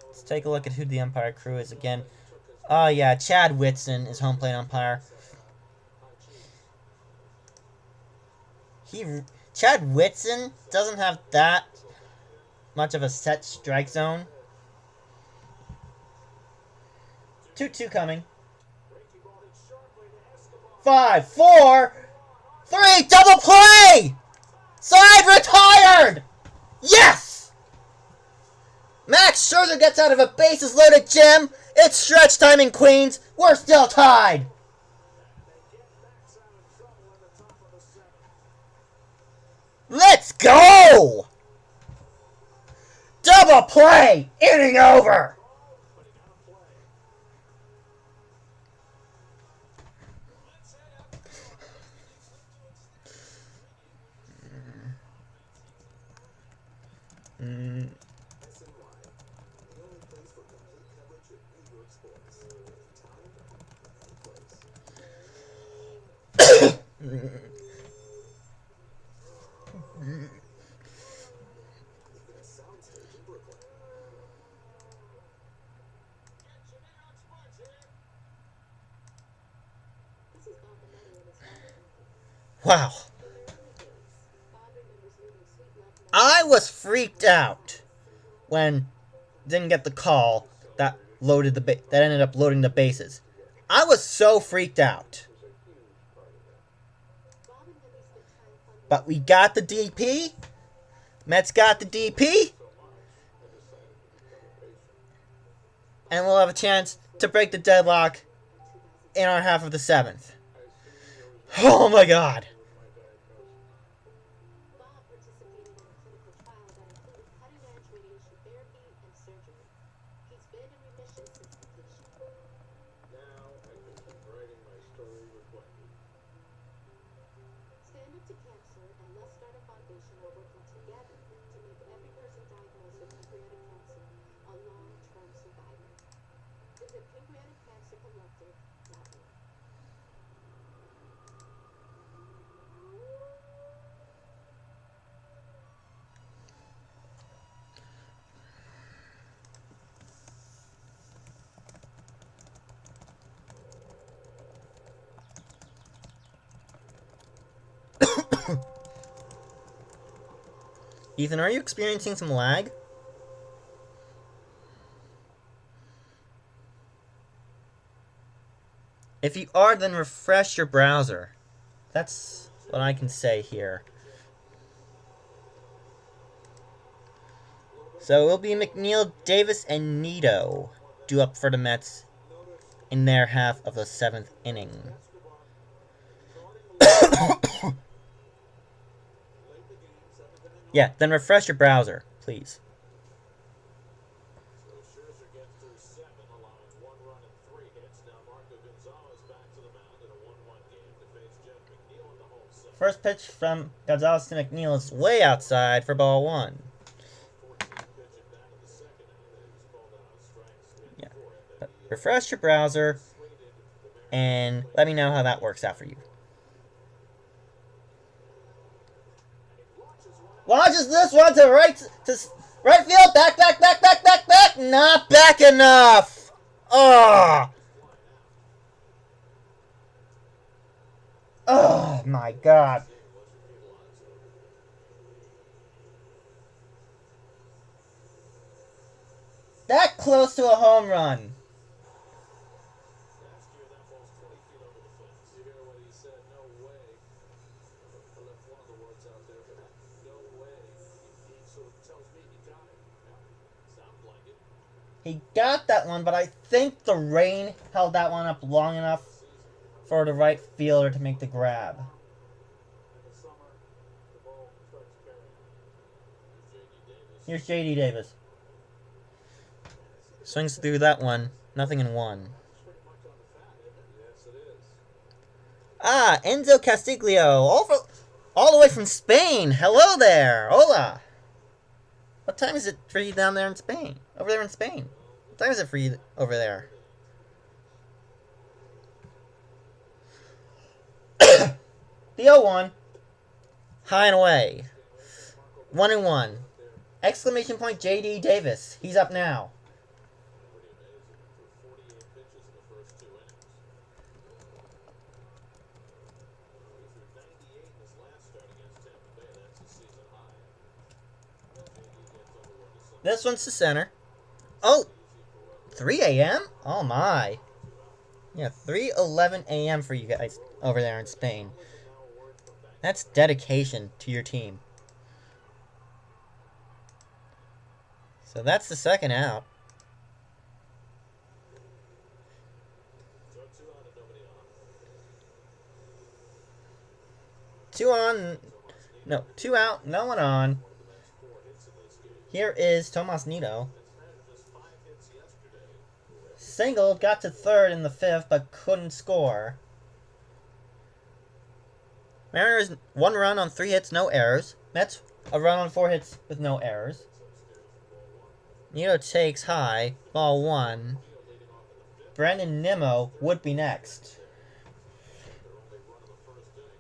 Let's take a look at who the umpire crew is again. Oh yeah, Chad Whitson is home plate umpire. Chad Whitson doesn't have that much of a set strike zone. 2-2 coming. 5, 4, 3, double play! Side retired! Yes! Max Scherzer gets out of a bases loaded gem. It's stretch time in Queens. We're still tied. Let's go! Double play! Inning over! Wow. I was freaked out when didn't get the call that loaded that ended up loading the bases. I was so freaked out. But we got the DP. Mets got the DP. And we'll have a chance to break the deadlock in our half of the 7th. Oh my god. Bob participated in a clinical trial that included cutting-edge radiation therapy and surgery. He's been in remission since completion. Now I can keep writing my story with Wendy. Stand Up to Cancer and Let's Start a Foundation are working together to make every person diagnosed with pancreatic cancer a long-term survivor. Visit pancreaticcancercollective.org. Ethan, are you experiencing some lag? If you are, then refresh your browser. That's what I can say here. So it will be McNeil, Davis, and Nito due up for the Mets in their half of the 7th inning. Yeah, then refresh your browser, please. So Scherzer gets through 7, allowing 1 run and 3 hits. Now Marco Gonzalez back to the mound in a 1-1 game to face Jeff McNeil in the home set. First pitch from Gonzalez to McNeil is way outside for ball 1. 14 pitching down in the 2nd inning, and he was called out on strikes 3 and 4. And then But he refresh your browser persuaded the Mariners. and let me know how that works out for you. Launches this one to right field. Back. Not back enough. Oh my god. That close to a home run. Last year, that ball's 20 feet over the fence. You hear what he said? No way. I left one of the words out there, but no way. He sort of tells me he got it. Yeah, sounds like it. He got that one, but I think the rain held that one up long enough for the right fielder to make the grab. In the summer, the ball starts carrying. Here's J.D. Davis. Here's J.D. Davis. Swings through that one. Nothing in 1. Pretty much on the fat, isn't it? Yes, it is. Ah, Enzo Castiglio. All the way from Spain. Hello there. Hola. What time is it for you down there in Spain? Over there in Spain. What time is it for you over there? The 0-1. High and away. 1-1. Exclamation point J.D. Davis. He's up now. Pretty amazing. He threw 48 pitches in the first 2 innings. He threw 98 in his last start against Tampa Bay. That's his season high. And J.D. gets over one to center. This one's to center. Oh, 3 a.m.? Oh my. Yeah, 3:11 a.m. for you guys over there in Spain. That's dedication to your team. So that's the second out. So 2 out and nobody on. 2 on. No, 2 out, no one on. 4 hits in this game. Here is Tomas Nito. Had just 5 hits yesterday. Singled, got to third in the 5th, but couldn't score. Mariners 1 run on 3 hits, no errors. Mets a run on 4 hits with no errors. Nito takes high, ball 1. Brandon Nimmo would be next. Their only run in the first inning.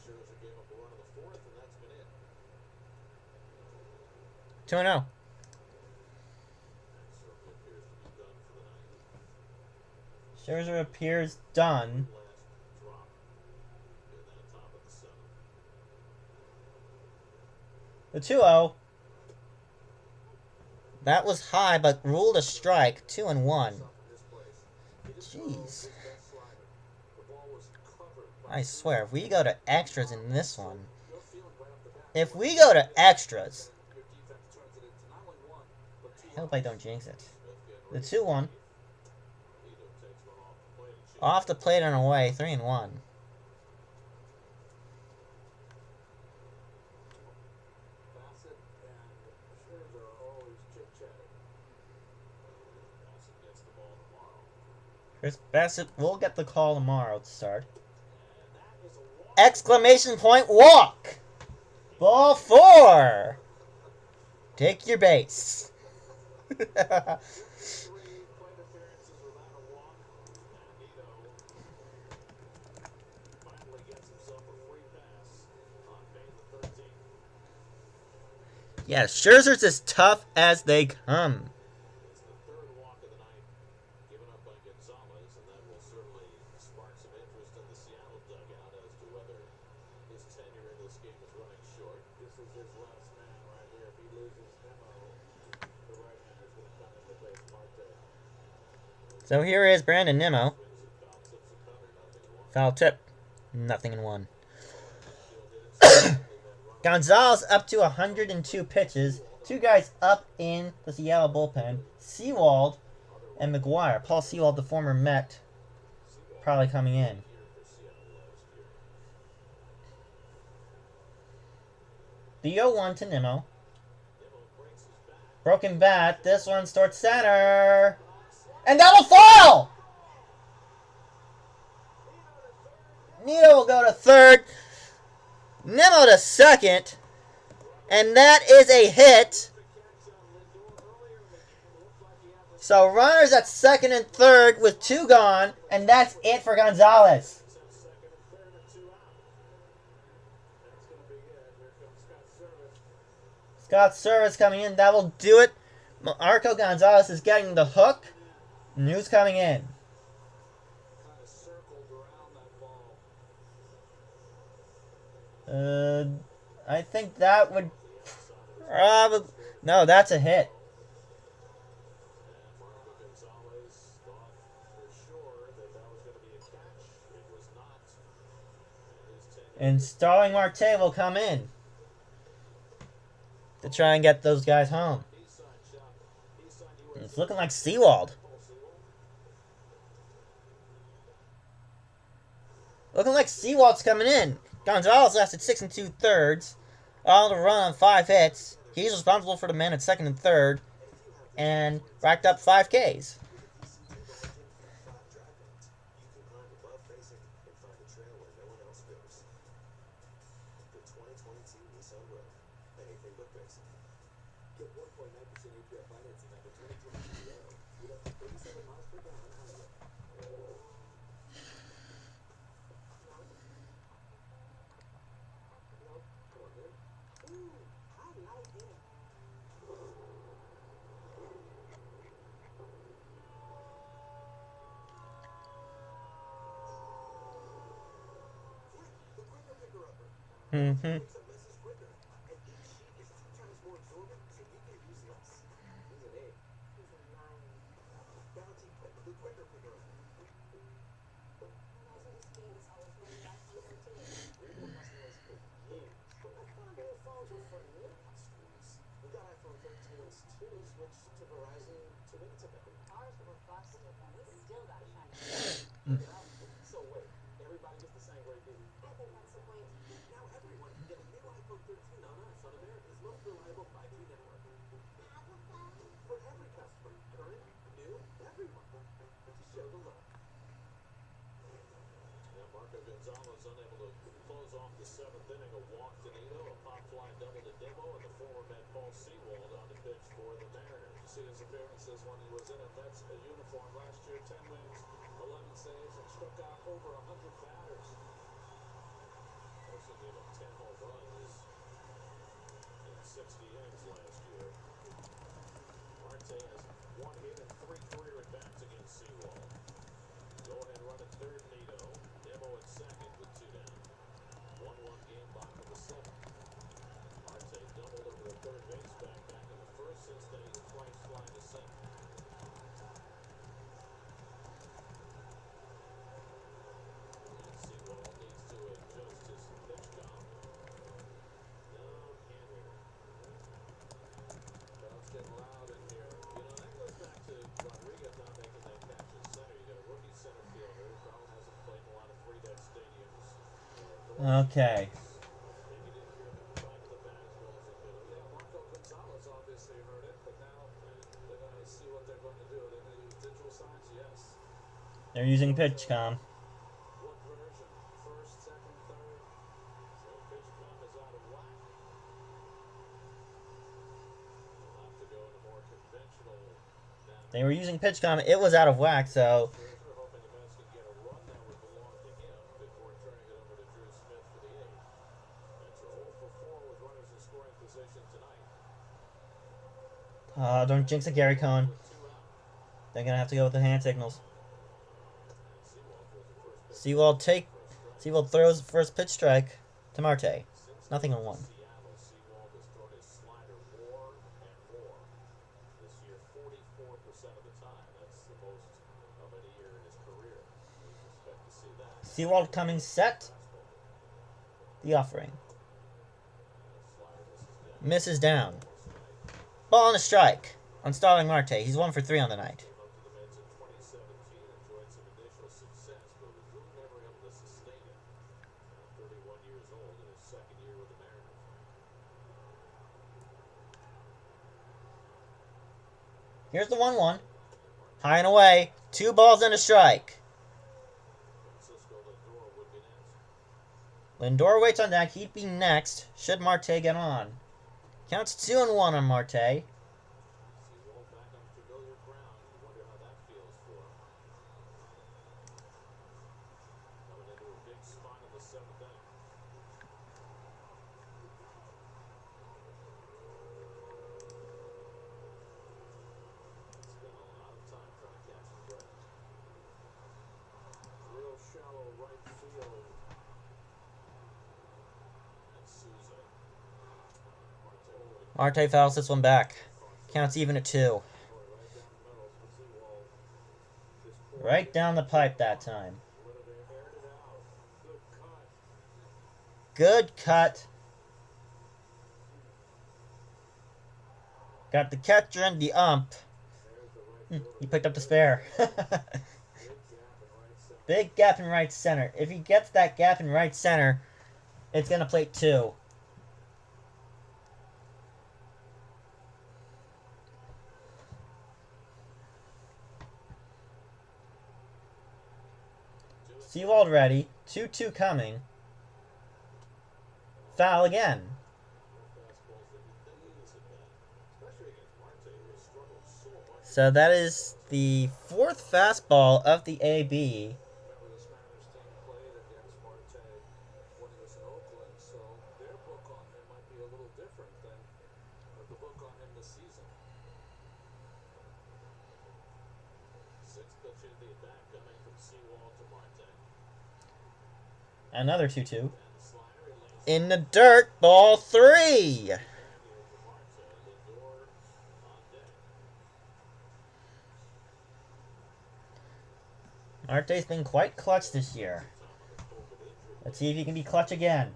Scherzer gave up a run in the 4th, and that's been it. 2-0. Certainly appears to be done for the night. Scherzer appears done. Last drop in that top of the 7th. The 2-0. That was high, but ruled a strike. 2-1. Up in this place. He just Jeez. threw that slider. The ball was covered by I swear, if we go to extras in this one, if we go to extras, I hope I don't jinx it. The 2-1. Off the plate and away, 3-1. Chris Bassett will get the call tomorrow to start. Exclamation point walk! Ball 4! Take your base. Yeah, Scherzer's as tough as they come. So here is Brandon Nimmo. Foul tip. 0-1. Gonzalez up to 102 pitches. 2 guys up in the Seattle bullpen. Sewald and McGuire. Paul Sewald, the former Met, probably coming in. The 0-1 to Nimmo. Broken bat. This one starts center. And that will fall! Nito will go to third. Nimmo to second. And that is a hit. So runners at second and third with 2 gone. And that's it for Gonzalez. Scott Service coming in. That will do it. Marco Gonzalez is getting the hook. News coming in. I think that would probably... No, that's a hit. And Starling Marte will come in to try and get those guys home. It's looking like Sewald. Looking like Sewald's coming in. Gonzalez lasted 6 2/3. All to run on 5 hits. He's responsible for the man at second and third. And racked up 5 Ks. Mm-hmm. Gonzalez unable to close off the 7th inning. A walk to Nito, a pop fly double to Nimmo, and the former Met Paul Sewald on the pitch for the Mariners. You see his appearances when he was in a Mets uniform last year: 10 wins, 11 saves, and struck out over 100 batters. Also gave up 10 home runs in 60 innings last year. Marte has 1 hit and 3 career at-bats against Sewald. Go ahead, run at third, Nito. Nimmo at second with 2 down. 1-1 game, bottom of the 7th. Marte doubled over the third base back in the first 6 innings, twice flying to center. And Sewald needs Okay. They're using PitchCom. What version? First, second, third? So PitchCom is out of whack. We'll have to go in a more conventional manner. They were using PitchCom. It was out of whack, so Scherzer hoping the Mets can get a run that would belong to him before turning it over to Drew Smith for the eighth. Mets are 0 for 4 with runners in scoring position tonight. don't jinx it, Gary Cohen. With 2 out. They're gonna have to go with the hand signals. And Sewald throws the first pitch. Sewald throws the first pitch strike to Marte. Since Nothing on going to one. Seattle, Sewald has thrown his slider more and more. This year, 44% of the time. That's the most of any year in his career. We expect to see that. Sewald coming set. The offering. Slider Misses misses down. down. Ball and a strike on Starling Marte. He's 1 for 3 on the night. Came up to the Mets in 2017, enjoyed some initial success, but was really never able to sustain it. Now 31 years old in his second year with the Mariners. Here's the 1-1. High and away. 2 balls and a strike. Francisco Lindor would be next. Lindor waits on deck. He'd be next. Should Marte get on? Counts 2-1 on Marte. Sewald back on familiar ground. You wonder how that feels for him. Coming into a big spot in the 7th inning. Spent a lot of time trying to catch his breath. Real shallow right field. And Souza. Marte fouls this one back. Counts even at 2. Right down the pipe that time. Good cut. Got the catcher and the ump. He picked up the spare. Big gap in right center. If he gets that gap in right center, it's going to plate 2. Sewald ready. 2-2 coming. Foul again. So that is the 4th fastball of the AB. Remember, this Mariners team played against Marte when he was in Oakland, so their book on him might be a little different than the book on him this season. 6th pitch into the at-bat coming from Sewald to Marte. Another 2-2. And the slider, he lays In the dirt, ball 3. here to Marte. Lindor on deck. Marte's been quite clutch this year. Let's see if he can be clutch again.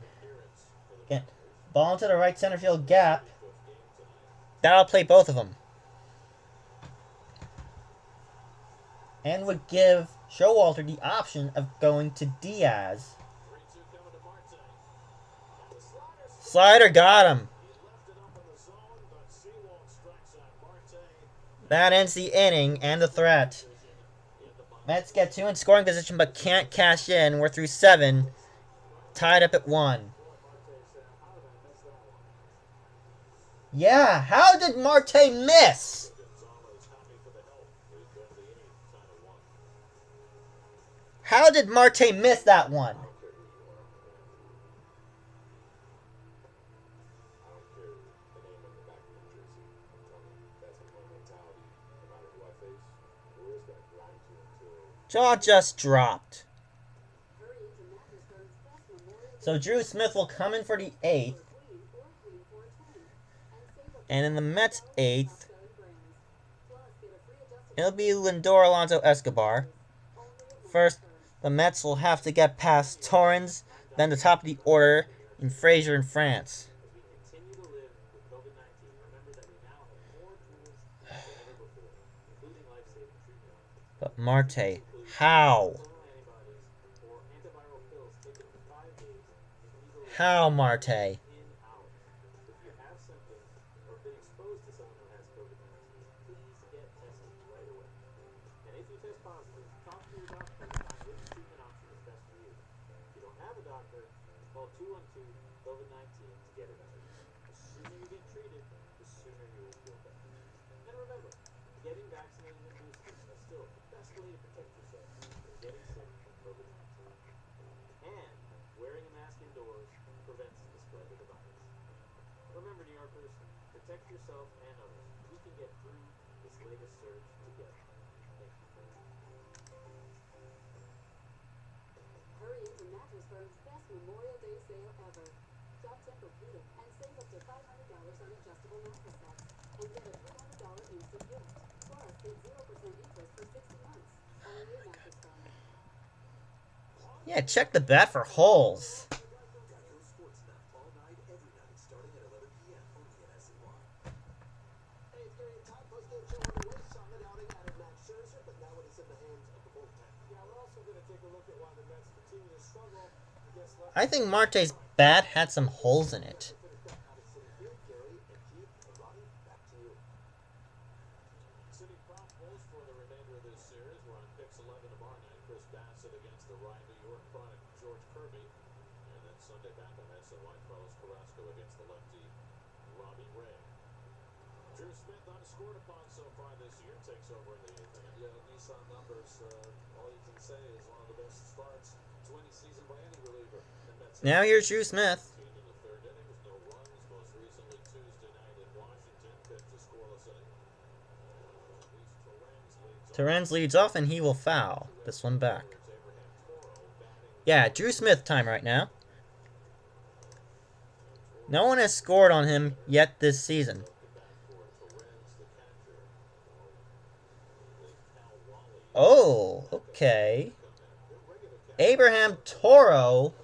Get ball into the right center field gap. That'll play both of them. And would give Showalter the option of going to Diaz. 3-2 coming to Marte. And the slider, Slider got him. he left it up in the zone, but Sewald strikes out Marte. That ends the inning and the threat. Mets get 2 in scoring position but can't cash in. We're through 7. Tied up at 1. Yeah, how did Marte miss? Gonzalez happy for the help. We've been to the inning, tied at 1. How did Marte miss that one? I don't care the name on the back of your jersey. I'm telling you, that's my mentality. No matter who I face, we're just gonna grind you until Jaw just dropped. Hurry into Mattress Firm's best Memorial So Drew Smith will come in for the 8th. Queen or Queen for a 20 and save up And in the Mets 8th, top-selling brands. Plus, get a free adjustable it'll be Lindor Alonso Escobar. only at First, Mattress the Mets will have to get past Torrens, then the top of the order in Frazier and France. as we continue to live with COVID-19, remember that we now have more tools than ever before, including life-saving treatment options. But Marte, how? Monoclonal antibodies or antiviral pills taken for 5 days How, Marte? In hours. If you have symptoms or been exposed to someone who has COVID-19, please get tested right away. And if you test positive, talk to your doctor to find which treatment option is best for you. If you don't have a doctor, call 212 COVID-19 to get it out. The sooner you get treated, the sooner you will feel better. And remember, getting vaccinated and boosted is still the best way to protect yourself from getting sick from COVID-19. And wearing a mask indoors prevents the spread of the virus. Remember, New Yorkers, protect yourself and others. We can get through this latest surge together. Thank you. Hurry into Mattress Firm's best Memorial Day sale ever. Shop Tempur-Pedic and save up to $500 on adjustable mattress sets. And get a $300 instant gift. Plus, get 0% interest for 60 months. Only at Mattress Firm. Yeah, check the bat for holes. Geico Sports Night all night, every night, starting at 11 p.m. only at SNY. Eighth period Todd Post-game show underway. Solid outing out of Max Scherzer, but now it is in the hands of the bullpen. Yeah, we're also going to take a look at why the Mets continue to struggle against left. I think Marte's bat had some holes in it. Finish back out at City Field. Gary and Keith and Ronnie, back to you. City prop polls for the remainder of this series. We're on picks 11 tomorrow night. Chris Bassett against the Ryan New York product George Kirby. And then Sunday back on SNY, Carlos Carrasco against the lefty Robbie Ray. Drew Smith unscored upon so far this year. Takes over in the 8th inning. Yeah, Nissan numbers, all you can say is one of the best starts to any season by any reliever. And that's Now here's Drew Smith. In the 3rd inning with no runs. Most recently Tuesday night in Washington. Pitched a scoreless inning. Torrens leads off and he will foul this one back. Yeah, Drew Smith time right now. No one has scored on him yet this season. Oh, okay. Abraham Toro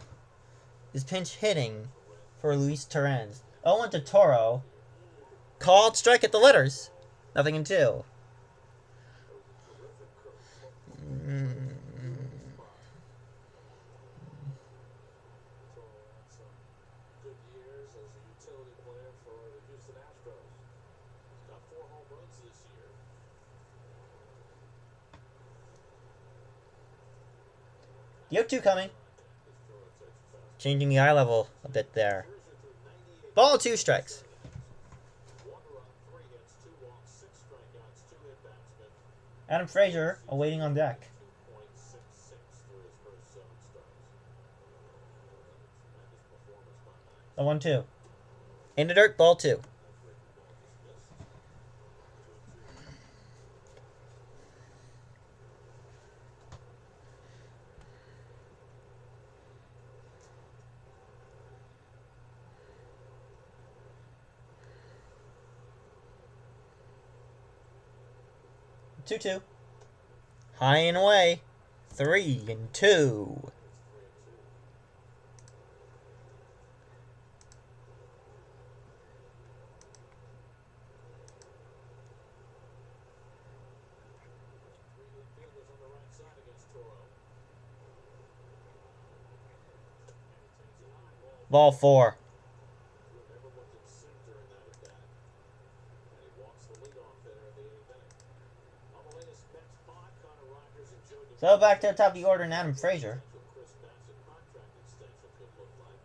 is pinch hitting for Luis Torrens. 0-1 to Toro. Called strike at the letters. Nothing in 2. Good years as a utility player for the Houston Astros. He's got 4 home runs this year. You have 2 coming. Changing the eye level a bit there. Ball 2 strikes. 1 run, 3 hits, 2 walks, 6 strikeouts, 2 hit batsmen. Adam Frazier awaiting on deck. 2.66 through his first 7 starts. Tremendous performance by 9. The 1-2. In the dirt, ball 2. 2-2. High and away. 3-2. Fielders on the right side against Toro. And he takes it high, ball Ball 4. never looked in sync during that at bat. And he walks the leadoff hitter in the 8th inning. On the latest Mets pod, Connor Rogers and Joe So back to the top of the order and Adam Frazier. Chris Bassett contract extension could look like.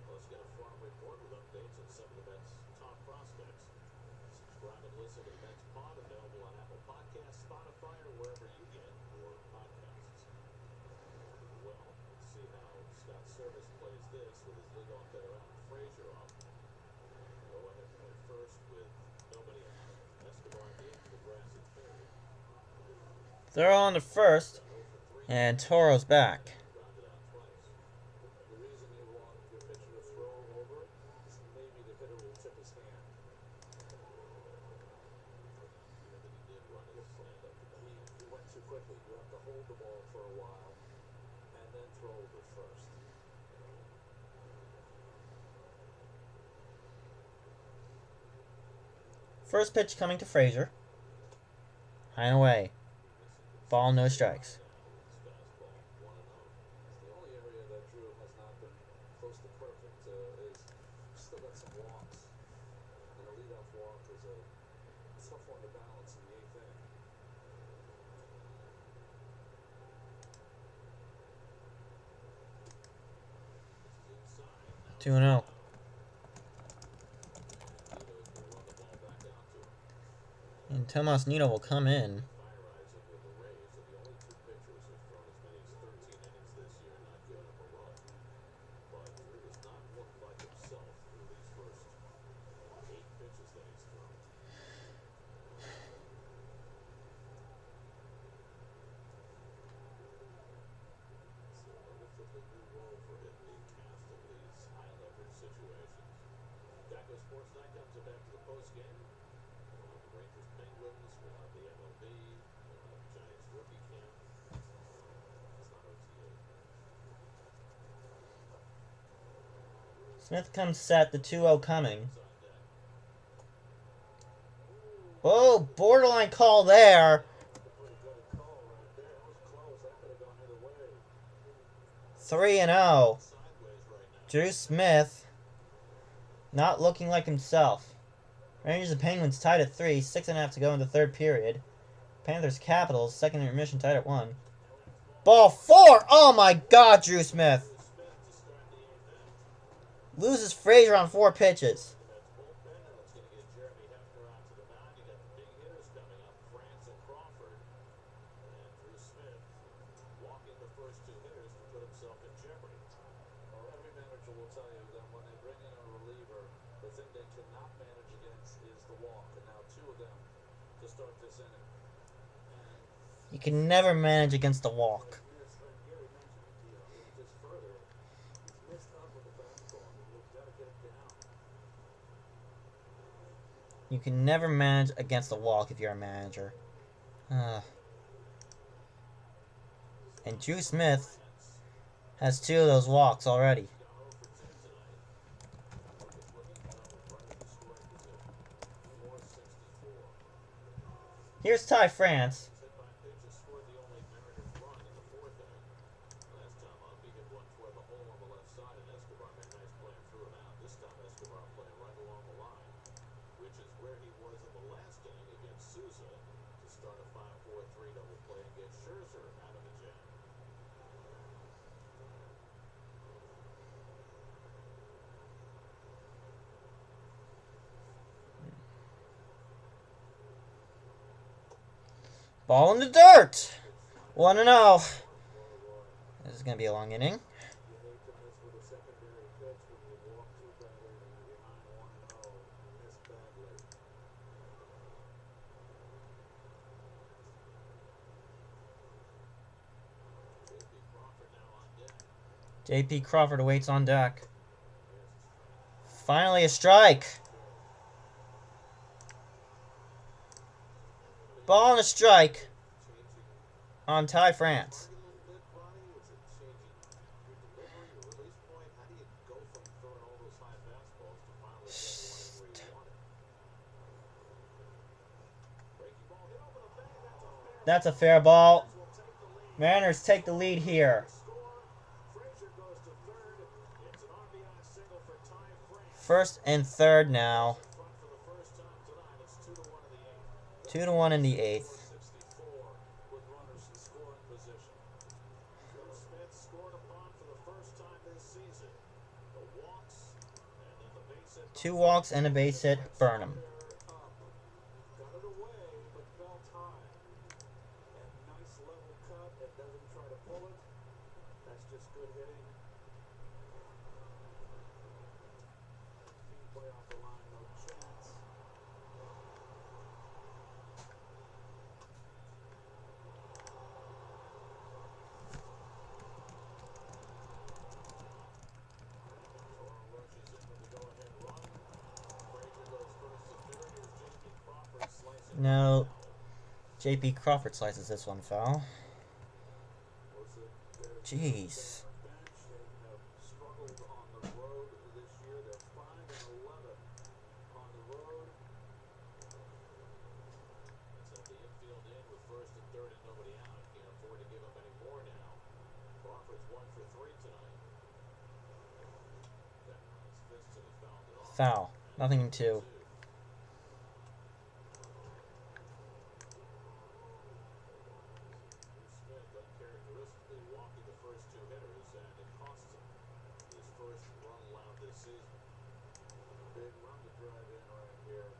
Let's get a farm report with updates on some of the Mets' top prospects. Subscribe and listen to the Mets pod, available on Apple Podcasts, Spotify, or wherever you get your podcasts. Well, let's see how Scott Service plays this with his leadoff hitter Adam Frazier off. Go ahead and play first with nobody out. Escobar deep to the grass at third. They're on the first. And Toro's back. Grounded out twice. The reason you want your pitcher to throw over is maybe the hitter will tip his hand. That he did run his hand up to that. He went too quickly. You have to hold the ball for a while and then throw over first. First pitch coming to Frazier. High and away. Ball, no strikes. His fastball, 1-0. It's the only area that Drew has not been close to perfect. a tough one to balance in the eighth inning. 2-0. And Tomas Nido will come in. Sports Night comes back to the post game. We'll have the Rangers Penguins, we'll have the MLB, we'll have the Giants rookie camp. It's not OTA. Smith comes set, the 2-0 coming. Oh, borderline call there. Pretty good call right there. That was close. That could have gone either way. 3-0. Sideways right now. Drew Smith not looking like himself. Rangers and Penguins tied at 3, 6.5 to go in the third period. Panthers Capitals, second intermission, tied at 1. Ball 4! Oh my god, Drew Smith. Loses Frazier on 4 pitches. That's bullpen. Now it's going to get Jeremy Hefner out to the mound. You got the big hitters coming up, France and Crawford. And Drew Smith walking the first 2 hitters to put himself in jeopardy. Well, every manager will tell you that when they bring in a reliever, the thing they cannot manage against is the walk. And now 2 of them to start this inning. And You can never manage against the walk. Smith's friend Gary mentioned it, just further. He's missed up with the fastball. You've got to get it down. You can never manage against the walk if you're a manager. And Drew Smith has 2 of those walks already. Here's Ty France. Hit by pitches scored the only Mariners run in the 4th inning. Last time up, he hit one toward the hole on the left side, and Escobar made nice play and threw him out. This time, Escobar playing right along the line, which is where he was in the last inning against Souza to start a 5-4-3 double play and get Scherzer out of the jam. Ball in the dirt. 1-0. This is going to be a long inning. You hate to miss with a secondary pitch when you walk too badly and you're behind 1-0. You miss badly. J.P. Crawford now on deck. J.P. Crawford awaits on deck. Finally a strike. Ball and a strike on Ty France. A little bit, Bonnie. Is it changing your delivery, your release point? How do you go from throwing all those high fastballs to finally getting one where you want it? Breaking ball hit over the bag. That's a fair ball. Will take the lead. Mariners take the lead here. Score. Frazier goes to third. It's an RBI single for Ty France. First and third now. Front for the first time tonight. It's 2-1 in the 8th. 2-1 in the 8th. 64 with runners in scoring position. Drew Smith scored upon for the first time this season. The walks and then the base hit. 2 walks and a base hit. Burnham. Up. Got it away, but felt high. And nice level cut. It doesn't try to pull it. That's just good hitting. Clean play off the line, no chance. Rushes in with the go-ahead run. Frazier goes first to third. Here's J.P. Crawford slicing. No. J.P. Crawford slices this one foul. Was it their Jeez. bench? They have struggled on the road this year. They're 5-11 on the road. Let's have the infield in with first and third and nobody out. Can't afford to give up any more now. Crawford's 1 for 3 tonight. That on his fist and he fouled it off. Foul. Nothing in 2. first run allowed this season. Big run to drive in right here.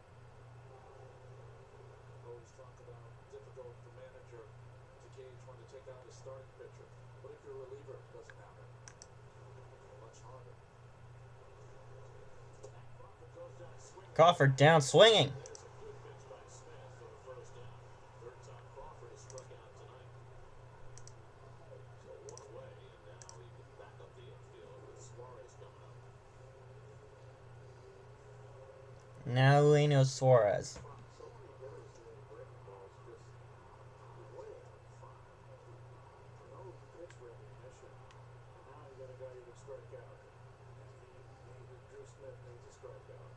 Always talk about difficult for manager to gauge when to take out the starting pitcher. What if your reliever doesn't have it? Much harder. Crawford goes down swinging. Crawford down swinging. There's a good pitch by Smith for the first down. Third time Crawford has struck out tonight. So one away, and now he can back up the infield with Suarez coming up. Now Leno Suarez. So many hitters doing breaking balls just way out of front. No pitch recognition. And now you got a guy you can strike out. And Drew Smith needs a strikeout.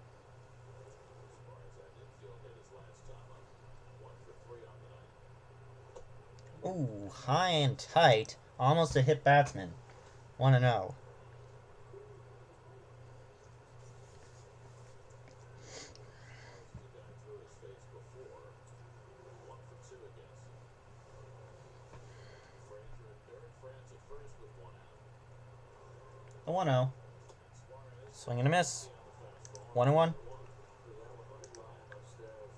Suarez that infield hit his last time up. 1 for 3 on the night. Ooh, high and tight. Almost a hit batsman. 1-0. The guy threw his face before. 1 for 2 against him. Frazier at third, France at first with 1 out. A 1-0. Suarez Swing and a miss. on the fastball. 1-1. For that one on the line upstairs.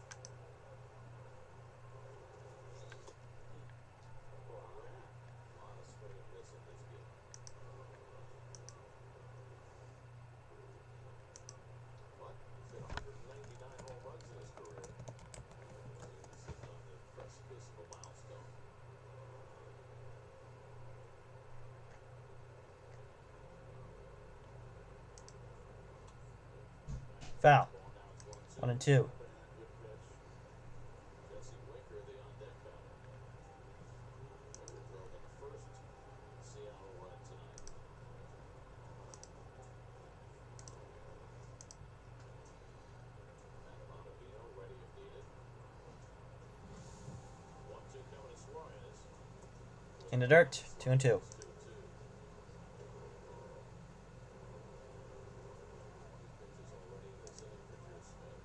A lot of swing and miss in this game. But he's hit 199 home runs in his career. He's sitting on the precipice of a milestone. Foul. Ball now it's 1-2. 1-2. Good pitch. Jesse Winker, the on-deck batter. Winker drove in the first Seattle run tonight. Adam Ottavino ready if needed. 1-2 coming to Suarez. In the dirt. 2-2. 2-2. Pitches already was for Drew Smith.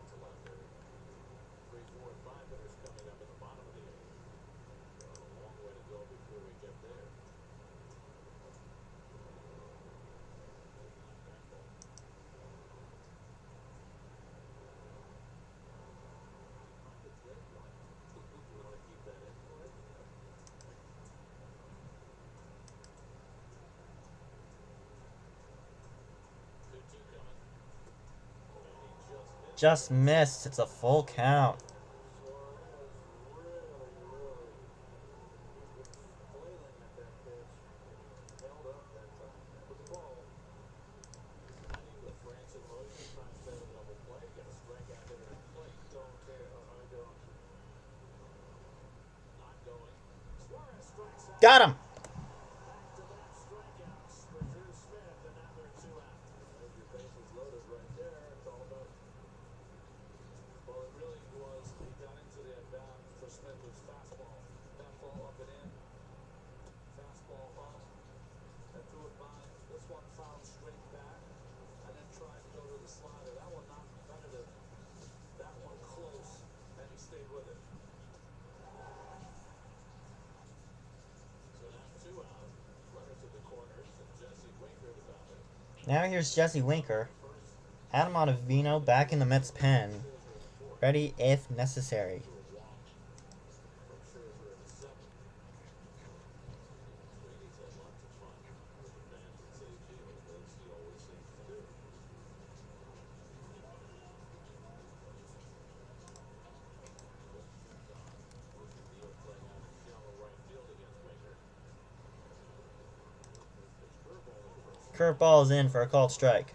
It's a lefter. 3, 4, and 5 hitters coming up in the bottom of the 8th. Got a long way to go before we get there. You want to keep that in for it? 2-2 coming. And he just Just missed. missed. It's a full count. Suarez really flailing at that pitch. Held up that time. That was a ball. Signing with France in motion, trying to set a double play. Get a strikeout hitter at plate. Don't care. I don't. Not going. Suarez strikes out. Got him. Back-to-back strikeouts for Drew Smith, and now they're 2 out. There's your bases loaded right there. It's all about Well, it really was. He got into the at-bat for Smith was fastball. Fastball up and in. Fastball up. And threw it by. This one fouled straight back. And then tried to go to the slider. That one not competitive. That one close. And he stayed with it. So now 2 out. Runners at the corners. And Jesse Winker the batter. Now here's Jesse Winker. Adam Ottavino back in the Mets pen. Ready if necessary. From Scherzer in the 7th. Sweeney's had lots of fun with the fans at Citi Field, as he always seems to do. Rookie deal playing out in shallow right field against Winker. Curveball is in for a called strike.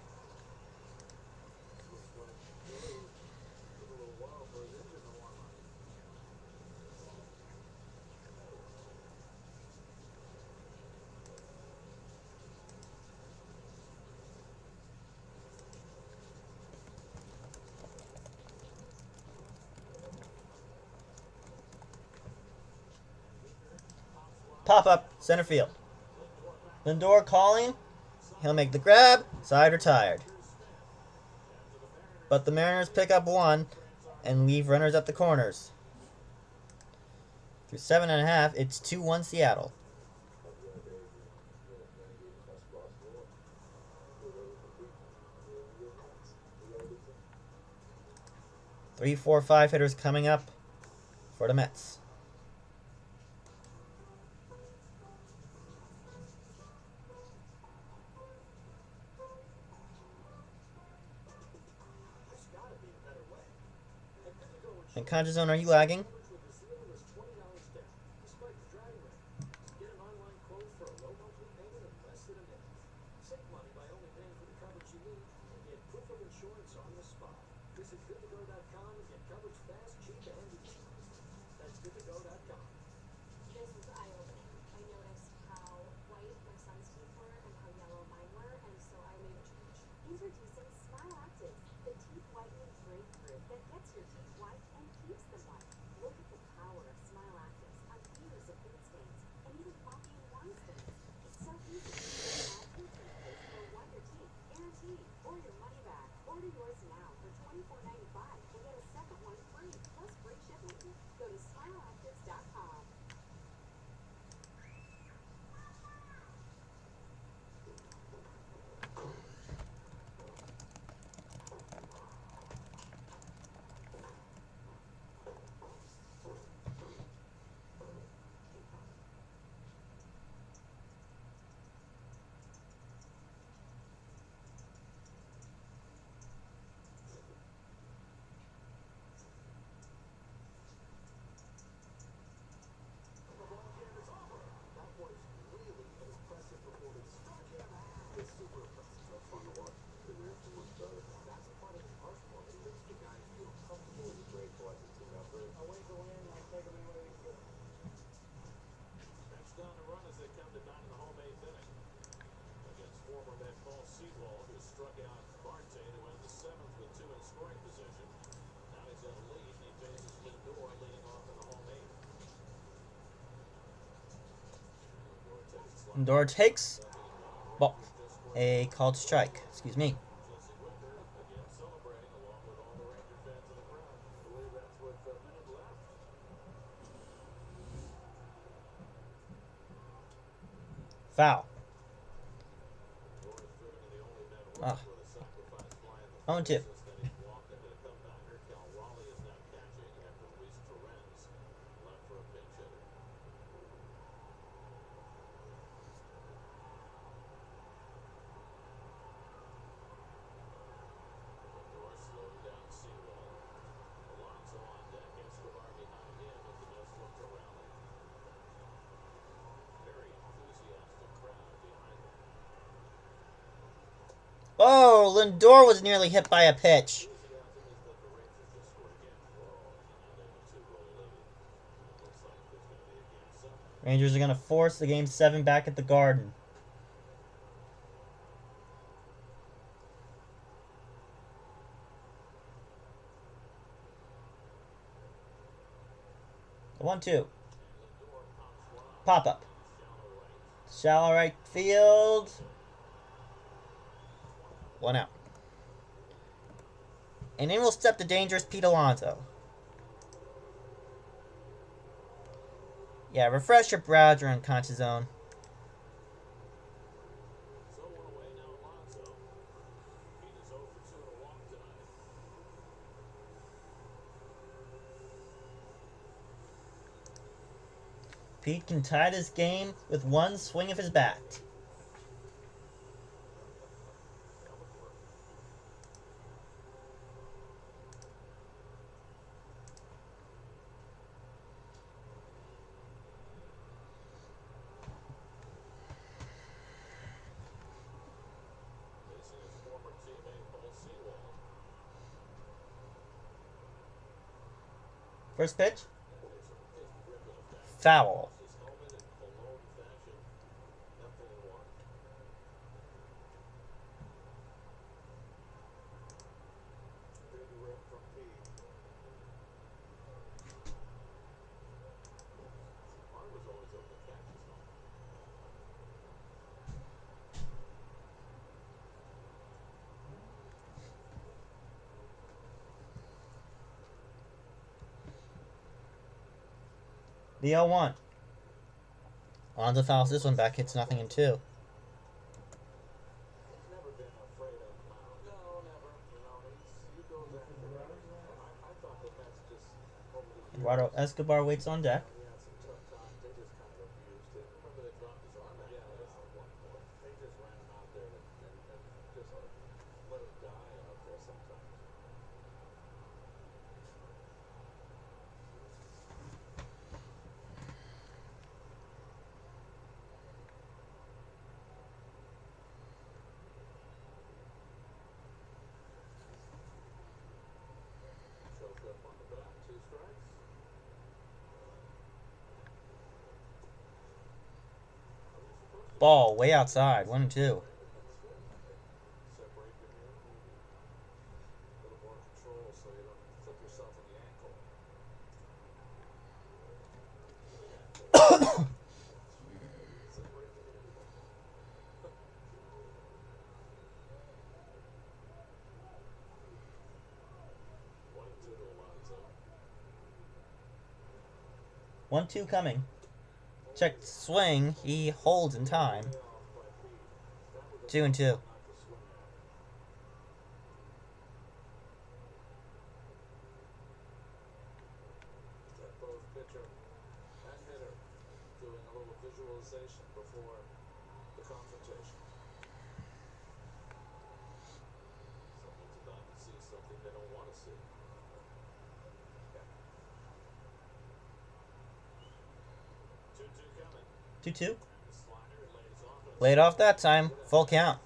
Pop up, center field. Lindor calling. He'll make the grab. Side retired. But the Mariners pick up 1 and leave runners at the corners. Through 7.5, it's 2-1 Seattle. the other day, we many games must lost. 3, 4, 5 hitters coming up for the Mets. There's gotta be a better way. And good to go with And Conscious Zone, are you lagging? coverage with as little as $20 down, despite the driving rate. Get an online quote for a low monthly payment in less than a minute. Save money by only paying for the coverage you need and get proof of insurance on the spot. Visit goodtogo.com and get coverage fast, cheap, and easy. That's goodtogo.com. This was eye-opening. I noticed how white my son's teeth were and how yellow mine were, and so I made a change. Introducing Smile Actives, the teeth whitening breakthrough that gets your teeth white and keeps them white. Look at the power of Smile Actives on years of food stains and even coffee and wine stains. It's so easy. Add your toothpaste for whiter teeth, guaranteed, or your money back. Order yours now for $24.95 and get a second one free, plus free shipping. Go to smileactives.com. That was really an impressive performance. It's super impressive. That's fun to watch. The rear so much better. That's part of the art form. It makes the guys feel comfortable and grateful as a team effort. Away to win, I take them anywhere we can go. Bench down the run as they come to dine in the home eighth inning. Against former Met Paul Sewald, who struck out Marte to end the seventh with two in scoring position. Now he's got a lead, and he faces Lindor leading off in the home eighth. Lindor takes ball. A called strike. Excuse me. Jesse Winker again celebrating along with all the Ranger fans in the crowd. I believe that's with a minute left. Foul. Lindor is driven to the only net Ah. once with a sacrifice fly in the 0-2. first. Then he's walked into the comebacker. Cal Raleigh is now catching after Luis Torrens left for a pinch hitter. Lindor slowed down Sewald. Alonso on deck. Escobar behind him as the Mets look to rally. Very enthusiastic crowd behind them. Oh, Lindor was nearly hit by a pitch. Enthusiasm is that the Rangers just scored again. And now they have a two-goal lead. Looks like there's going to be a game seven. Rangers are going to force the game 7 back at the Garden. The 1-2. Pop up. Shallow right field. 1 out. And in will step the dangerous Pete Alonso. Yeah, refresh your browser on Conscious Zone. So one away now Alonso. Pete is 0 for 2 and a walk tonight. Pete can tie this game with one swing of his bat. Facing his former teammate Paul Sewald. First pitch. And there's a big rip in effect. Foul. His helmet in Cologne fashion. 0-1. Big rip from Pete. Arm was always open to catch his helmet. The 0-1. Alonso fouls this one back, hits nothing in 2. He's never been afraid of the mound. No, never. You know, he goes after it. I thought Eduardo Escobar waits on deck. He had some tough times. They just kind of abused him. Remember they dropped his arm at one point. They just ran him out there and just let him die out there sometimes. Choked up on the bat, 2 strikes. Ball way outside. 1-2. Separate your knee. A little more control so you don't flip yourself in the ankle. Separate the knee. 1-2 to Alonso. 1-2 coming. Check swing. He holds in time. 2-2. Both pitcher and hitter doing a little visualization before the confrontation. Someone's about to see something they don't want to see. Okay. 2-2 coming. 2-2. The slider lays off and Laid off that time. Full count.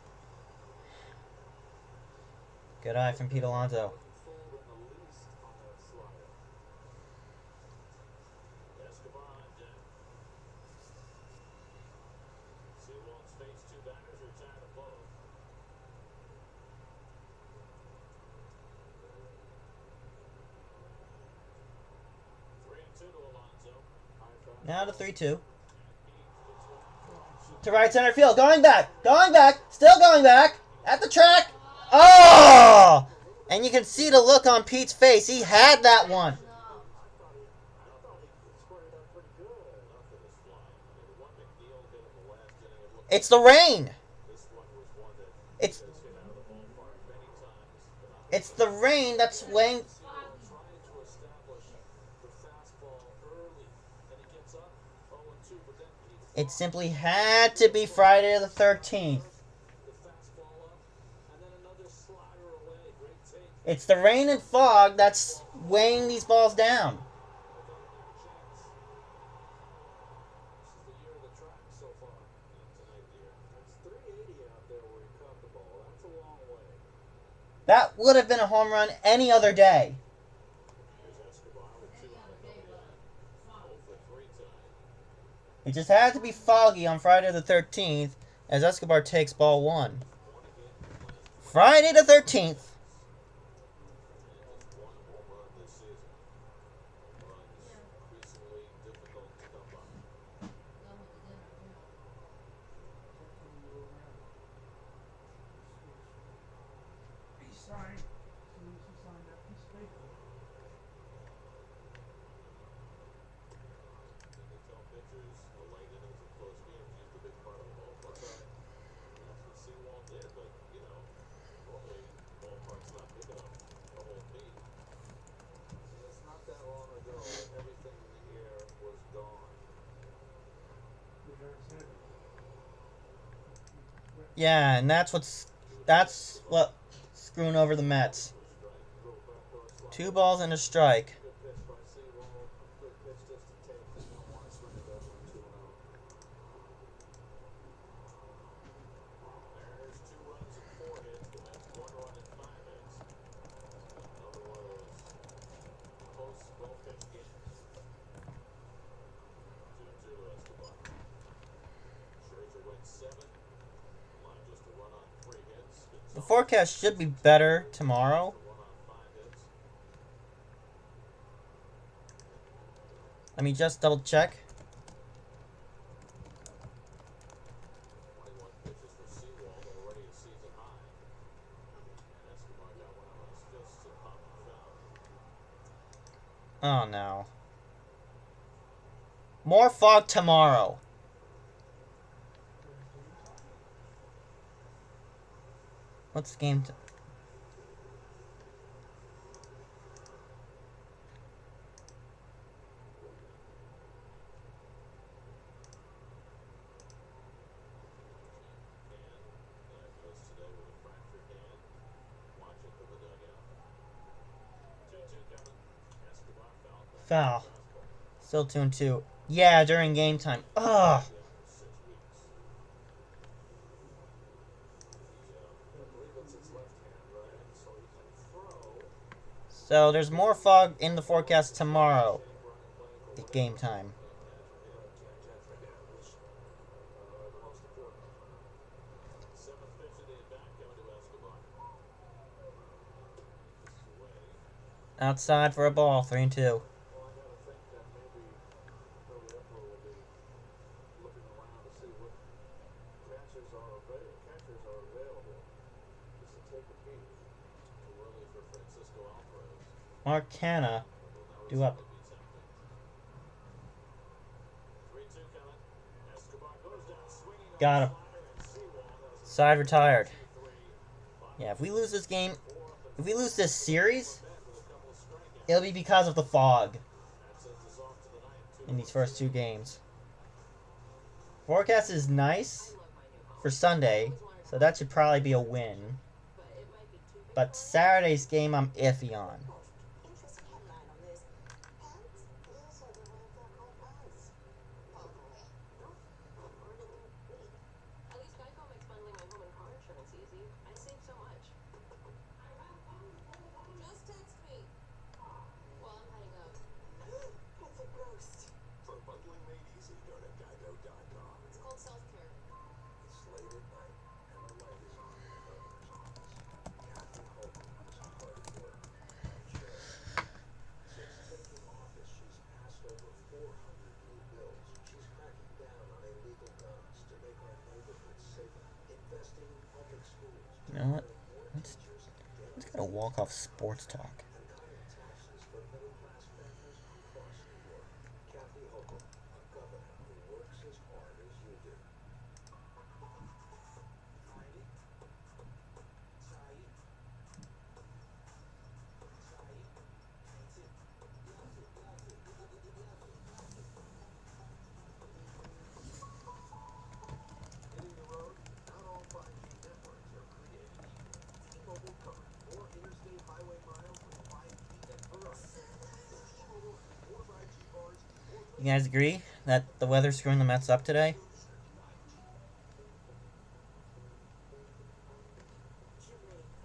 Good eye from Pete Alonso. full in the least on that slider. Escobar on deck. Seawald's face 2 batters retired above. Three and 2 to Alonso. Now to 3-2. To right center field. Going back. Going back. Still going back. At the track. Oh! And you can see the look on Pete's face. He had that one. I thought he squared it up pretty good. Enough of this fly. I mean, the one McNeil hit in the last inning, it looked It's the rain. this one was one that It's has hit out of the ballpark many times. it's the rain that's weighing. Trying to establish the fastball early, and he gets up 0-2, but then It simply had to be Friday the 13th. the fastball up, and then another slider away. Great take. It's the rain and fog that's weighing these balls down. I thought he'd have a chance. This is the year of the track so far. Not tonight, dear. That's 380 out there where he caught the ball. That's a long way. That would have been a home run any other day. Here's Escobar with 2 on the no hit. 0 for 3 tonight. It just had to be foggy on Friday the 13th as Escobar takes ball 1. Friday the 13th. One home run this season. Runs increasingly difficult to come by. He signed. As soon as he signed that piece of paper. And they tell pitchers the late innings and close games used a big part of the ballpark. That's what Seawald did, but, you know, normally the ballpark's not big enough to hold Pete. And it's not that long ago that everything in the air was gone. The Jared said. Yeah, and that's what screwing over the Mets. Strike, little backdoor slide. 2 balls and a strike. Good pitch by Seawald. Good pitch just to take. They don't want to swing at that one 2-0. There's 2 runs and 4 hits. The Mets 1 run and 5 hits. Another one of those close, well-pitched games. 2-2 to Escobar. Scherzer wins 7. Line just a run on 3 hits. The forecast should be better tomorrow. 1 on 5 hits. Let me just double check. 21 pitches for Seawald, already a season high. And Escobar got one on his fists and popped the foul. Oh no. More fog tomorrow. What's the game? Foul. Still 2-2. Yeah, during game time. Ugh. So there's more fog in the forecast tomorrow. At game time. Outside for a ball, 3-2. Well, I gotta think that maybe Billy Epler will be looking around to see what catchers are available, just to take a peek. Too early for Francisco Alvarez. Marcana. Do up. 3-2 coming. Escobar goes down swinging on Got the him. slider and Seawall. That was a Side retired. 2-3. Yeah, if we lose this game, if we lose Four this series, bet with a couple of strikeouts. it'll be because of the fog That sends us off to the ninth. in these first two games. Forecast is nice for Sunday, so that should probably be a win. But Saturday's game I'm iffy on. Interesting headline on this. Pants? Yes, I do believe they're called pants. Probably. Nope. Wait. At least Geico makes bundling my home and car insurance easy. I save so much. Just text me. Well, I'm heading out. It's a ghost. For bundling made easy, go to Geico.com. It's called self-care. It's late at night, and the light is on in the governor's office. Kathy Hogan is hard at work. Insurance. Since taking office, she's passed over 400 new bills. She's cracking down on illegal guns to make our neighborhoods safer. Investing in public schools. You know what? Let's go to walk-off sports talk. And cutting taxes for middle-class families across New York. Kathy Hogan, a governor who works as hard as you do. Heidi? Saeed? Saeed? That's it. Hitting the road? Not all 5G networks are created equal. T-Mobile covers more interstate highway miles with 5G than Verizon. With T-Mobile, more 5G bars, more You guys agree that the weather's screwing the Mets up today? Jamaica.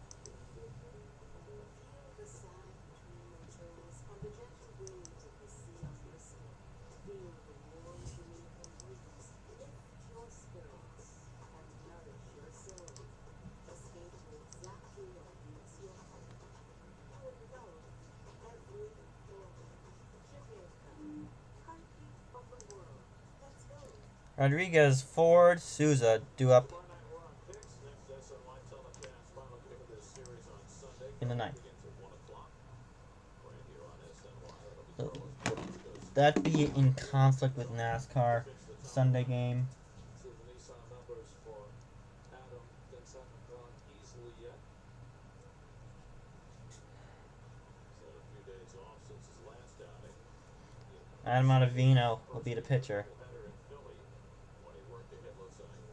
Feel the sand between your toes and the gentle waves of the sea on your skin. Feel the warm Jamaican breeze. Lift your spirits and nourish your soul. Escape to exactly what meets your heart. Fall in love every moment. Jamaica. Heartbeat of the world. Let's go. Rodriguez, Ford, Souza do up Friday night we're on picks. Next SNY telecast. Final pick of this series on Sunday. in the ninth. Begins at 1 o'clock. Right here on SNY. That'll be Carlos. That'd be in conflict with NASCAR Sunday game. See the Nissan numbers for Adam Vincent gone easily yet. He's had a few days off since his last outing. Adam Ottavino will be the pitcher. Header in Philly when he worked a hitless inning.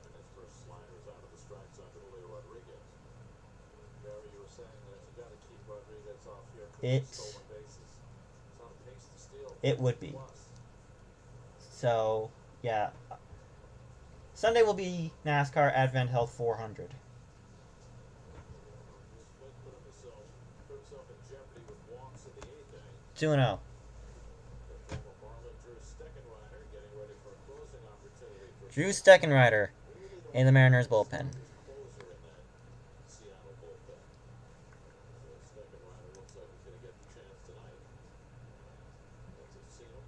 And his first slider is out of the strike zone to Julio Rodriguez. Barry, you were saying that you got to keep Rodriguez off here because of It's- stolen bases. It's on a pace to steal. It would be. Plus. So, yeah. Sunday will be NASCAR Advent Health 400. Smith put himself in jeopardy with walks in the eighth inning. 2-0. The former Marlin Drew Steckenrider getting ready for a closing opportunity for Drew Steckenrider in the Mariners bullpen. closer in that Seattle bullpen. So Steckenrider looks like he's going to get the chance tonight. Once they've seen him,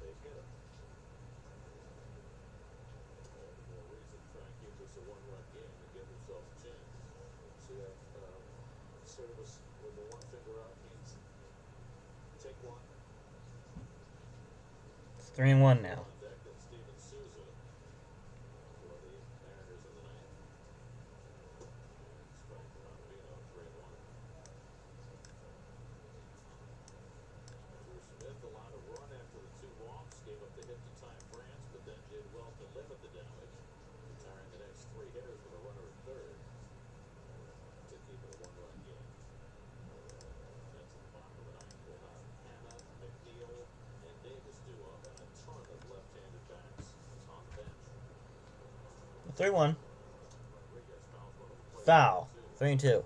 they hit him. All the more reason to try and keep this a one-run game and give themselves a chance. See that service with the one finger up means take one. It's 3-1 now. On deck, that's Steven Souza for the Mariners in the ninth. Strike for Ottavino, 3-1. Drew Smith allowed a run after the two walks, gave up the hit to Ty France, but then did well to limit the damage, retiring the next three hitters with a runner at third to keep it a one-run game. That's a 3-1. Foul. 3-2.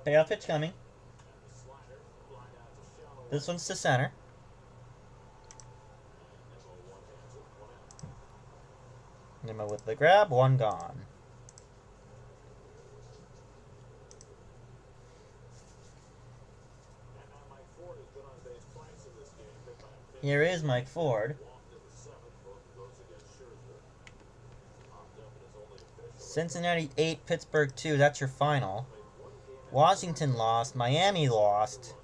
Payoff pitch coming. This one's to center. Nimmo with the grab, one gone. Here is Mike Ford. Cincinnati 8, Pittsburgh 2. That's your final. Washington lost. Miami lost.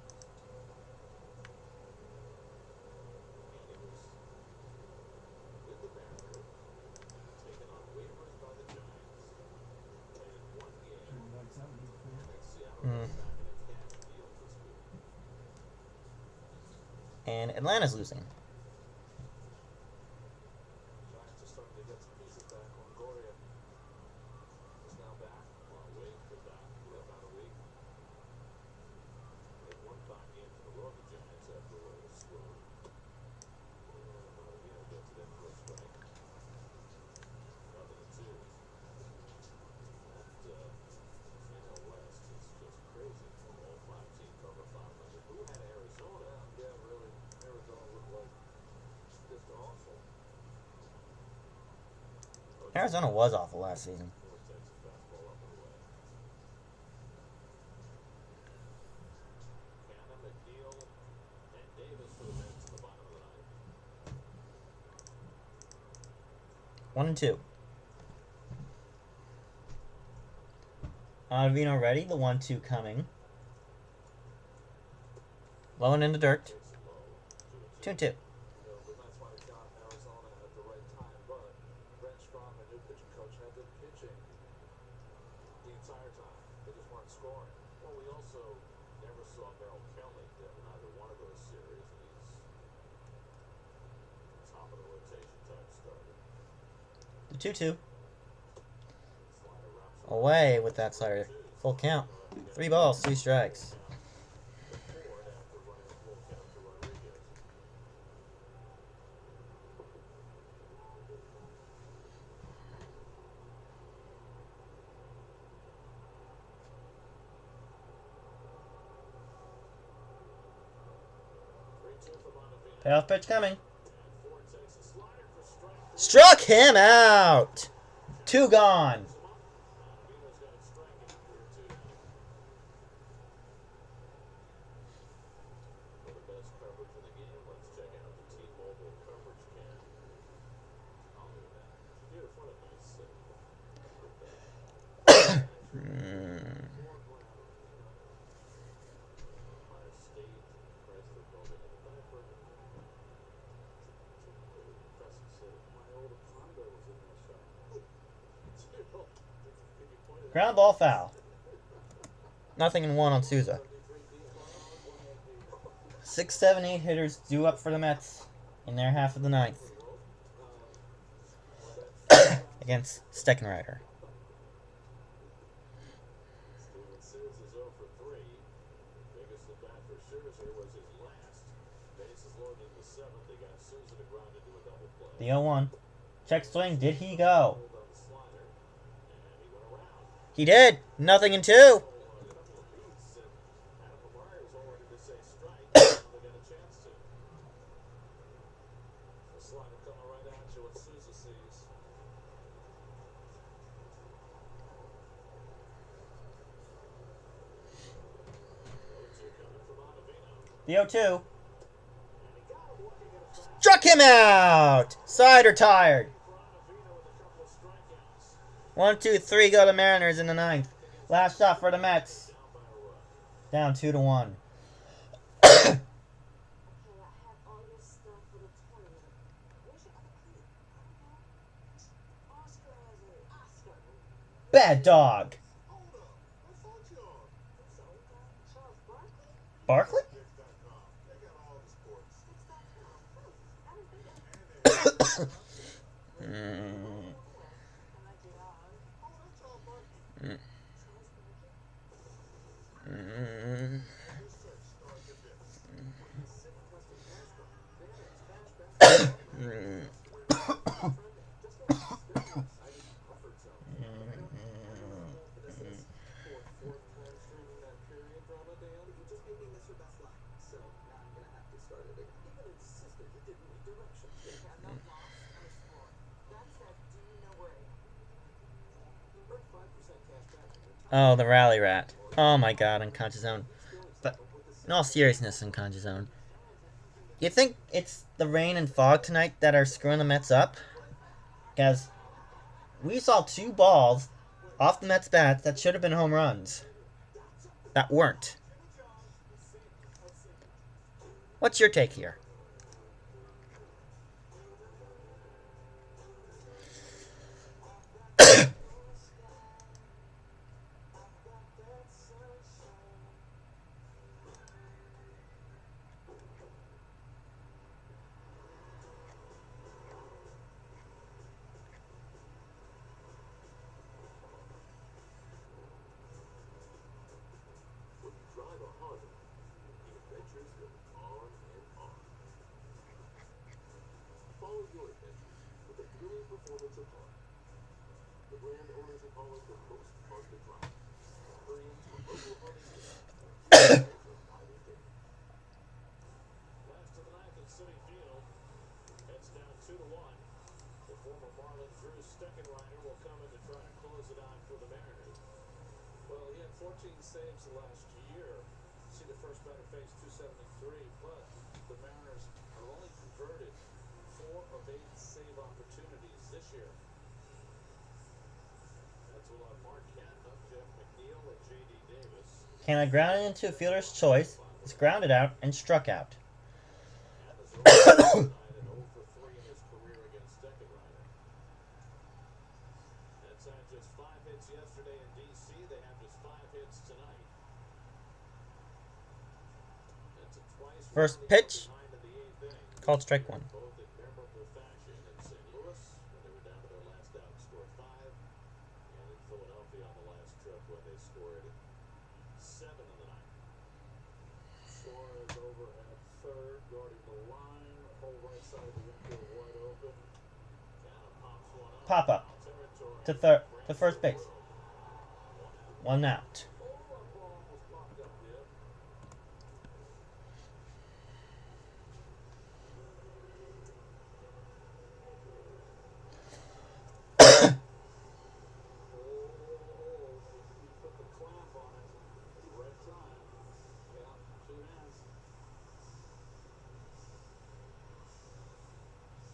And Atlanta's losing. Arizona was awful last season. One and two. Ottavino ready. The 1-2 coming. Low and in the dirt. 2-2. The 2-2. Away with that slider. Full count. 3 balls, 2 strikes. Payoff pitch coming. Struck him out! 2 gone. Ground ball foul. 0-1 on Souza. 6, 7, 8 hitters due up for the Mets in their half of the 9th. Against Steckenrider. The 0-1. Check swing. Did he go? He did. 0-2. The 0-2. Struck him out! Side retired. 1, 2, 3 go to Mariners in the 9th. Last shot for the Mets. Down 2-1. Okay, I have all your stuff for the tournament. Where's your other key? I don't know. Oscar has it. Oscar. Bad dog. Hold up. What fault you on? Who's the old guy? Charles Barkley? Barkley? Picks.com. They got all the sports. Picks.com. I didn't think of And they have Mm. I like your dog. Oh, that's Charles Barkley. Charles Barkley? Mm. Your search starts at this. With the City Custom Cash Card, Vantage Cashback is automatic customer trending. Just open this very exciting comfort zone. For this is fourth time streaming that period drama, Dan? You just made me miss your best line, so now I'm gonna have to start it again. Even insisted you didn't need directions. Okay, I'm not lost. I'm exploring. That said, do you know where I am? Earn 5% cash back on your Oh, the rally rat. Oh my god, unconscious zone. But in all seriousness, unconscious zone. You think it's the rain and fog tonight that are screwing the Mets up? Because we saw 2 balls off the Mets bats that should have been home runs. That weren't. What's your take here? When you drive a Honda, the adventures go on and on. Follow your adventures with the thrilling performance of Honda. The brand owners are calling the most fun to drive. Hurry into a local Honda dealer. Here's your rival game. Last of the ninth at City Field. Heads down 2-1. The former Marlin Drew Steckenrider will come in to try to close it out for the Mariners. Well, he had 14 saves last year. See the first batter face 273, but the Mariners have only converted 4 of 8 save opportunities this year. That's a lot. Mark Canha, Jeff McNeil, and J.D. Davis. Canha grounded into a fielder's choice, is grounded out, and struck out. Canha's 0 for 9 and 0 for 3 in his career against Steckenrider. Nets had just 5 hits yesterday in D.C. They have just 5 hits tonight. That's a twice First rally pitch. behind in the 8th inning. Called strike 1. Both in memorable fashion in St. Louis when they were down to their last out and scored 5, and in Philadelphia on the last trip when they scored 7 in the ninth. Suarez over at third, guarding the line. Whole right side of the infield wide open. Canha pops one up. Pop up Territory. to first base. 1 out. Oh, that ball almost popped up there. You put the clamp on it at the right time. Yeah, 2 hands.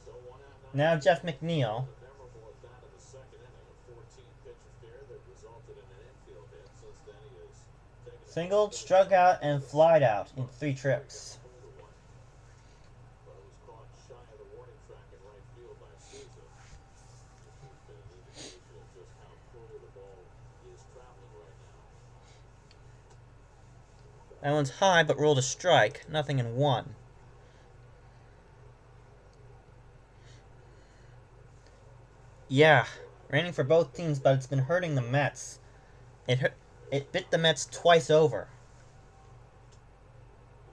So 1 out. Now Jeff McNeil. A memorable at bat in the second inning, a 14-pitch affair that resulted in an infield hit. Since then, he has taken a Singled, struck out, and flied out in 3 trips. hold of one. But it was caught shy of the warning track in right field by Souza. This has been an indication of just how poorly the ball is traveling right now. That one's high, but ruled a strike. Nothing in 1. Yeah, raining for both teams, but it's been hurting the Mets. It bit the Mets twice over.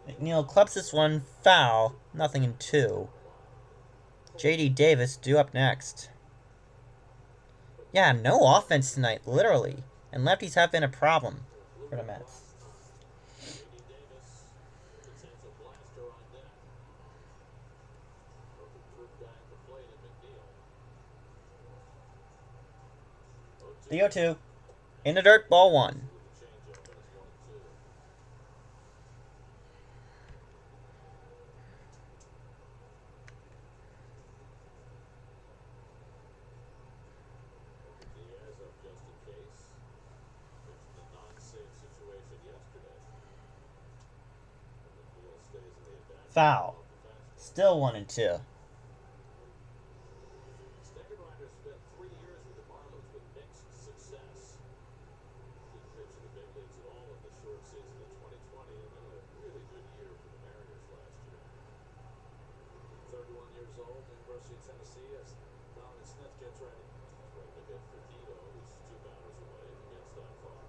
McNeil clubs this one foul. Nothing in 2. J.D. Davis due up next. Yeah, no offense tonight, literally. And lefties have been a problem for the Mets. J.D. Davis sends a blaster on deck. Broken through guy at the plate at McNeil. The 0-2. In the dirt, ball 1. With the changeup, and it's 1-2. Diaz up just in case. Pitched in a non-safe situation yesterday. McNeil Foul. Still 1-2. Steckenrider spent 3 years with the Marlins with mixed success. Didn't pitch in the big leagues at all in the short season of 2020, and then had a really good year for the Mariners last year. 31 years old, University of Tennessee, as Donovan Smith gets ready. He's ready to hit for Dito, who's 2 batters away against that far.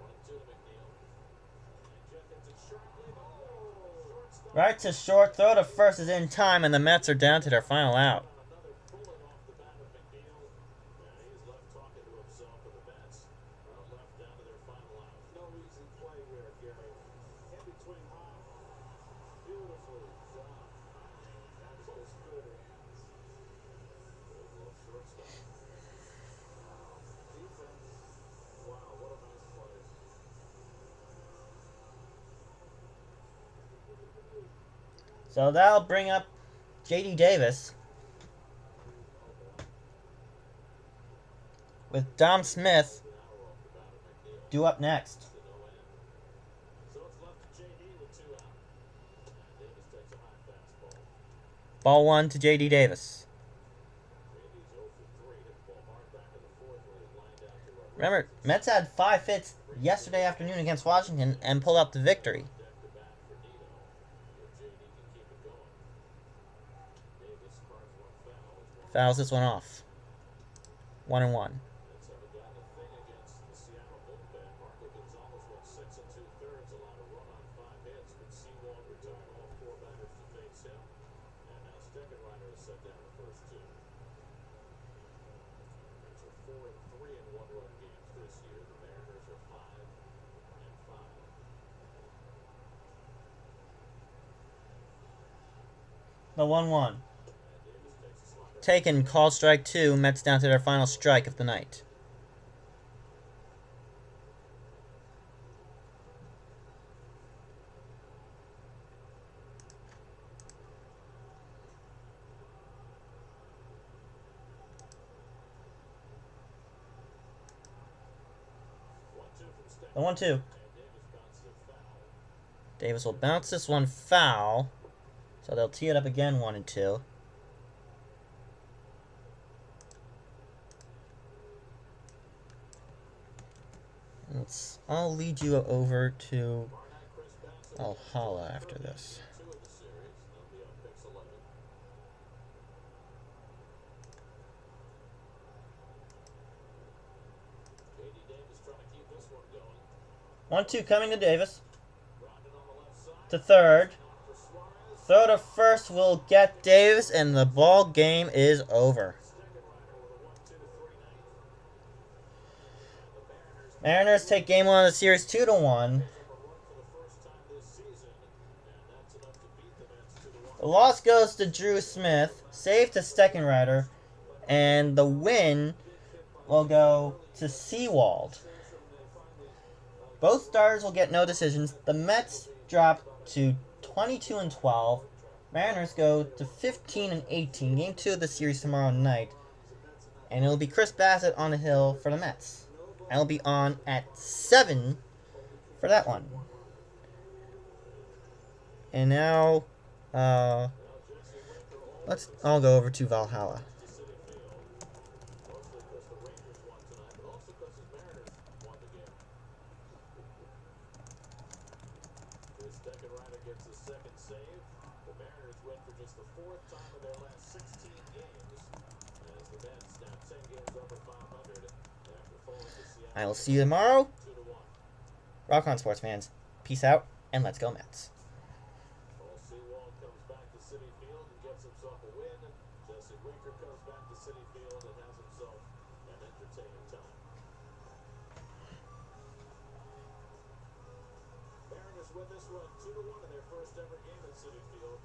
1-2 to McNeil. And Jeff hits it sharply, but shortstop. Right to short. Throw to first is in time, and the Mets are down to their final out. Another bullet off the bat of McNeil. And he's left talking to himself, and the Mets are left down to their final out. No easy play here, Gary. In between high. Beautifully done. That's just good hands. Little shortstop. Defense. Wow, what a nice play. So that'll bring up J.D. Davis with Dom Smith due up next. So it's left to JD with 2 out. And Davis takes a high fastball. Ball 1 to J.D. Davis. JD's 0 for 3, hit the ball hard back in the 4th when he lined out to Rodriguez. Remember, Mets had 5 hits yesterday afternoon against Washington and pulled out the victory. Deck to bat for Dito. If JD can keep it going. Davis carves one foul. Fouls this one off. 1-1. Mets haven't gotten a thing against the Seattle bullpen. Marco Gonzalez went 6 2/3, allowed a run on 5 hits, but Seawald retired all 4 batters to face him. And now Steckenrider is set down the first 2. Mariners are 4-3 in 1-run games this year. The Mariners are 5-5. The 1-1. And Davis takes a slider. Taken, call strike 2. Mets down to their final strike of the night. The 1-2. And Davis bounces it foul. Davis will bounce this one foul. So they'll tee it up again 1-2. I'll lead you over to Alhala after this. 2 of the series. They'll be on picks 11. JD Davis trying to keep this one going. 1-2 coming to Davis. Grounded on the left side. To third. For Suarez. Throw to first will get Davis, and the ball game is over. Steckenrider with a 1-2 to 3 night. The Mariners Mariners take game 1 of the series 2-1. have a run for the first time this season, and that's enough to beat the Mets 2-1. The loss goes to Drew Smith, save to Steckenrider, and the win will go to Seawald. Both starters will get no decisions. The Mets drop to 22-12. Mariners go to 15-18. Game 2 of the series tomorrow night. And it'll be Chris Bassett on the hill for the Mets. I'll be on at 7 for that one. And now, I'll go over to Valhalla. Mostly because the Rangers won tonight, but also because the Mariners won the game. This Steckenrider gets the second save. The Mariners win for just the 4th time in their last 16 games, as the Mets now 10 games over 500 after falling to Seattle. I will see you tomorrow. 2-1. Rock on, sports fans. Peace out, and let's go Mets. Paul Seawald comes back to Citi Field and gets himself a win. Jesse Winker comes back to Citi Field and has himself an entertaining time. Mariners win this one 2-1 in their first ever game at Citi Field.